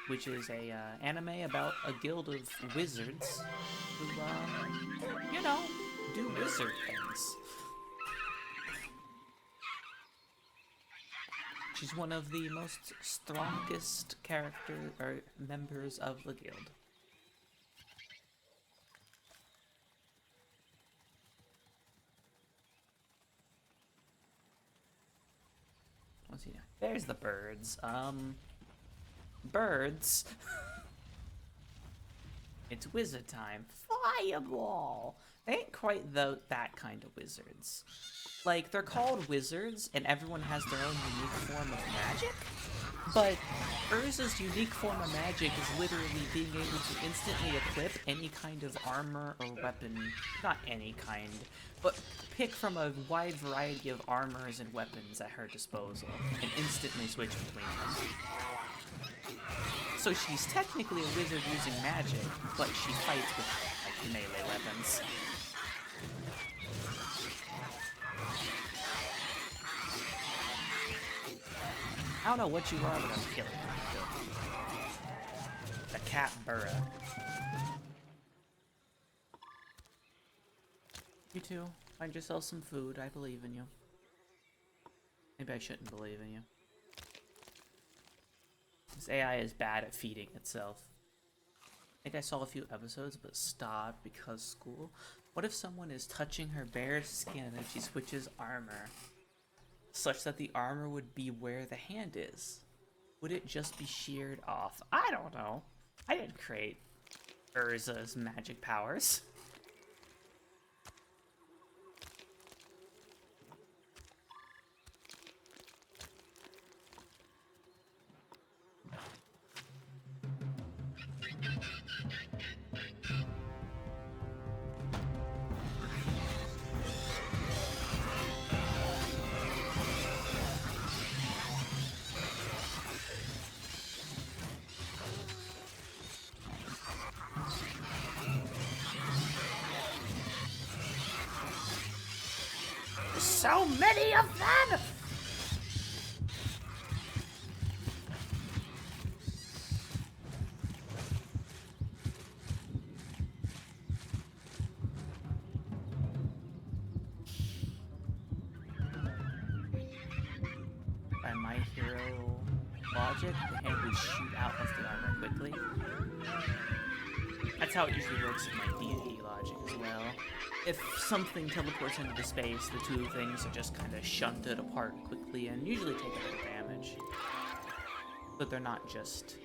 which is a anime about a guild of wizards who, you know, do wizard things. She's one of the most strongest members of the guild. What's he doing? There's the birds. Birds. It's wizard time. Fireball! They ain't quite that kind of wizards. Like, they're called wizards, and everyone has their own unique form of magic, but Urza's unique form of magic is literally being able to instantly equip any kind of armor or weapon. Not any kind, but pick from a wide variety of armors and weapons at her disposal, and instantly switch between them. So she's technically a wizard using magic, but she fights with, like, melee weapons. I don't know what you are, but I'm killing you. The cat burrow. You too. Find yourself some food. I believe in you. Maybe I shouldn't believe in you. This AI is bad at feeding itself. I think I saw a few episodes, but stopped because school. What if someone is touching her bare skin and she switches armor? Such that the armor would be where the hand is. Would it just be sheared off? I don't know. I didn't create Urza's magic powers. So many of them! By My Hero logic, logic, the hand would shoot out of the armor quickly. That's how it usually works in like D&D logic as well. If something teleports into the space, the two things are just kind of shunted apart quickly and usually take a bit of damage. But they're not just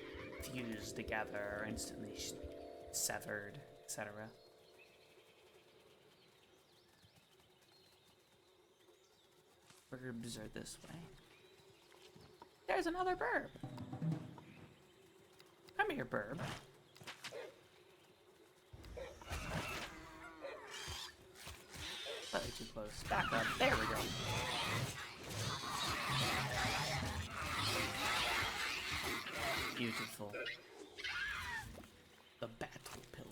fused together or instantly severed, etc. Burbs are this way. There's another burb. Come here, burb. Slightly too close. Back up. There we go. Beautiful. The battle pillar.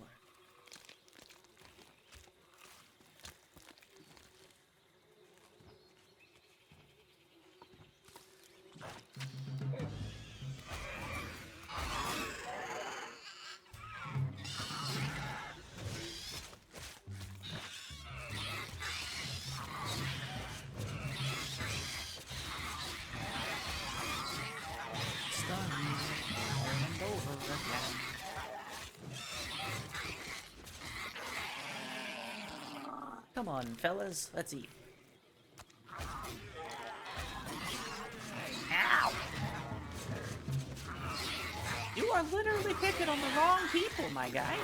Come on, fellas, let's eat. Ow! You are literally picking on the wrong people, my guy.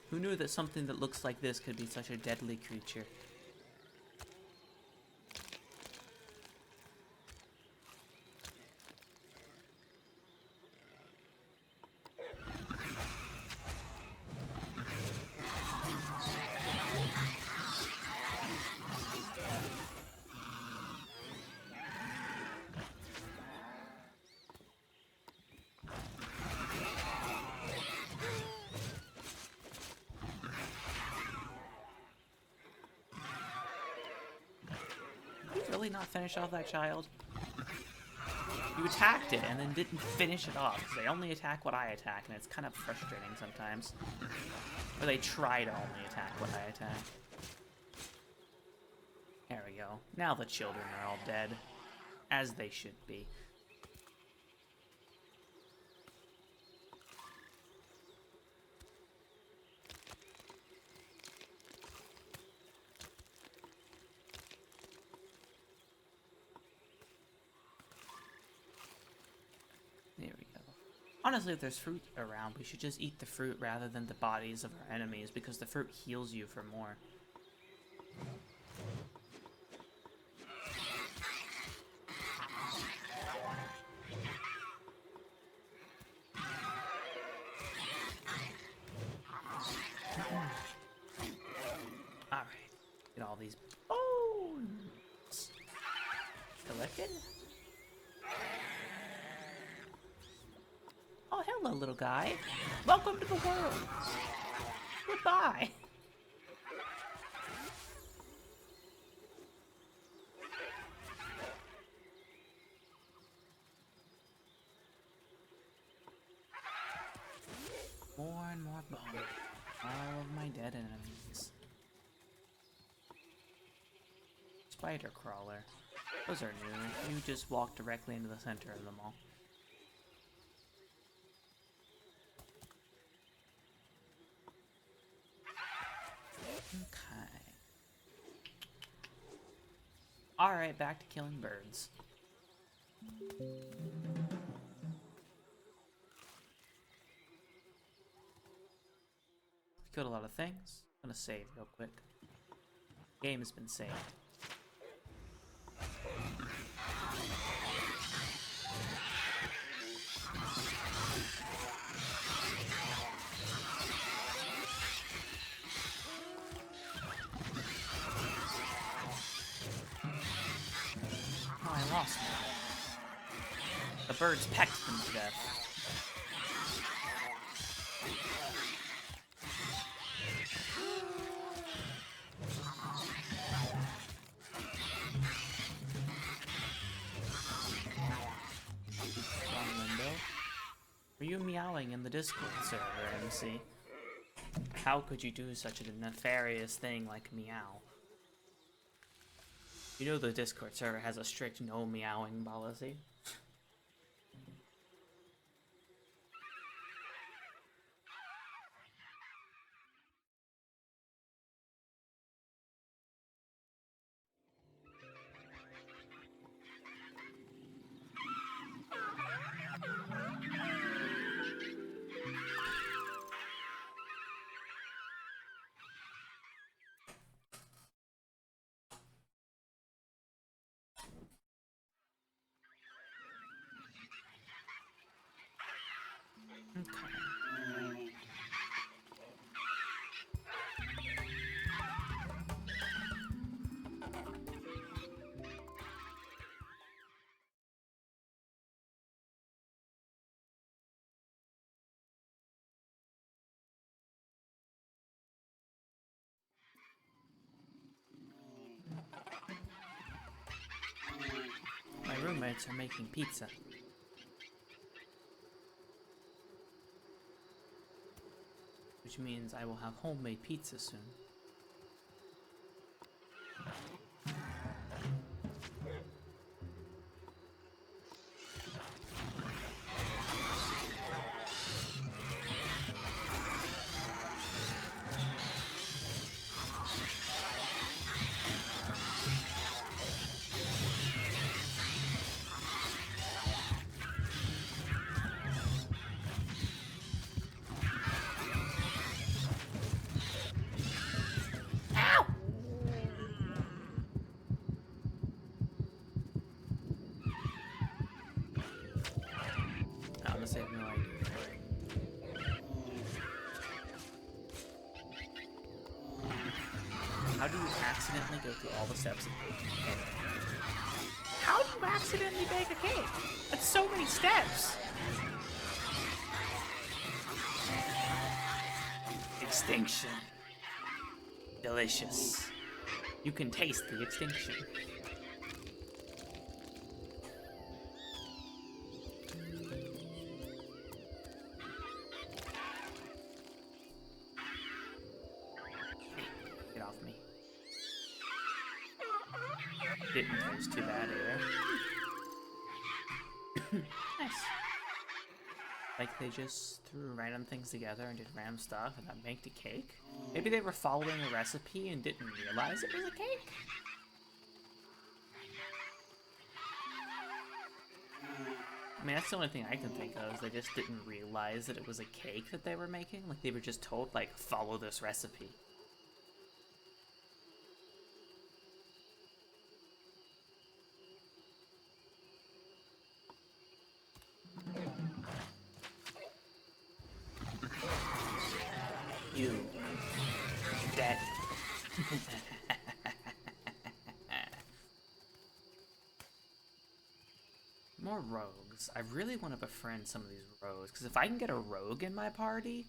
Who knew that something that looks like this could be such a deadly creature? Really not finish off that child? You attacked it and then didn't finish it off, because they only attack what I attack, and it's kind of frustrating sometimes. Or they try to only attack what I attack. There we go. Now the children are all dead. As they should be. Honestly, if there's fruit around, we should just eat the fruit rather than the bodies of our enemies, because the fruit heals you for more. Alright. Get all these bones collected. Oh, hello, little guy. Welcome to the world. Goodbye. More and more bones. All of my dead enemies. Spider crawler. Those are new. You just walk directly into the center of them all. Okay. Alright, back to killing birds. Killed a lot of things. I'm gonna save real quick. Game has been saved. Lost them. The birds pecked them to death. Strong window. Are you meowing in the Discord server, MC? How could you do such a nefarious thing like meow? You know the Discord server has a strict no meowing policy. My roommates are making pizza. Which means I will have homemade pizza soon. Honestly, I have no idea. How do you accidentally go through all the steps of baking a cake? How do you accidentally bake a cake? That's so many steps! Extinction. Delicious. You can taste the extinction. Get off me. Didn't taste too bad either. Nice. Like they just threw random things together and did random stuff and that made a cake? Maybe they were following a recipe and didn't realize it was a cake? I mean, that's the only thing I can think of, is they just didn't realize that it was a cake that they were making. Like, they were just told, like, follow this recipe. You. Dead. More rogues. I really want to befriend some of these rogues, because if I can get a rogue in my party,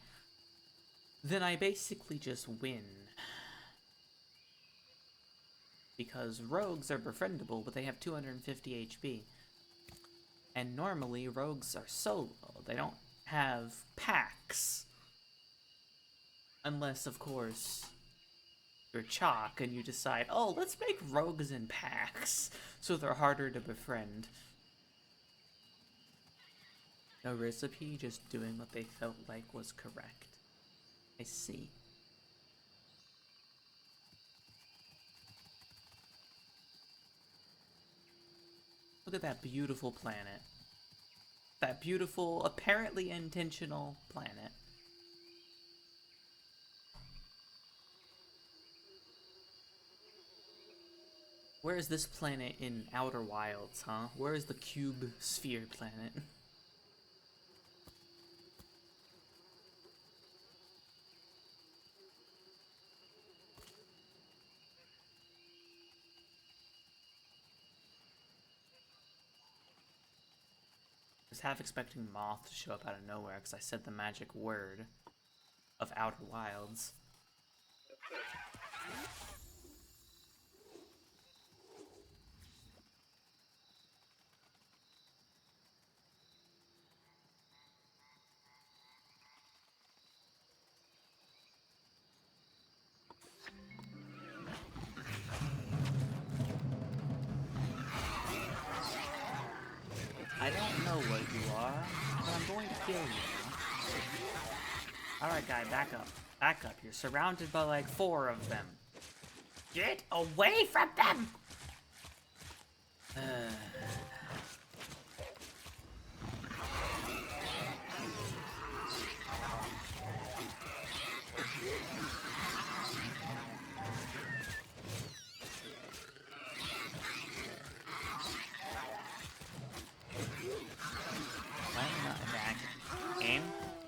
then I basically just win. Because rogues are befriendable, but they have 250 HP. And normally, rogues are solo. They don't have packs. Unless, of course, you're Chalk and you decide, oh, let's make rogues in packs, so they're harder to befriend. No recipe, just doing what they felt like was correct. I see. Look at that beautiful planet. That beautiful, apparently intentional planet. Where is this planet in Outer Wilds, huh? Where is the cube sphere planet? I was half expecting Moth to show up out of nowhere because I said the magic word of Outer Wilds. kill you. Alright, guy, back up. Back up. You're surrounded by like 4 of them. Get away from them!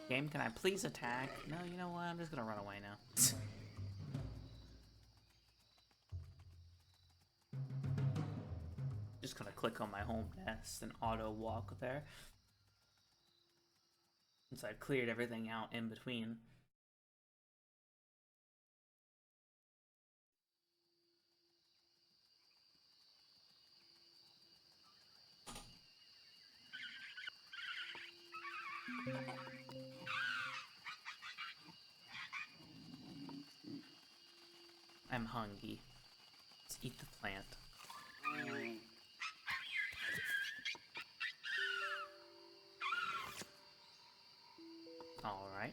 Game, can I please attack? No, you know what? I'm just gonna run away now. Just gonna click on my home nest and auto walk there. Since I've cleared everything out in between. I'm hungry. Let's eat the plant. Alright.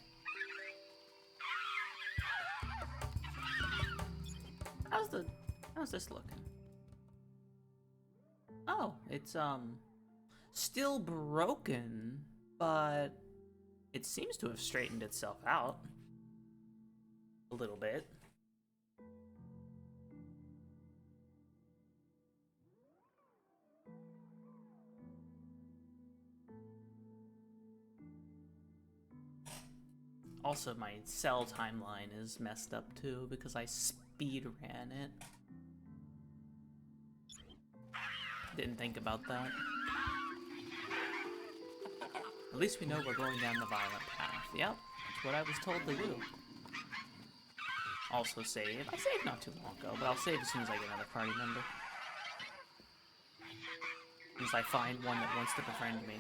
How's this looking? Oh, it's still broken, but it seems to have straightened itself out a little bit. Also, my cell timeline is messed up too because I speed ran it. Didn't think about that. At least we know we're going down the violent path. Yep, that's what I was told to do. Also save. I saved not too long ago, but I'll save as soon as I get another party member. Once I find one that wants to befriend me.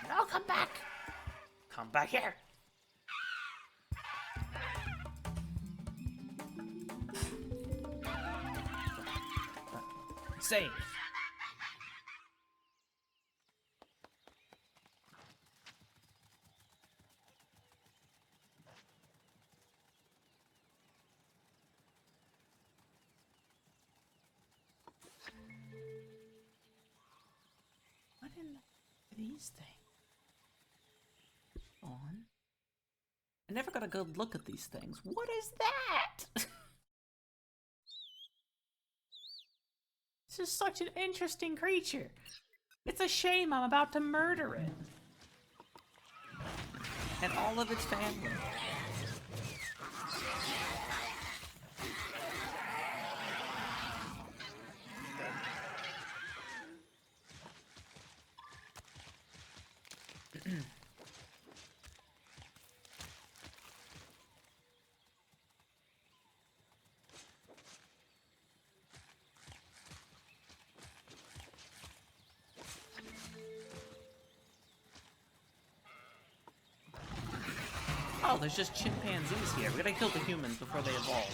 No, come back! Come back here! Save! What in these things? On. I never got a good look at these things. What is that? This is such an interesting creature. It's a shame I'm about to murder it. And all of its family. Oh, there's just chimpanzees here. We gotta kill the humans before they evolve.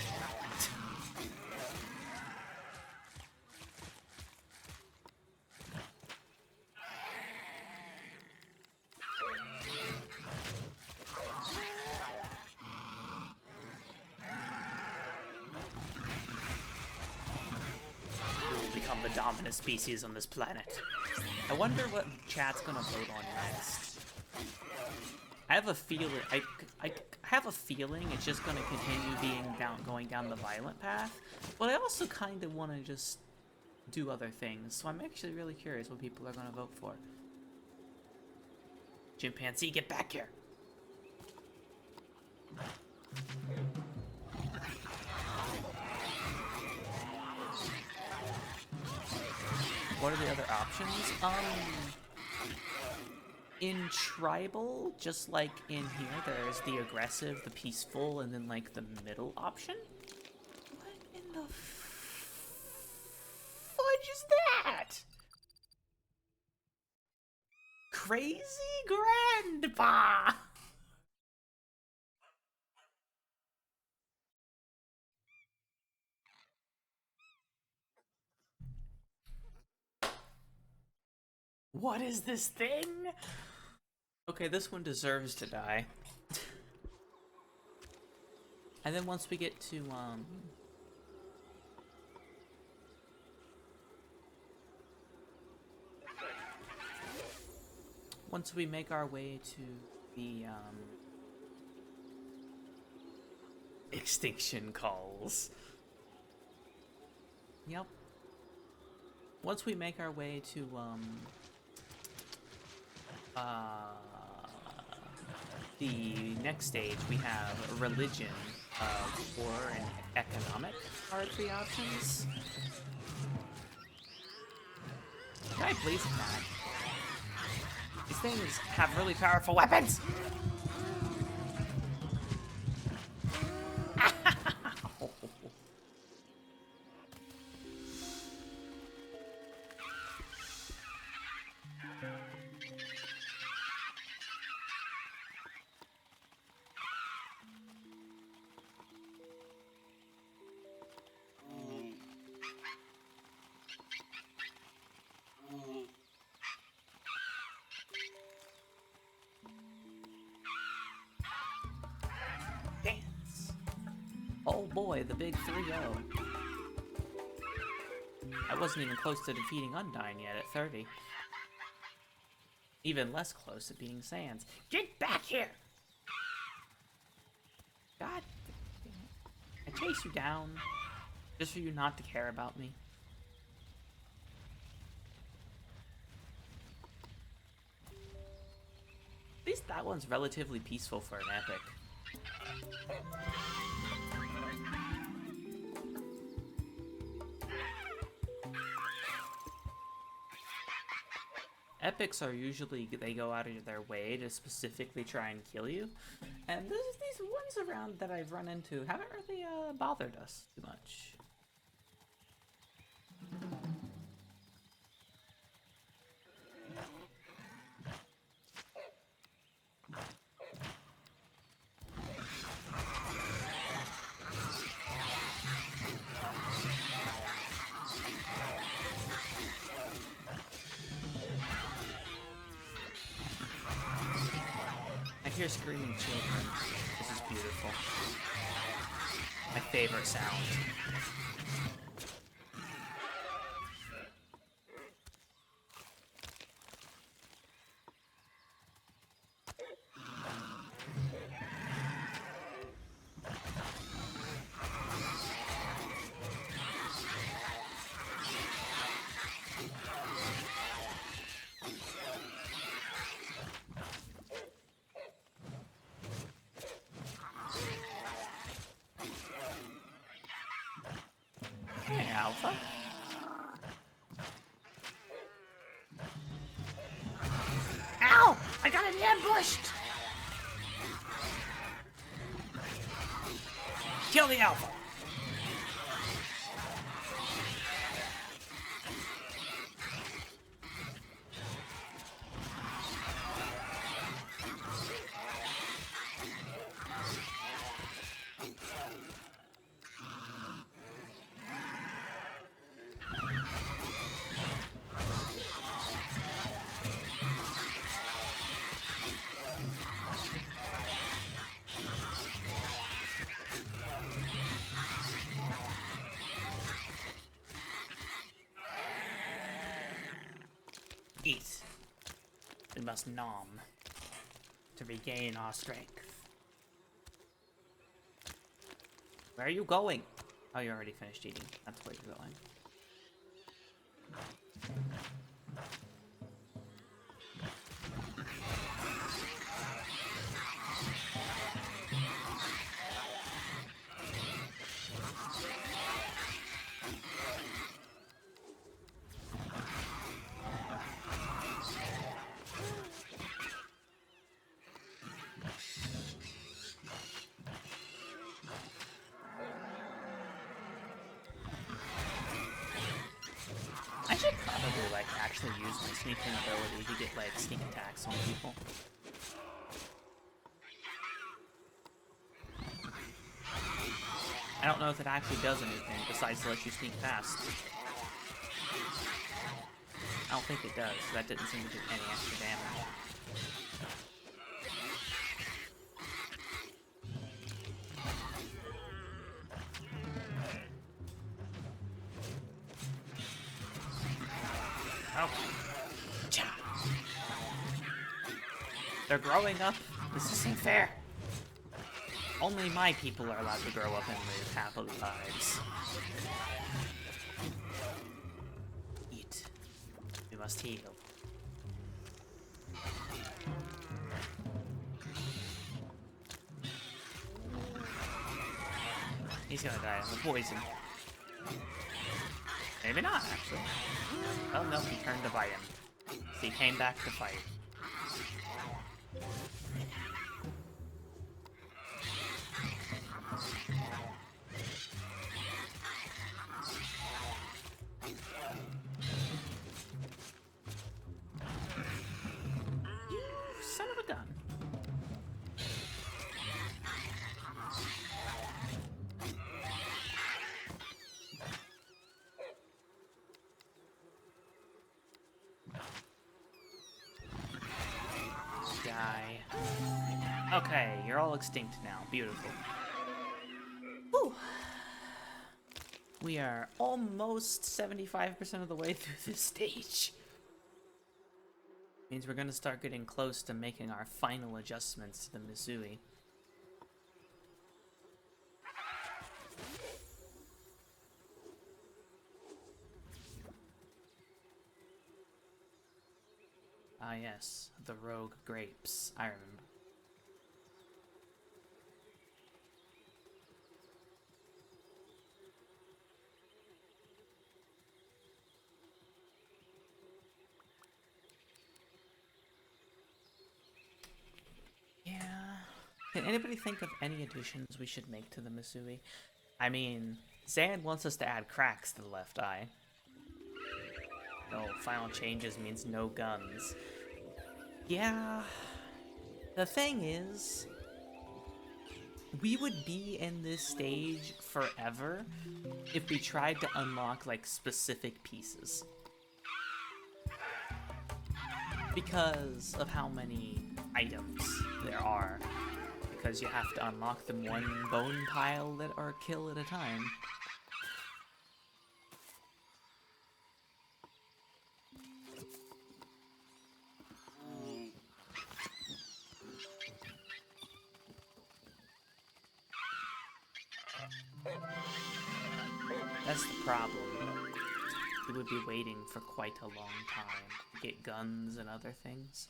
We will become the dominant species on this planet. I wonder what chat's gonna vote on next. I have a feeling. I have a feeling it's just going to continue going down the violent path, but I also kind of want to just do other things. So I'm actually really curious what people are going to vote for. Chimpanzee, get back here! What are the other options? In tribal, just like in here, there's the aggressive, the peaceful, and then like the middle option. What in the fudge is that? Crazy Grandpa! What is this thing? Okay, this one deserves to die. And then once we get to, once we make our way to the, extinction calls. Yep. Once we make our way to, the next stage, we have religion, war, and economic are 3 options. Can I please attack? These things have really powerful weapons! Oh boy, the big 3-0. I wasn't even close to defeating Undyne yet at 30. Even less close to beating Sans. Get back here! God damn it. I chase you down just for you not to care about me. At least that one's relatively peaceful for an epic. Epics are usually, they go out of their way to specifically try and kill you. And these ones around that I've run into haven't really bothered us too much. I hear screaming children. This is beautiful. My favorite sound. Hey, Alpha. Ow! I got ambushed! Kill the Alpha! Eat. We must nom to regain our strength. Where are you going? Oh, you already finished eating. That's where you're going. I should probably, like, actually use my sneaking ability to get, like, sneak attacks on people. I don't know if it actually does anything besides let you sneak past. Ow. don't think it does. That didn't seem to do any extra damage. Oh. They're growing up. This isn't fair. Only my people are allowed to grow up and live happily lives. Eat. We must heal. He's gonna die of the poison. Maybe not, actually. Oh no, he turned to bite him. So he came back to fight. Son of a gun. Die. Okay, you're all extinct now. Beautiful. Whew. We are almost 75% of the way through this stage. Means we're gonna start getting close to making our final adjustments to the Misui. Ah yes, the rogue grapes. I remember. Yeah. Can anybody think of any additions we should make to the Misui? I mean, Zan wants us to add cracks to the left eye. No, final changes means no guns. Yeah. The thing is, we would be in this stage forever if we tried to unlock, like, specific pieces. Because of how many items there are. Because you have to unlock them one bone pile or kill at a time. That's the problem. We would be waiting for quite a long time to get guns and other things.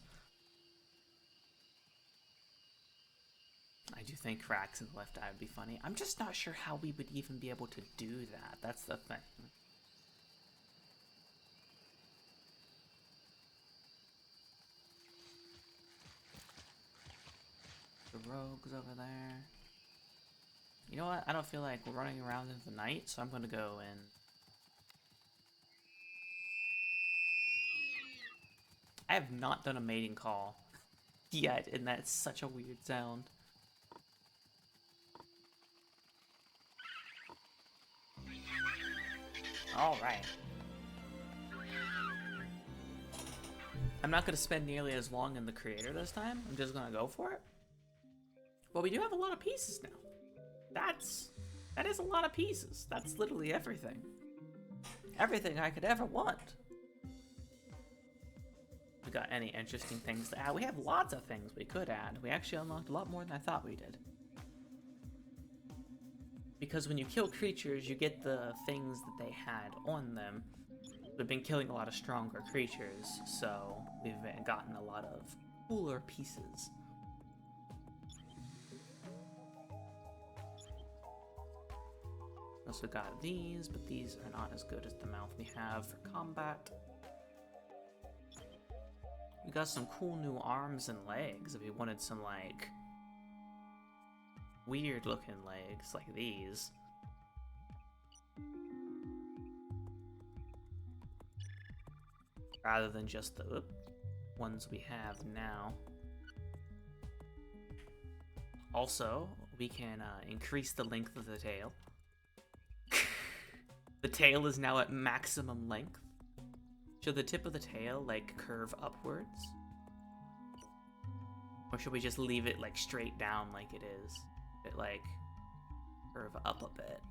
I do think cracks in the left eye would be funny. I'm just not sure how we would even be able to do that. That's the thing. The rogues over there. You know what? I don't feel like we're running around in the night, so I'm gonna go in. I have not done a mating call yet, and that's such a weird sound. Alright. I'm not going to spend nearly as long in the creator this time. I'm just going to go for it. Well, we do have a lot of pieces now. That is a lot of pieces. That's literally everything. Everything I could ever want. We got any interesting things to add? We have lots of things we could add. We actually unlocked a lot more than I thought we did. Because when you kill creatures, you get the things that they had on them. We've been killing a lot of stronger creatures, so we've gotten a lot of cooler pieces. Also got these, but these are not as good as the mouth we have for combat. We got some cool new arms and legs if you wanted some, like, weird looking legs like these. Rather than just the ones we have now. Also, we can increase the length of the tail. The tail is now at maximum length. Should the tip of the tail, like, curve upwards? Or should we just leave it, like, straight down like it is? It, like, curve up a bit.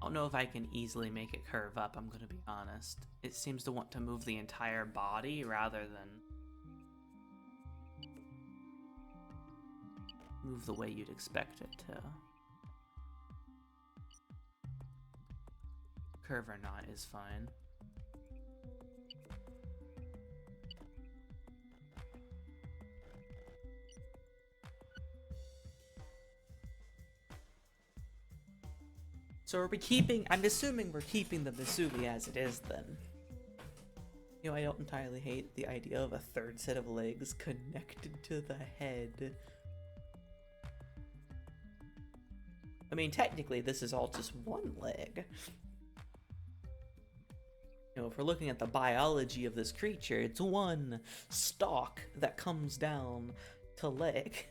I don't know if I can easily make it curve up, I'm gonna be honest. It seems to want to move the entire body rather than move the way you'd expect it to. Curve or not is fine. So are we keeping, I'm assuming we're keeping the Masubi as it is then. You know, I don't entirely hate the idea of a third set of legs connected to the head. I mean, technically this is all just one leg. You know, if we're looking at the biology of this creature, it's one stalk that comes down to leg.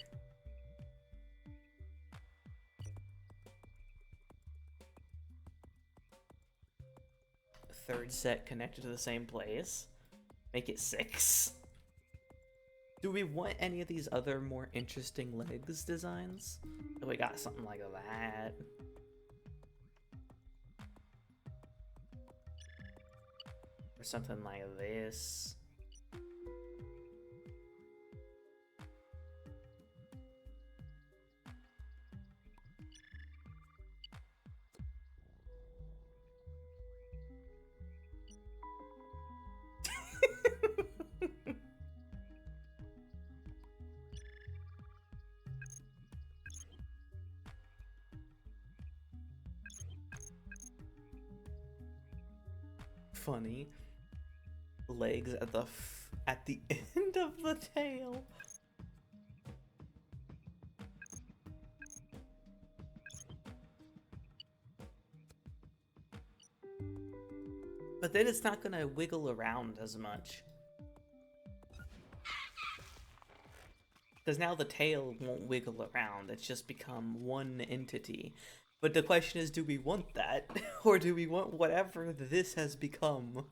Third set connected to the same place. Make it 6. Do we want any of these other more interesting legs designs? So we got something like that. Or something like this. Funny. Legs at the end of the tail. But then it's not gonna wiggle around as much. Because now the tail won't wiggle around, it's just become one entity. But the question is, do we want that? Or do we want whatever this has become?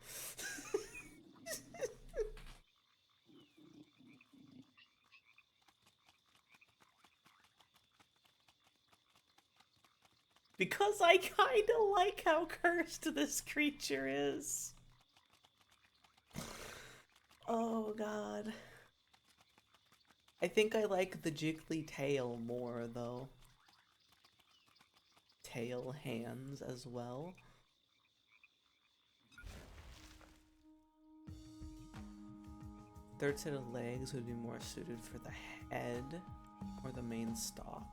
Because I kinda like how cursed this creature is. Oh god. I think I like the jiggly tail more, though. Tail hands as well. Third set of legs would be more suited for the head or the main stalk.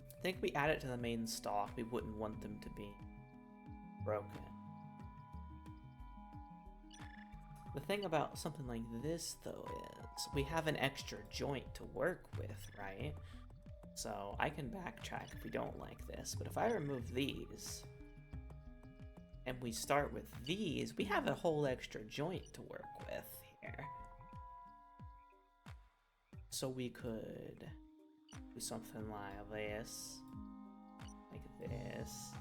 I think if we add it to the main stalk, we wouldn't want them to be broken. The thing about something like this, though, is we have an extra joint to work with, right? So I can backtrack if we don't like this, but if I remove these, and we start with these, we have a whole extra joint to work with here. So we could do something like this, like this.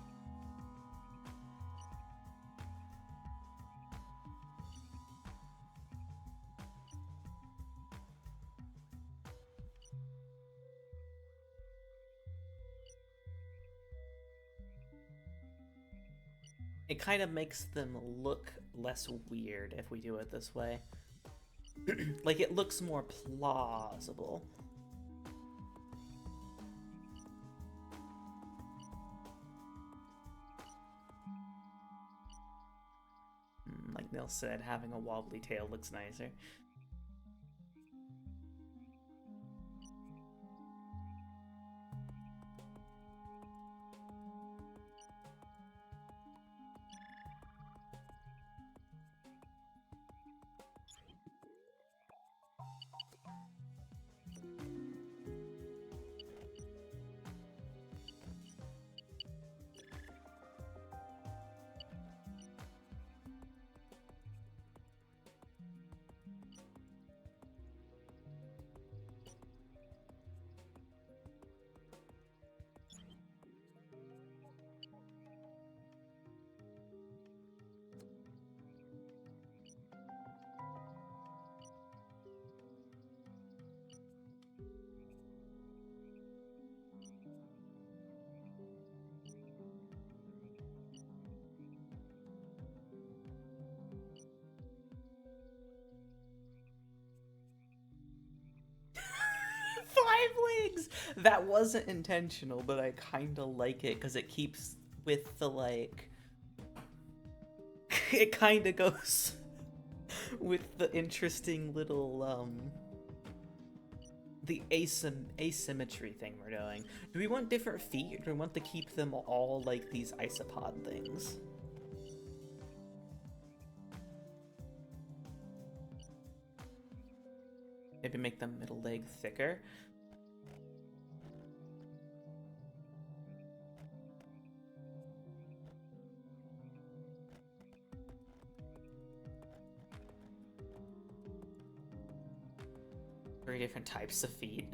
It kind of makes them look less weird if we do it this way. Like, it looks more plausible. Like Nil said, having a wobbly tail looks nicer. That wasn't intentional, but I kind of like it because it keeps with the, like... It kind of goes with the interesting little, the asymmetry thing we're doing. Do we want different feet, or do we want to keep them all like these isopod things? Maybe make the middle leg thicker. Three different types of feet.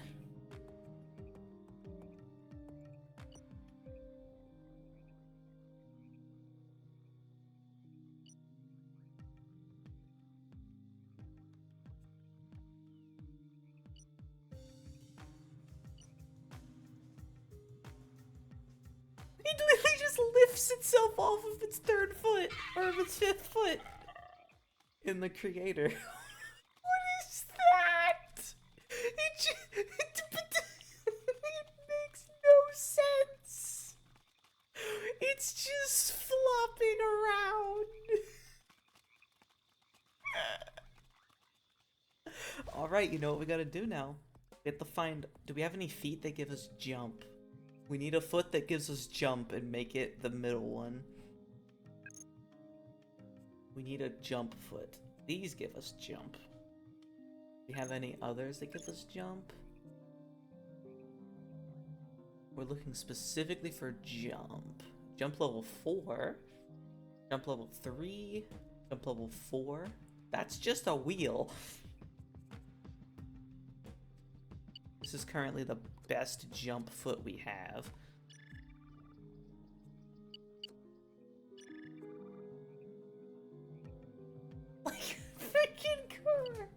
It literally just lifts itself off of its third foot, or of its fifth foot. In the creator. What is that? It makes no sense. It's just flopping around. Alright, you know what we gotta do now? We have to find... Do we have any feet that give us jump? We need a foot that gives us jump and make it the middle one. We need a jump foot. These give us jump. Do we have any others that give us jump? We're looking specifically for jump. Jump level 4. Jump level 3. Jump level 4. That's just a wheel. This is currently the best jump foot we have. Like a freaking car.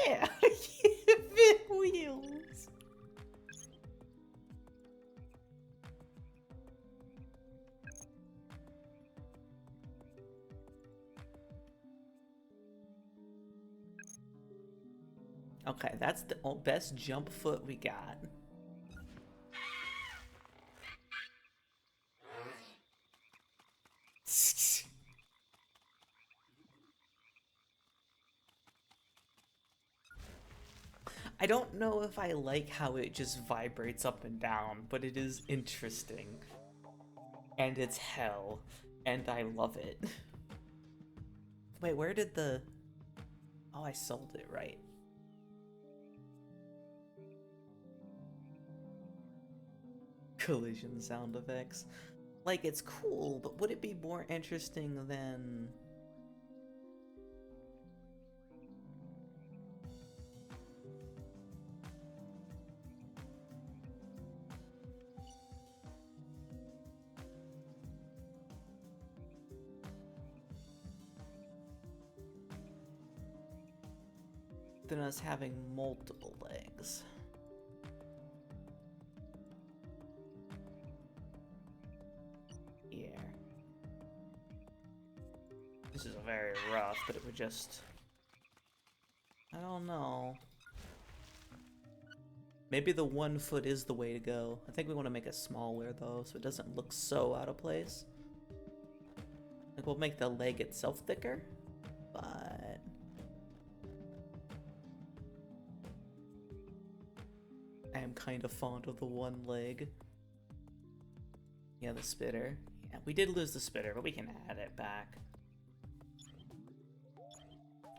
Yeah, big wheels. Okay, that's the best jump foot we got. I don't know if I like how it just vibrates up and down, but it is interesting. And it's hell. And I love it. Wait, where did the... Oh, I sold it, right. Collision sound effects. Like, it's cool, but would it be more interesting than... than us having multiple legs? Yeah. This is very rough, but it would just... I don't know. Maybe the 1 foot is the way to go. I think we want to make it smaller, though, so it doesn't look so out of place. Like, we'll make the leg itself thicker, but... I am kind of fond of the 1 leg. Yeah, the spitter. Yeah, we did lose the spitter, but we can add it back.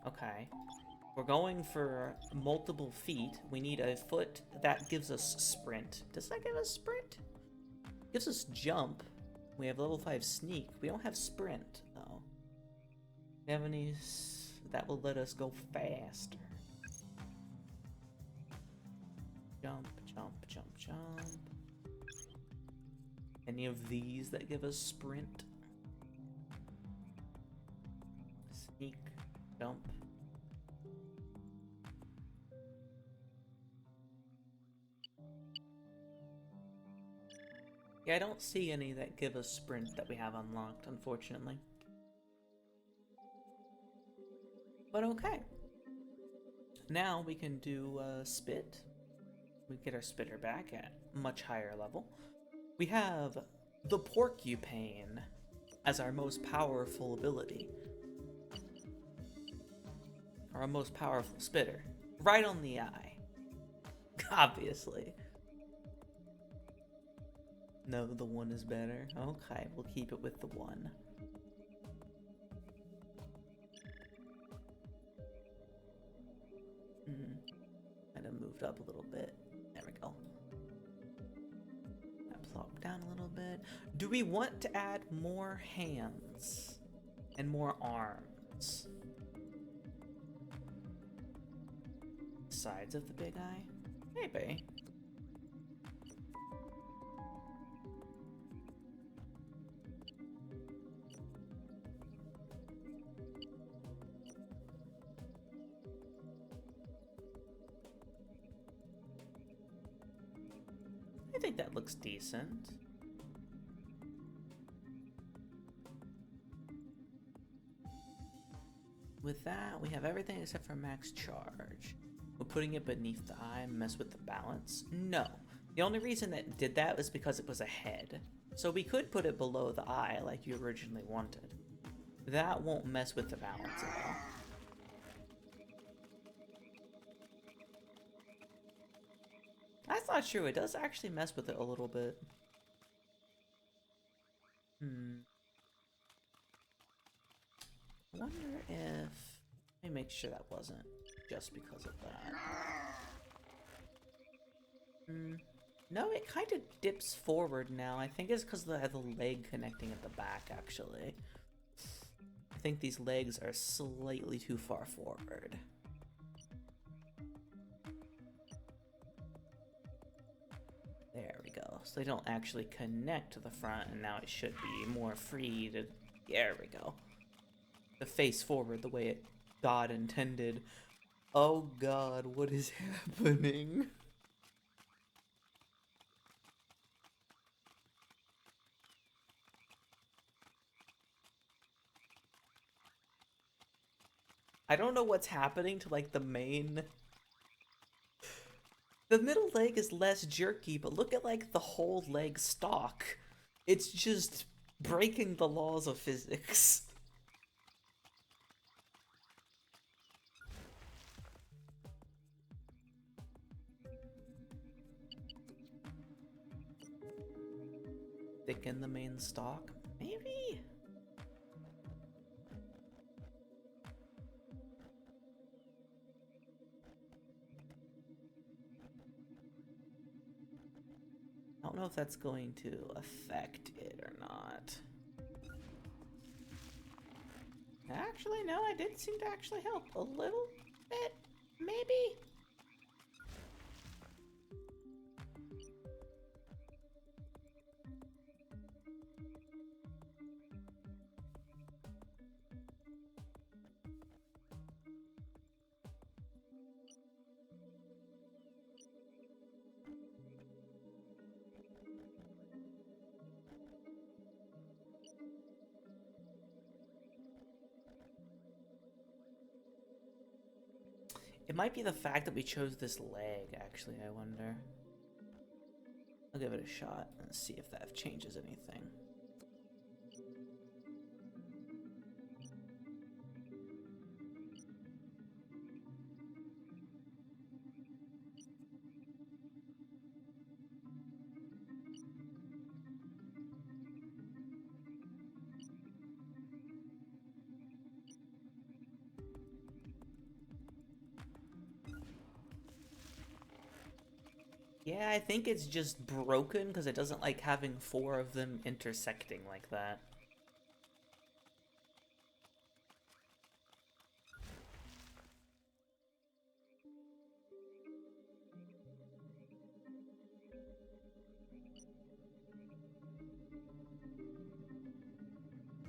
Okay. We're going for multiple feet. We need a foot that gives us sprint. Does that give us sprint? Gives us jump. We have level 5 sneak. We don't have sprint, though. We have any that will let us go faster. Jump, jump, jump, jump. Any of these that give us sprint? Sneak, jump. Yeah, I don't see any that give us sprint that we have unlocked, unfortunately. But okay. Now we can do spit. We get our spitter back at much higher level. We have the Porcupine as our most powerful ability. Our most powerful spitter. Right on the eye. Obviously. No, the 1 is better. Okay, we'll keep it with the 1. Kind of moved up a little bit. There we go. That plopped down a little bit. Do we want to add more hands and more arms? Sides of the big eye? Maybe. I think that looks decent. With that, we have everything except for max charge. We're putting it beneath the eye, mess with the balance? No. The only reason that did that was because it was a head. So we could put it below the eye like you originally wanted. That won't mess with the balance at all. That's not true. It does actually mess with it a little bit. I wonder if... Let me make sure that wasn't just because of that. No, it kind of dips forward now. I think it's because of the leg connecting at the back, actually. I think these legs are slightly too far forward. There we go. So they don't actually connect to the front, and now it should be more free to... There we go. The face forward the way God intended. Oh God, what is happening? I don't know what's happening to like the main... The middle leg is less jerky, but look at like the whole leg stalk. It's just breaking the laws of physics. Thicken the main stalk? Maybe? I don't know if that's going to affect it or not. Actually, no, I did seem to actually help a little bit, maybe? It might be the fact that we chose this leg, actually, I wonder. I'll give it a shot and see if that changes anything. Yeah, I think it's just broken because it doesn't like having 4 of them intersecting like that.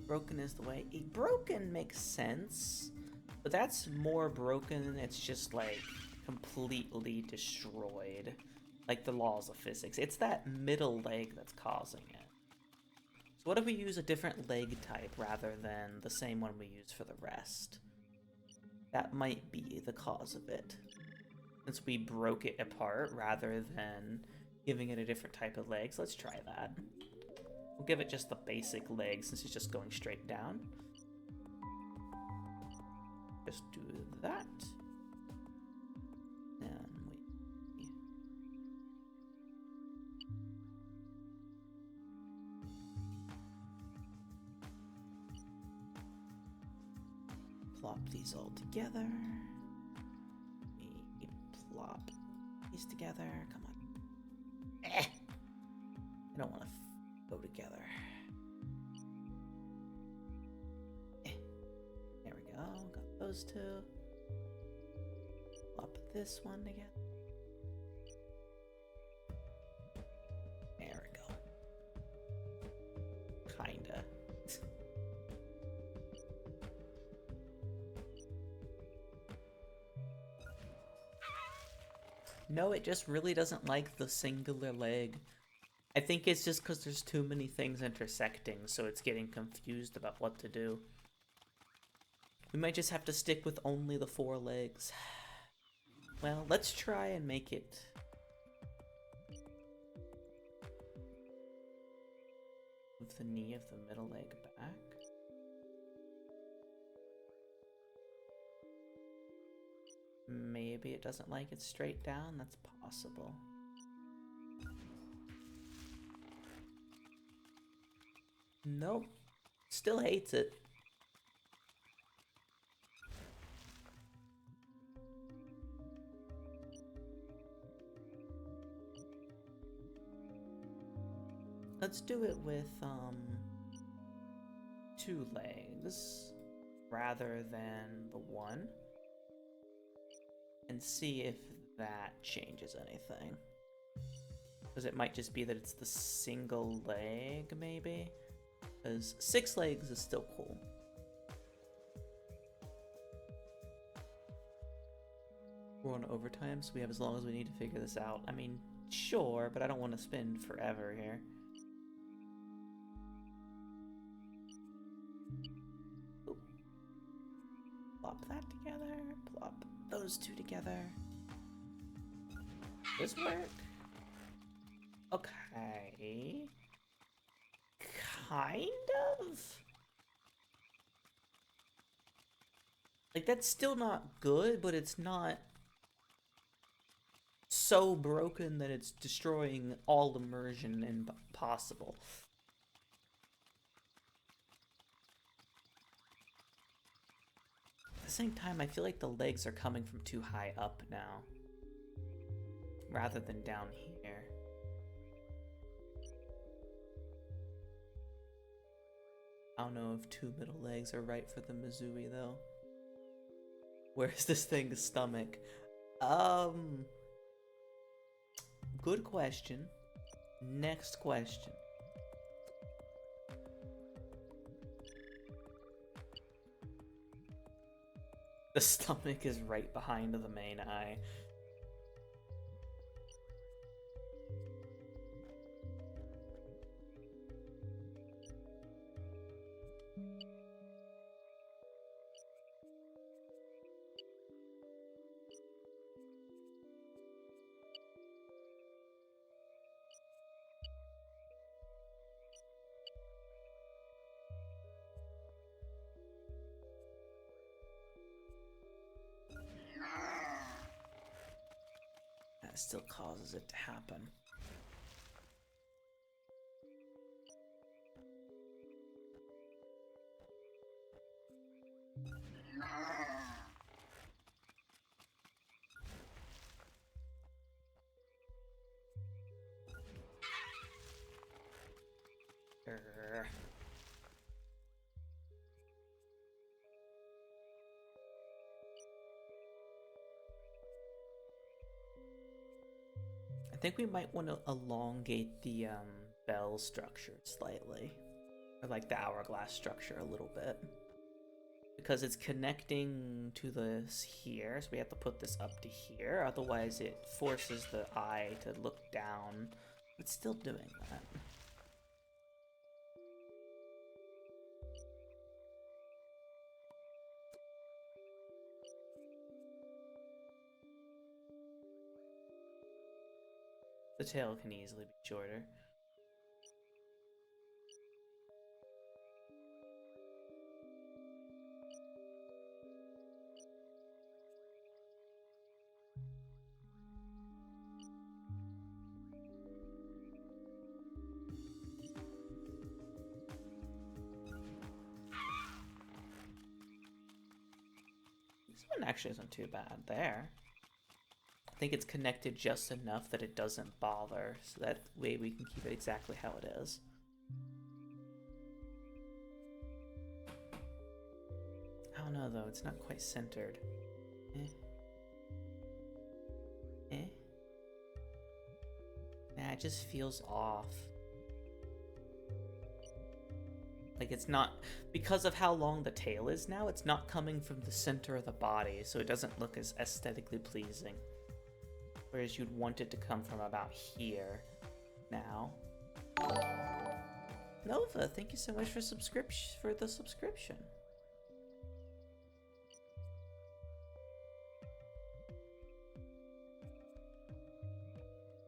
Broken is the way. Broken makes sense, but that's more broken. It's just like completely destroyed. Like the laws of physics. It's that middle leg that's causing it. So what if we use a different leg type rather than the same one we use for the rest? That might be the cause of it. Since we broke it apart rather than giving it a different type of legs, let's try that. We'll give it just the basic legs since it's just going straight down. Just do that. And we... Plop these all together. We plop these together. Come on. I don't want to go together. There we go. Got those two. Plop this one together. There we go. Kinda. No, it just really doesn't like the singular leg. I think it's just because there's too many things intersecting, so it's getting confused about what to do. We might just have to stick with only the 4 legs. Well, let's try and make it. Move the knee of the middle leg back. Maybe it doesn't like it straight down. That's possible. Nope. Still hates it. Let's do it with 2 legs rather than the 1. And see if that changes anything. Because it might just be that it's the single leg, maybe? Because 6 legs is still cool. We're on overtime, so we have as long as we need to figure this out. I mean, sure, but I don't want to spend forever here. Ooh. Plop that together, plop those 2 together. This work? Okay. Kind of? Like, that's still not good, but it's not so broken that it's destroying all immersion and possible. At the same time, I feel like the legs are coming from too high up now, rather than down here. I don't know if 2 middle legs are right for the Mizui though. Where's this thing's stomach? Good question. Next question. The stomach is right behind the main eye. That still causes it to happen. I think we might want to elongate the bell structure slightly, or like the hourglass structure a little bit, because it's connecting to this here, so we have to put this up to here, otherwise it forces the eye to look down. It's still doing that. The tail can easily be shorter. This one actually isn't too bad there. I think it's connected just enough that it doesn't bother, so that way we can keep it exactly how it is. I don't know though, it's not quite centered. Nah, it just feels off. Like it's not, because of how long the tail is now, it's not coming from the center of the body, so it doesn't look as aesthetically pleasing. Whereas you'd want it to come from about here now. Nova, thank you so much for the subscription.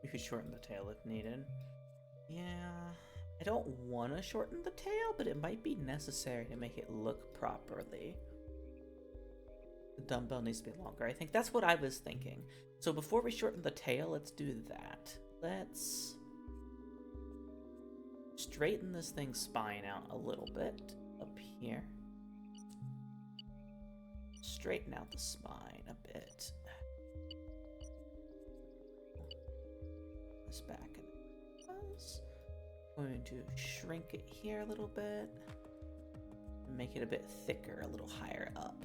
We could shorten the tail if needed. Yeah, I don't want to shorten the tail, but it might be necessary to make it look properly. The dumbbell needs to be longer. I think that's what I was thinking. So before we shorten the tail, let's do that. Let's straighten this thing's spine out a little bit up here. Straighten out the spine a bit. This back in place. I'm going to shrink it here a little bit. Make it a bit thicker, a little higher up.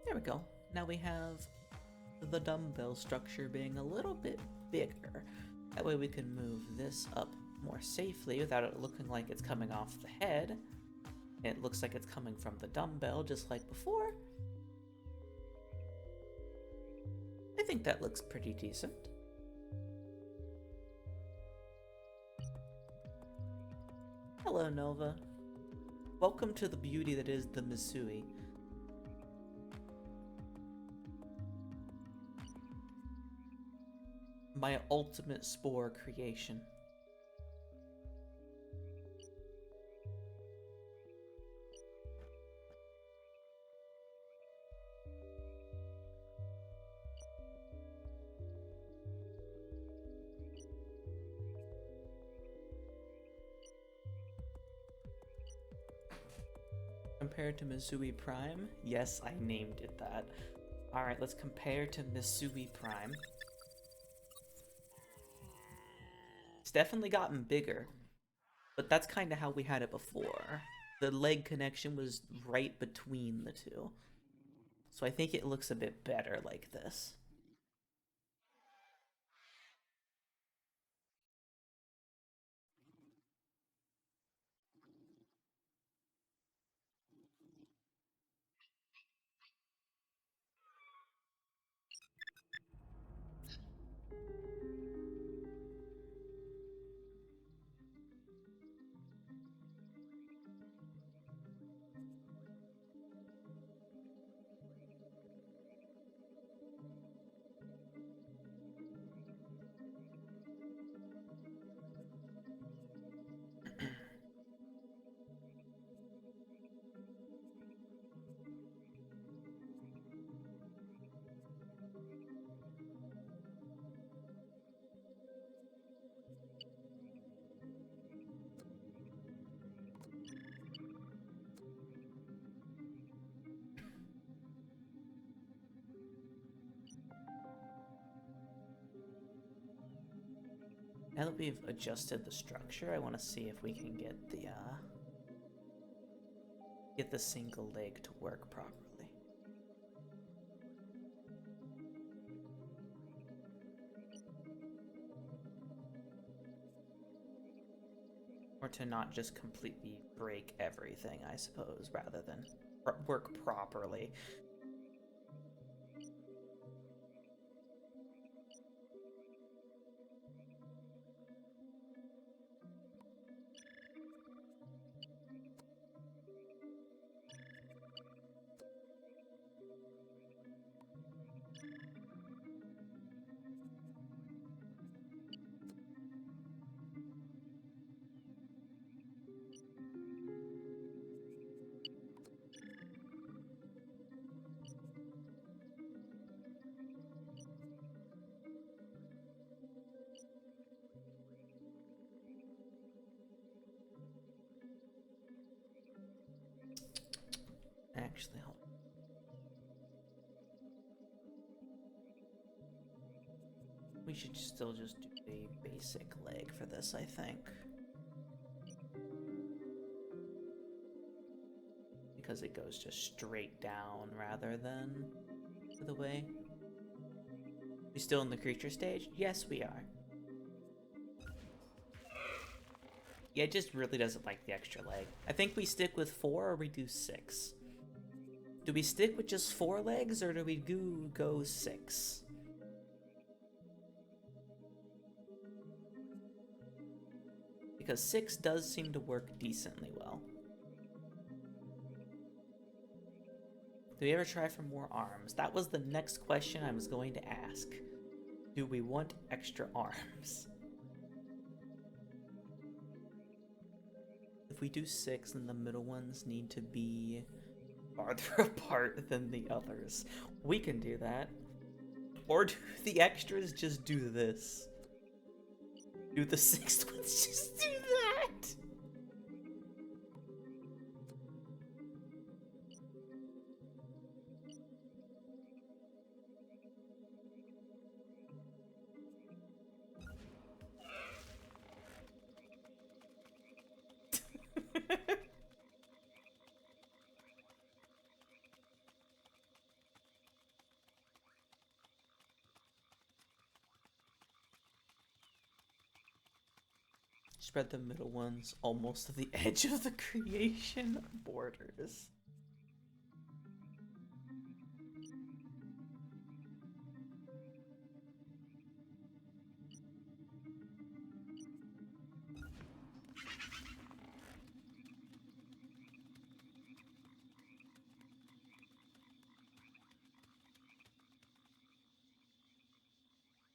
There we go. Now we have the dumbbell structure being a little bit bigger. That way we can move this up more safely without it looking like it's coming off the head. It looks like it's coming from the dumbbell just like before. I think that looks pretty decent. Hello, Nova. Welcome to the beauty that is the Misui. My ultimate spore creation. Compared to Misui Prime? Yes, I named it that. Alright, let's compare to Misui Prime. It's definitely gotten bigger, but that's kind of how we had it before. The leg connection was right between the two. So I think it looks a bit better like this. Now that we've adjusted the structure, I want to see if we can get the single leg to work properly. Or to not just completely break everything, I suppose, rather than work properly. actually, hold on. We should still just do a basic leg for this, I think. Because it goes just straight down rather than the way. We still in the creature stage? Yes, we are. Yeah, it just really doesn't like the extra leg. I think we stick with 4 or we do 6. Do we stick with just 4 legs or do we go 6? Because 6 does seem to work decently well. Do we ever try for more arms? That was the next question I was going to ask. Do we want extra arms? If we do 6, then the middle ones need to be farther apart than the others. We can do that. Or do the extras just do this? Do the 6th ones just do that? Spread the middle ones almost to the edge of the creation borders.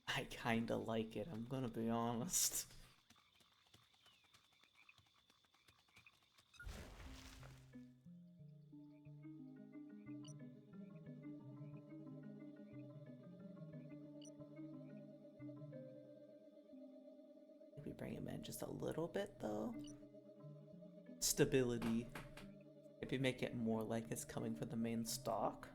I kinda like it, I'm gonna be honest. Maybe bring him in just a little bit though. Stability. Maybe make it more like it's coming from the main stalk.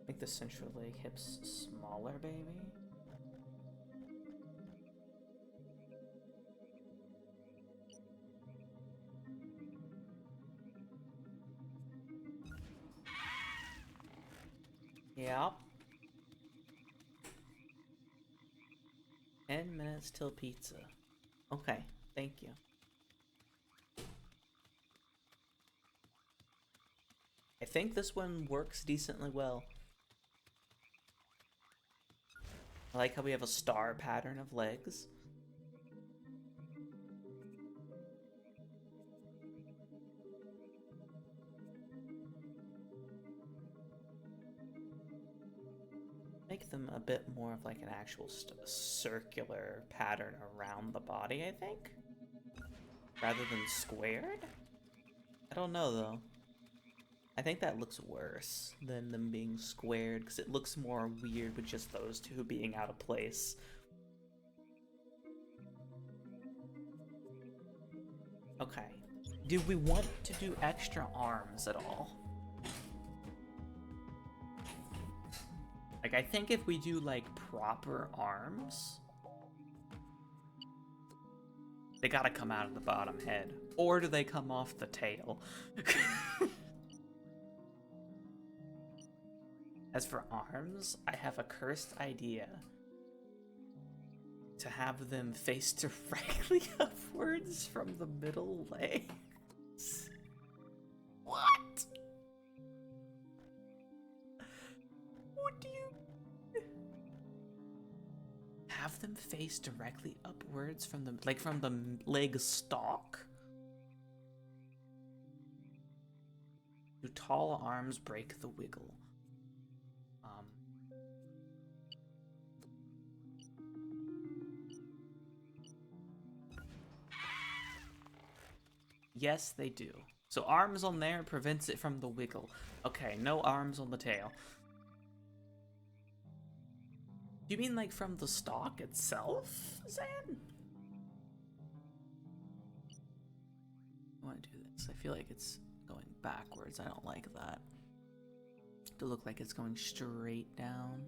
Make the central leg hips smaller, baby. Yep. 10 minutes till pizza. Okay, thank you. I think this one works decently well. I like how we have a star pattern of legs. Make them a bit more of like an actual circular pattern around the body, I think? Rather than squared? I don't know though. I think that looks worse than them being squared because it looks more weird with just those two being out of place. Okay. Do we want to do extra arms at all? Like, I think if we do, like, proper arms, they gotta come out of the bottom head. Or do they come off the tail? As for arms, I have a cursed idea. To have them face directly upwards from the middle legs. What? What do you... Have them face directly upwards from the, like, from the leg stalk? Do tall arms break the wiggle? Yes, they do. So arms on there prevents it from the wiggle. Okay, no arms on the tail. You mean like from the stalk itself, Zan? I want to do this. I feel like it's going backwards. I don't like that. To look like it's going straight down.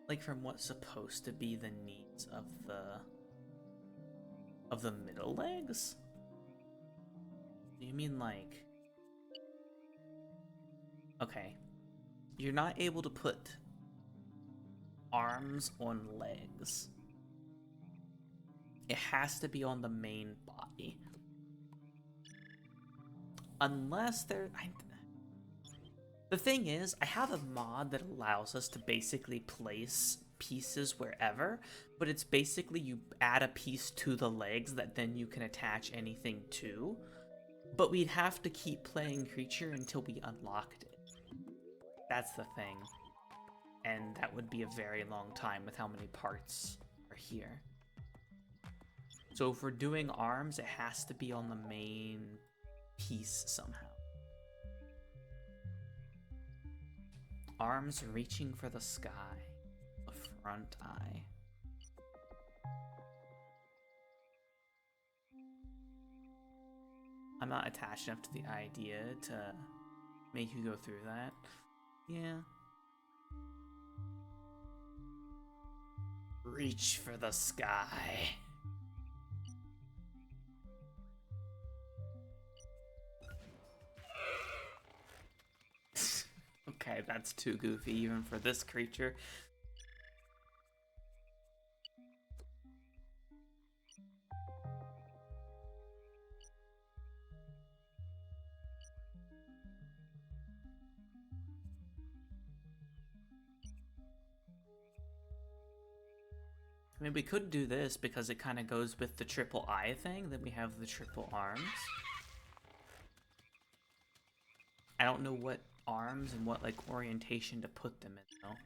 Like from what's supposed to be the needs of the middle legs? You mean like... Okay. You're not able to put arms on legs. It has to be on the main body. Unless there... The thing is, I have a mod that allows us to basically place pieces wherever, but it's basically you add a piece to the legs that then you can attach anything to. But we'd have to keep playing creature until we unlocked it. That's the thing. And that would be a very long time with how many parts are here. So if we're doing arms, it has to be on the main piece somehow. Arms reaching for the sky. The front eye. I'm not attached enough to the idea to make you go through that. Yeah. Reach for the sky. Okay, that's too goofy even for this creature. I mean, we could do this because it kind of goes with the triple eye thing. Then we have the triple arms. I don't know what arms and what, like, orientation to put them in, though.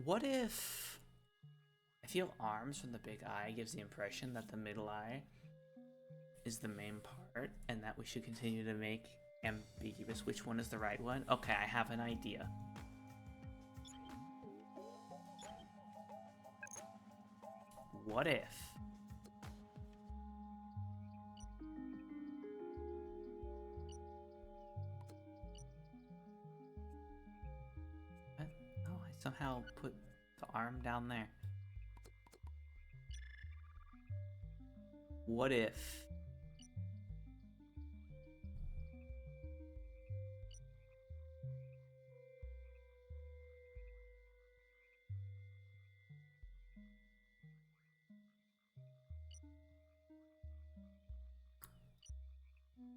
What if... I feel arms from the big eye gives the impression that the middle eye is the main part, and that we should continue to make ambiguous which one is the right one. Okay, I have an idea. What if... What? Oh, I somehow put the arm down there. What if...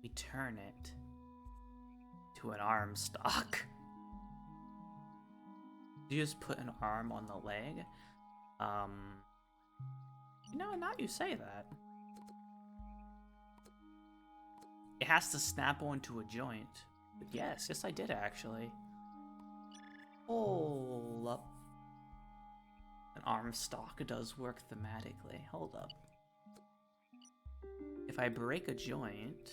we turn it to an arm stock? You just put an arm on the leg? You know, now you say that. It has to snap onto a joint. But yes, I did actually. Hold up. An arm stock does work thematically. Hold up. If I break a joint,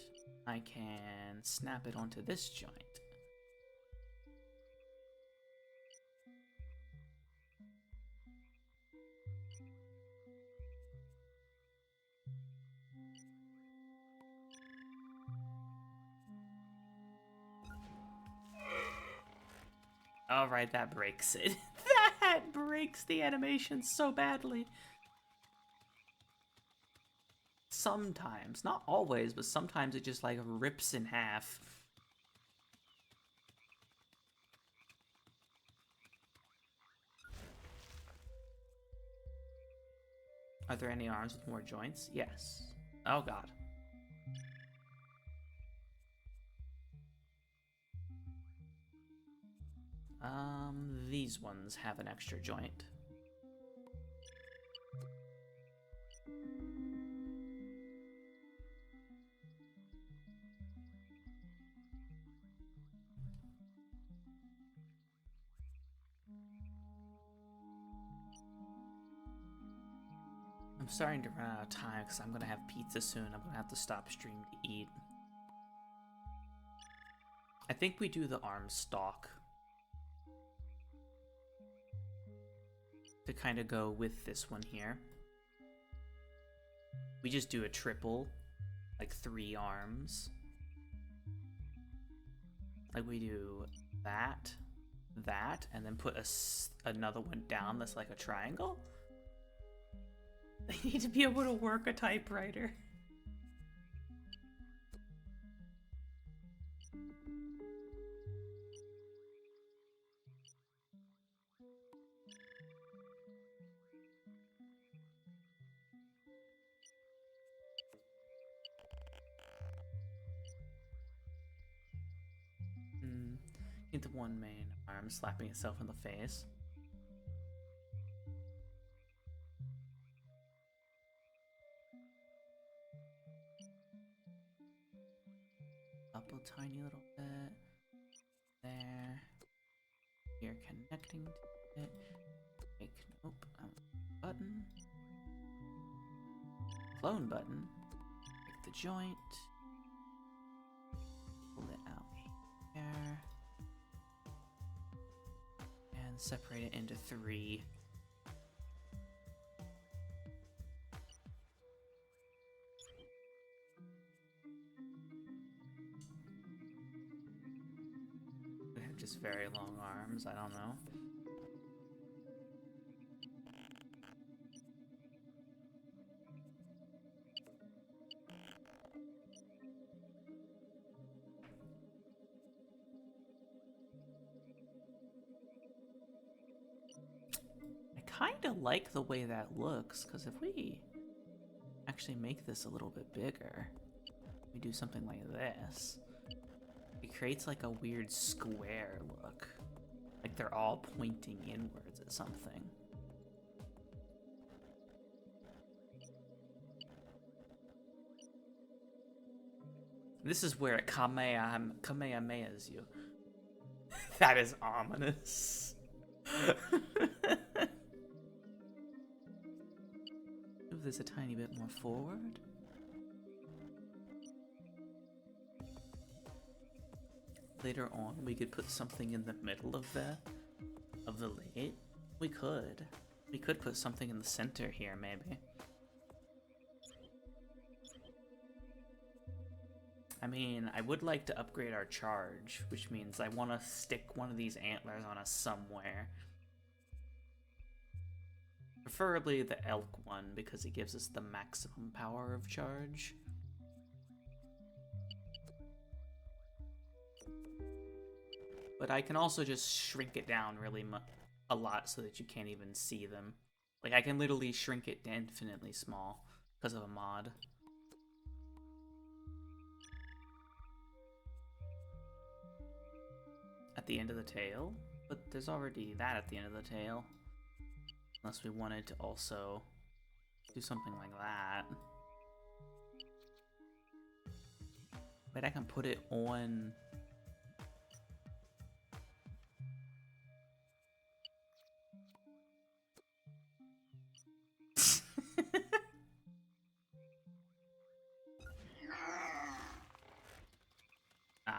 I can snap it onto this joint. Alright, that breaks it. That breaks the animation so badly. Sometimes, not always, but sometimes it just like rips in half. Are there any arms with more joints? Yes. Oh god. These ones have an extra joint. I'm starting to run out of time because I'm gonna have pizza soon. I'm gonna have to stop stream to eat. I think we do the arm stock to kind of go with this one here. We just do a triple, like 3 arms. Like we do that, that, and then put another one down that's like a triangle. They need to be able to work a typewriter. Get the one main arm slapping itself in the face. Up a tiny little bit. There. You're connecting to it. Make, nope. Button. Clone button. Pick the joint. Pull it out here. And separate it into 3. They have just very long arms, I don't know. Kind of like the way that looks, because if we actually make this a little bit bigger, we do something like this, it creates like a weird square look, like they're all pointing inwards at something. This is where it kamehamehas you. That is ominous. Move this a tiny bit more forward. Later on, we could put something in the middle of the lid. We could put something in the center here, maybe. I mean, I would like to upgrade our charge, which means I want to stick one of these antlers on us somewhere. Preferably the elk one, because it gives us the maximum power of charge. But I can also just shrink it down really a lot so that you can't even see them. Like, I can literally shrink it to infinitely small because of a mod. At the end of the tail? But there's already that at the end of the tail. Unless we wanted to also do something like that. But I can put it on...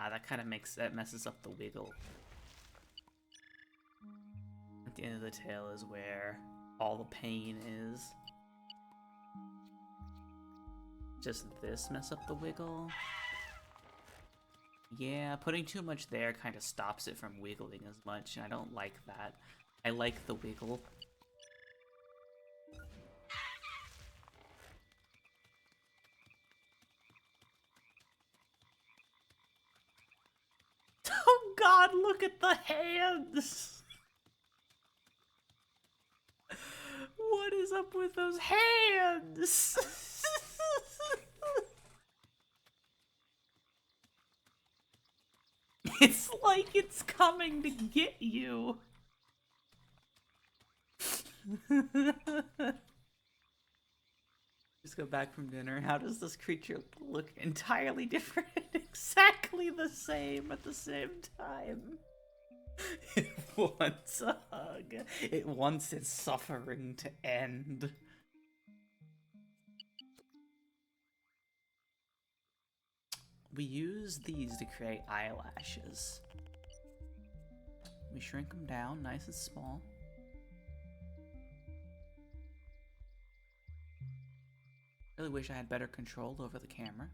that kind of messes up the wiggle. At the end of the tail is where all the pain is. Just this mess up the wiggle. Yeah, putting too much there kind of stops it from wiggling as much, and I don't like that. I like the wiggle. Oh god, look at the hands! What is up with those hands? It's like it's coming to get you. Just got back from dinner. How does this creature look? Entirely different, exactly the same at the same time. It wants a hug. It wants its suffering to end. We use these to create eyelashes. We shrink them down nice and small. Really wish I had better control over the camera.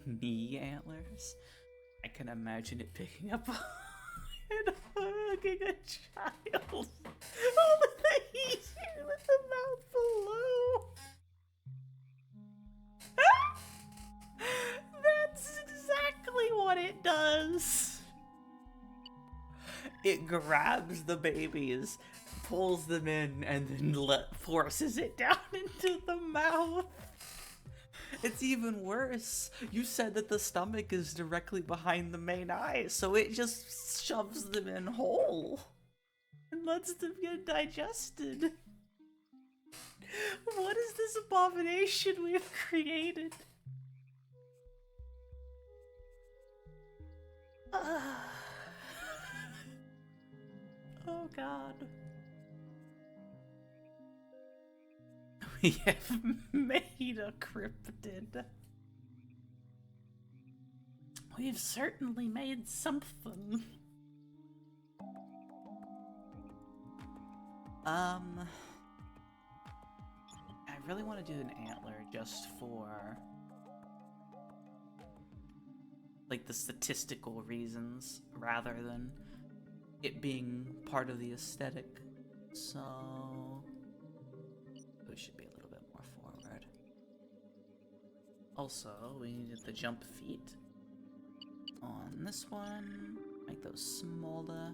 Knee antlers? I can imagine it picking up and hugging a child. Oh, the easier with the mouth below. That's exactly what it does. It grabs the babies, pulls them in, and then forces it down into the mouth. It's even worse. You said that the stomach is directly behind the main eye, so it just shoves them in whole and lets them get digested. What is this abomination we've created? Oh god. We have made a cryptid. We've certainly made something. I really want to do an antler just for like the statistical reasons rather than it being part of the aesthetic. So we should be a little bit more forward. Also, we needed the jump feet on this one. Make those smaller.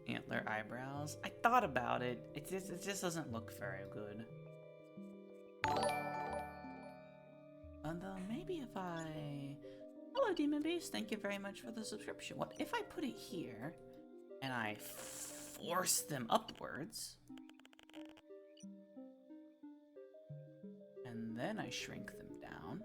Antler eyebrows. I thought about it. It just doesn't look very good. And maybe if I... Hello, Demon Beast. Thank you very much for the subscription. What if I put it here and I force them upwards? And then I shrink them down.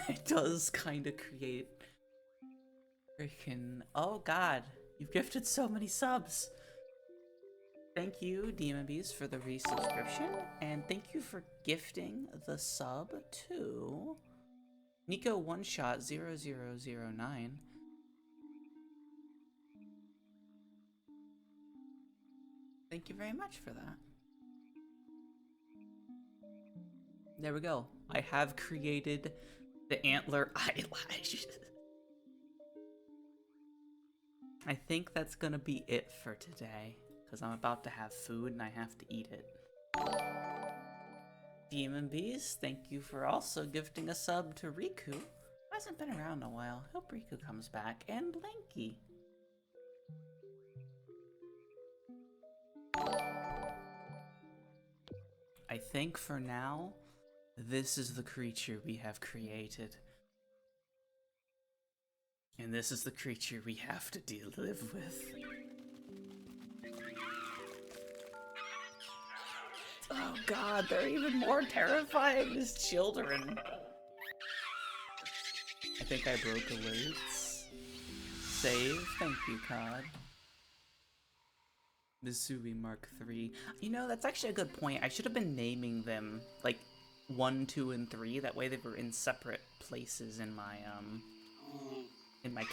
It does kind of create freaking... Oh god, you've gifted so many subs. Thank you, Demon Beast, for the resubscription, and thank you for gifting the sub to Nico One Shot 0009. Thank you very much for that. There we go. I have created the antler eyelash. I think that's gonna be it for today, because I'm about to have food and I have to eat it. Demon Beast, thank you for also gifting a sub to Riku. Hasn't been around in a while. Hope Riku comes back. And Blanky. I think for now, this is the creature we have created. And this is the creature we have to live with. Oh god, they're even more terrifying as children. I think I broke alerts. Save, thank you, COD. Misui Mark III. You know, that's actually a good point. I should have been naming them, like, 1, 2, and 3. That way they were in separate places in my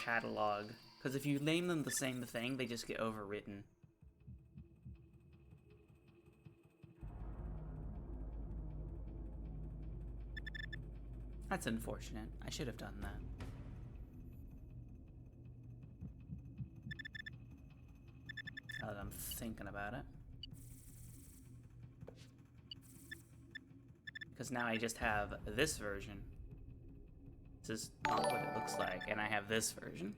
catalog. Because if you name them the same thing, they just get overwritten. That's unfortunate. I should have done that. Now that I'm thinking about it. because now I just have this version. This is not what it looks like, and I have this version.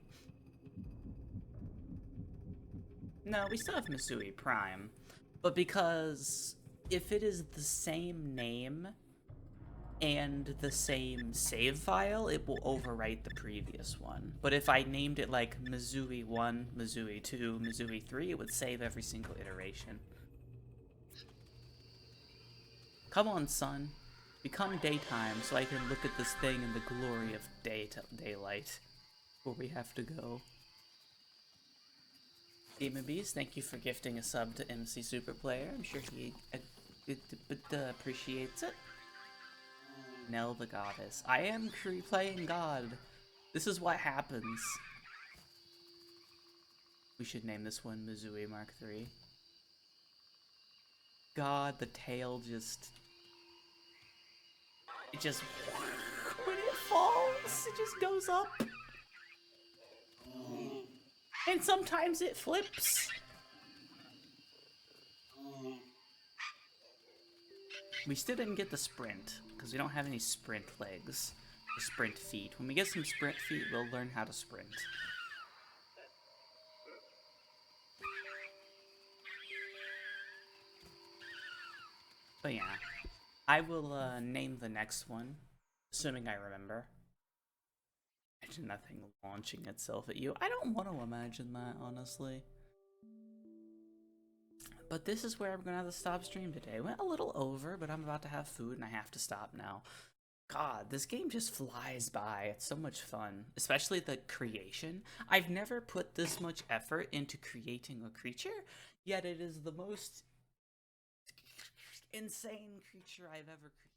No, we still have Misui Prime, but because if it is the same name and the same save file, it will overwrite the previous one. But if I named it like Misui 1, Misui 2, Misui 3, it would save every single iteration. Come on, son. Become daytime so I can look at this thing in the glory of daylight. Where we have to go. Demon Beast, thank you for gifting a sub to MC Superplayer. I'm sure he appreciates it. Nell the Goddess. I am playing God. This is what happens. We should name this one Misui Mark III. God, the tail just... It just... When it falls, it just goes up. And sometimes it flips. We still didn't get the sprint, because we don't have any sprint legs, or sprint feet. When we get some sprint feet, we'll learn how to sprint. But yeah, I will name the next one, assuming I remember. Imagine that thing launching itself at you. I don't want to imagine that, honestly. But this is where I'm going to have to stop stream today. Went a little over, but I'm about to have food and I have to stop now. God, this game just flies by. It's so much fun, especially the creation. I've never put this much effort into creating a creature, yet it is the most insane creature I've ever created.